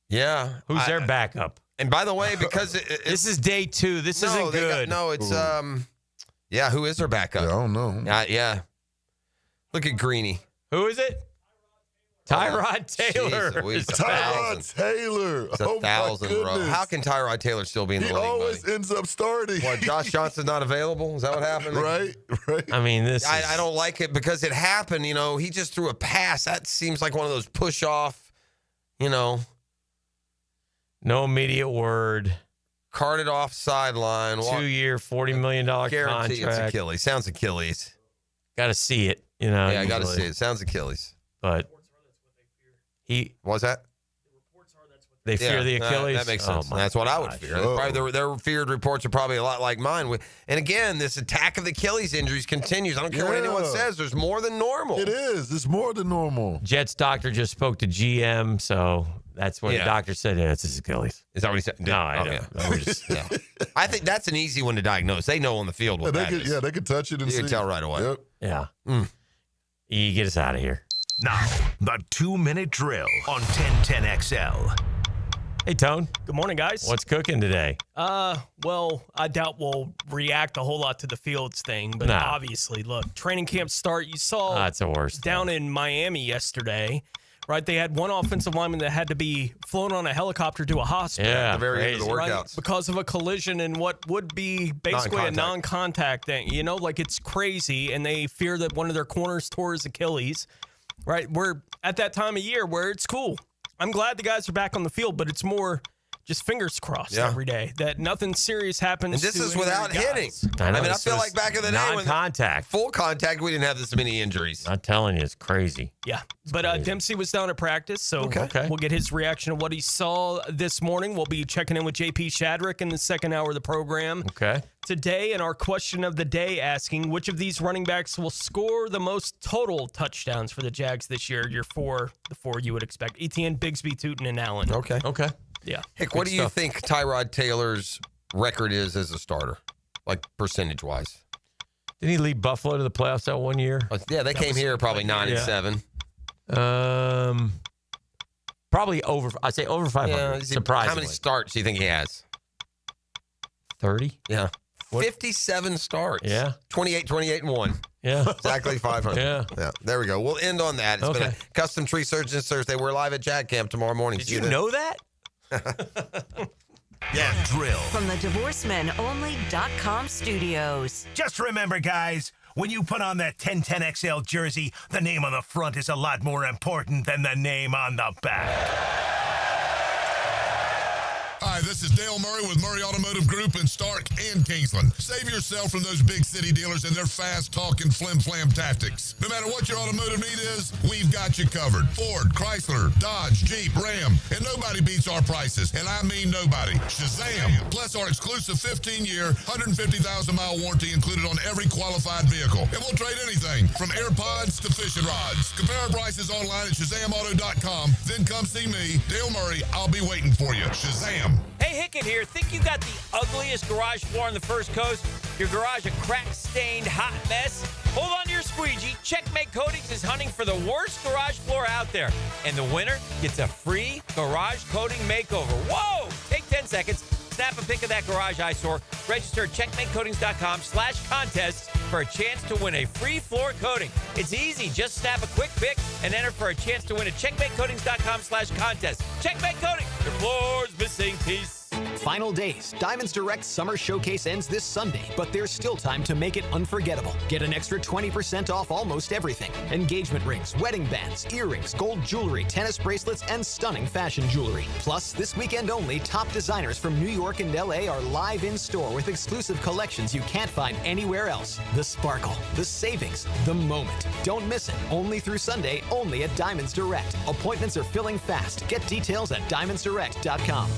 Yeah. Who's their backup? And by the way, because this is day 2. This isn't good. Who is their backup? Yeah, I don't know. Yeah. Look at Greeny. Who is it? Tyrod Taylor. Tyrod Taylor. It's 1,000, bro. How can Tyrod Taylor still be in the league? He always ends up starting. What, Josh Johnson's not available? Is that what happened? Right. I mean, I don't like it because it happened. He just threw a pass. That seems like one of those push off, No immediate word. Carted off sideline. 2-year, $40 million Guarantee contract. it's Achilles. Sounds Achilles. Got to see it, Yeah, I got to see it. Sounds Achilles. But what's that? They fear the Achilles? That makes sense. That's what I would fear. Probably their feared reports are probably a lot like mine. And again, this attack of the Achilles injuries continues. I don't care what anyone says. There's more than normal. It is. It's more than normal. Jets doctor just spoke to GM, so that's when the doctor said, it's his Achilles. Is that what he said? No, I don't. I think that's an easy one to diagnose. They know on the field what that is. They could touch it and you can tell right away. Yep. Yeah. You get us out of here. Now, the 2-minute drill on 1010XL. Hey, Tone. Good morning, guys. What's cooking today? Well, I doubt we'll react a whole lot to the Fields thing, but obviously, look, training camp start. You saw that's the worst. Down in Miami yesterday, right? They had one offensive lineman that had to be flown on a helicopter to a hospital. At the very end of the workouts. Right? Because of a collision in what would be basically a non-contact thing. It's crazy, and they fear that one of their corners tore his Achilles. Right, we're at that time of year where it's cool. I'm glad the guys are back on the field, but it's more just fingers crossed every day that nothing serious happens. And this is without hitting. I feel like back in the day when full contact, we didn't have this many injuries. I'm telling you, it's crazy. Yeah, but Dempsey was down at practice, so we'll get his reaction to what he saw this morning. We'll be checking in with JP Shadrick in the second hour of the program. Okay. Today, in our question of the day, asking which of these running backs will score the most total touchdowns for the Jags this year? The four you would expect: Etienne, Bigsby, Tootin, and Allen. Okay. Yeah. Hick, what do you think Tyrod Taylor's record is as a starter, like percentage-wise? Didn't he lead Buffalo to the playoffs that one year? Yeah, they came here probably 9-7. Probably over. I'd say over 500. Surprisingly. How many starts do you think he has? 30. Yeah. 57 starts. Yeah. 28-1. Yeah. Exactly 500. Yeah. There we go. We'll end on that. It's been a Custom Tree Surgeons Thursday. We're live at Jag Camp tomorrow morning. Did you know that? Drill. From the DivorceMenOnly.com studios. Just remember, guys, when you put on that 1010XL jersey, the name on the front is a lot more important than the name on the back. Hi, this is Dale Murray with Murray Automotive Group in Stark and Kingsland. Save yourself from those big city dealers and their fast-talking flim-flam tactics. No matter what your automotive need is, we've got you covered. Ford, Chrysler, Dodge, Jeep, Ram, and nobody beats our prices, and I mean nobody. Shazam! Plus our exclusive 15-year, 150,000-mile warranty included on every qualified vehicle. And we'll trade anything from AirPods to fishing rods. Compare our prices online at ShazamAuto.com. Then come see me, Dale Murray. I'll be waiting for you. Shazam! Hey, Hickett here. Think you got the ugliest garage floor on the First Coast? Your garage a crack-stained hot mess? Hold on to your squeegee. Checkmate Coatings is hunting for the worst garage floor out there. And the winner gets a free garage coating makeover. Whoa! Take 10 seconds. Snap a pic of that garage eyesore. Register at checkmatecoatings.com/contest for a chance to win a free floor coating. It's easy. Just snap a quick pic and enter for a chance to win at checkmatecoatings.com/contest. Checkmate Coatings, your floor's missing piece. Final days. Diamonds Direct Summer Showcase ends this Sunday, but there's still time to make it unforgettable. Get an extra 20% off almost everything. Engagement rings, wedding bands, earrings, gold jewelry, tennis bracelets, and stunning fashion jewelry. Plus, this weekend only, top designers from New York and LA are live in store with exclusive collections you can't find anywhere else. The sparkle, the savings, the moment. Don't miss it. Only through Sunday, only at Diamonds Direct. Appointments are filling fast. Get details at diamondsdirect.com.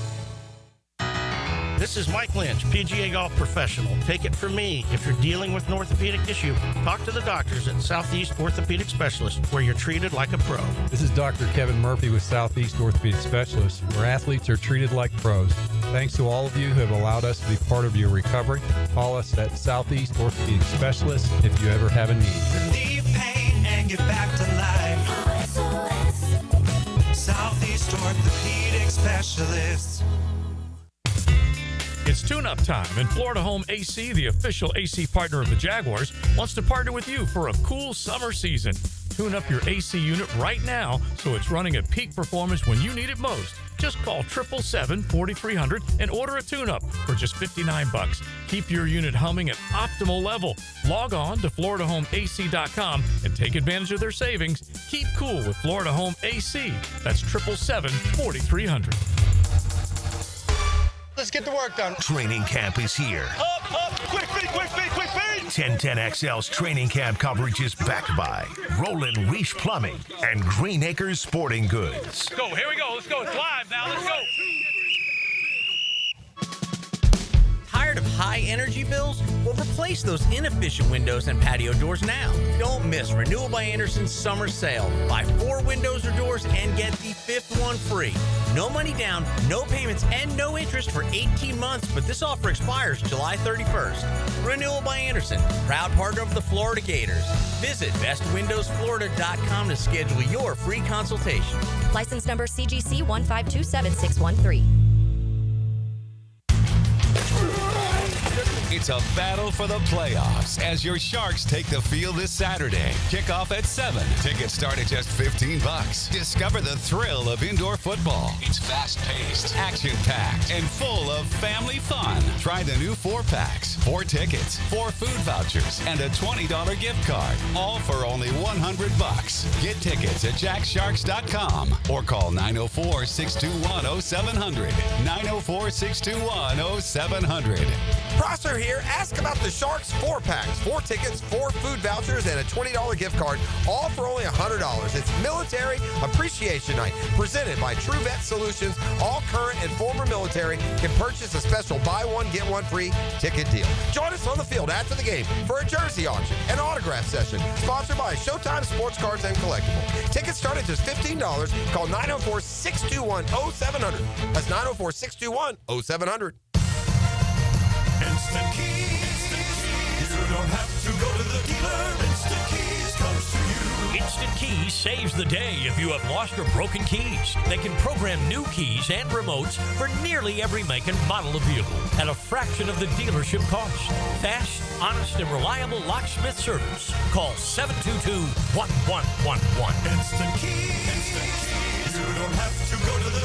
This is Mike Lynch, PGA Golf Professional. Take it from me, if you're dealing with an orthopedic issue, talk to the doctors at Southeast Orthopedic Specialists, where you're treated like a pro. This is Dr. Kevin Murphy with Southeast Orthopedic Specialists, where athletes are treated like pros. Thanks to all of you who have allowed us to be part of your recovery. Call us at Southeast Orthopedic Specialists if you ever have a need. Relieve pain and get back to life. Southeast Orthopedic Specialists. It's tune-up time, and Florida Home AC, the official AC partner of the Jaguars, wants to partner with you for a cool summer season. Tune up your AC unit right now so it's running at peak performance when you need it most. Just call 777-4300 and order a tune-up for just $59. Keep your unit humming at optimal level. Log on to FloridaHomeAC.com and take advantage of their savings. Keep cool with Florida Home AC. That's 777-4300. Let's get the work done. Training camp is here. Up, quick feet, quick feet, quick feet. 1010XL's training camp coverage is backed by Roland Reach Plumbing and Green Acres Sporting Goods. Go, here we go. Let's go. It's live now. Let's go. Tired of high energy bills? Well, replace those inefficient windows and patio doors now. Don't miss Renewal by Anderson's summer sale. Buy 4 windows or doors and get the 5th one free. No money down, no payments, and no interest for 18 months, but this offer expires July 31st. Renewal by Anderson, proud partner of the Florida Gators. Visit bestwindowsflorida.com to schedule your free consultation. License number CGC 1527613. It's a battle for the playoffs as your Sharks take the field this Saturday. Kickoff at 7. Tickets start at just $15. Discover the thrill of indoor football. It's fast-paced, action-packed, and full of family fun. Try the new 4-packs, 4 tickets, 4 food vouchers, and a $20 gift card. All for only $100. Get tickets at jacksharks.com or call 904-621-0700. 904-621-0700. Prosser here. Ask about the Sharks 4-packs, 4 tickets, 4 food vouchers, and a $20 gift card, all for only $100. It's Military Appreciation Night, presented by True Vet Solutions. All current and former military can purchase a special buy one, get one free ticket deal. Join us on the field after the game for a jersey auction and autograph session, sponsored by Showtime Sports Cards and Collectible. Tickets start at just $15. Call 904-621-0700. That's 904-621-0700. Instant Keys. You don't have to go to the dealer. Instant Keys comes to you. Instant Keys saves the day if you have lost or broken keys. They can program new keys and remotes for nearly every make and model of vehicle at a fraction of the dealership cost. Fast, honest, and reliable locksmith service. Call 722-1111. Instant Keys. You don't have to go to the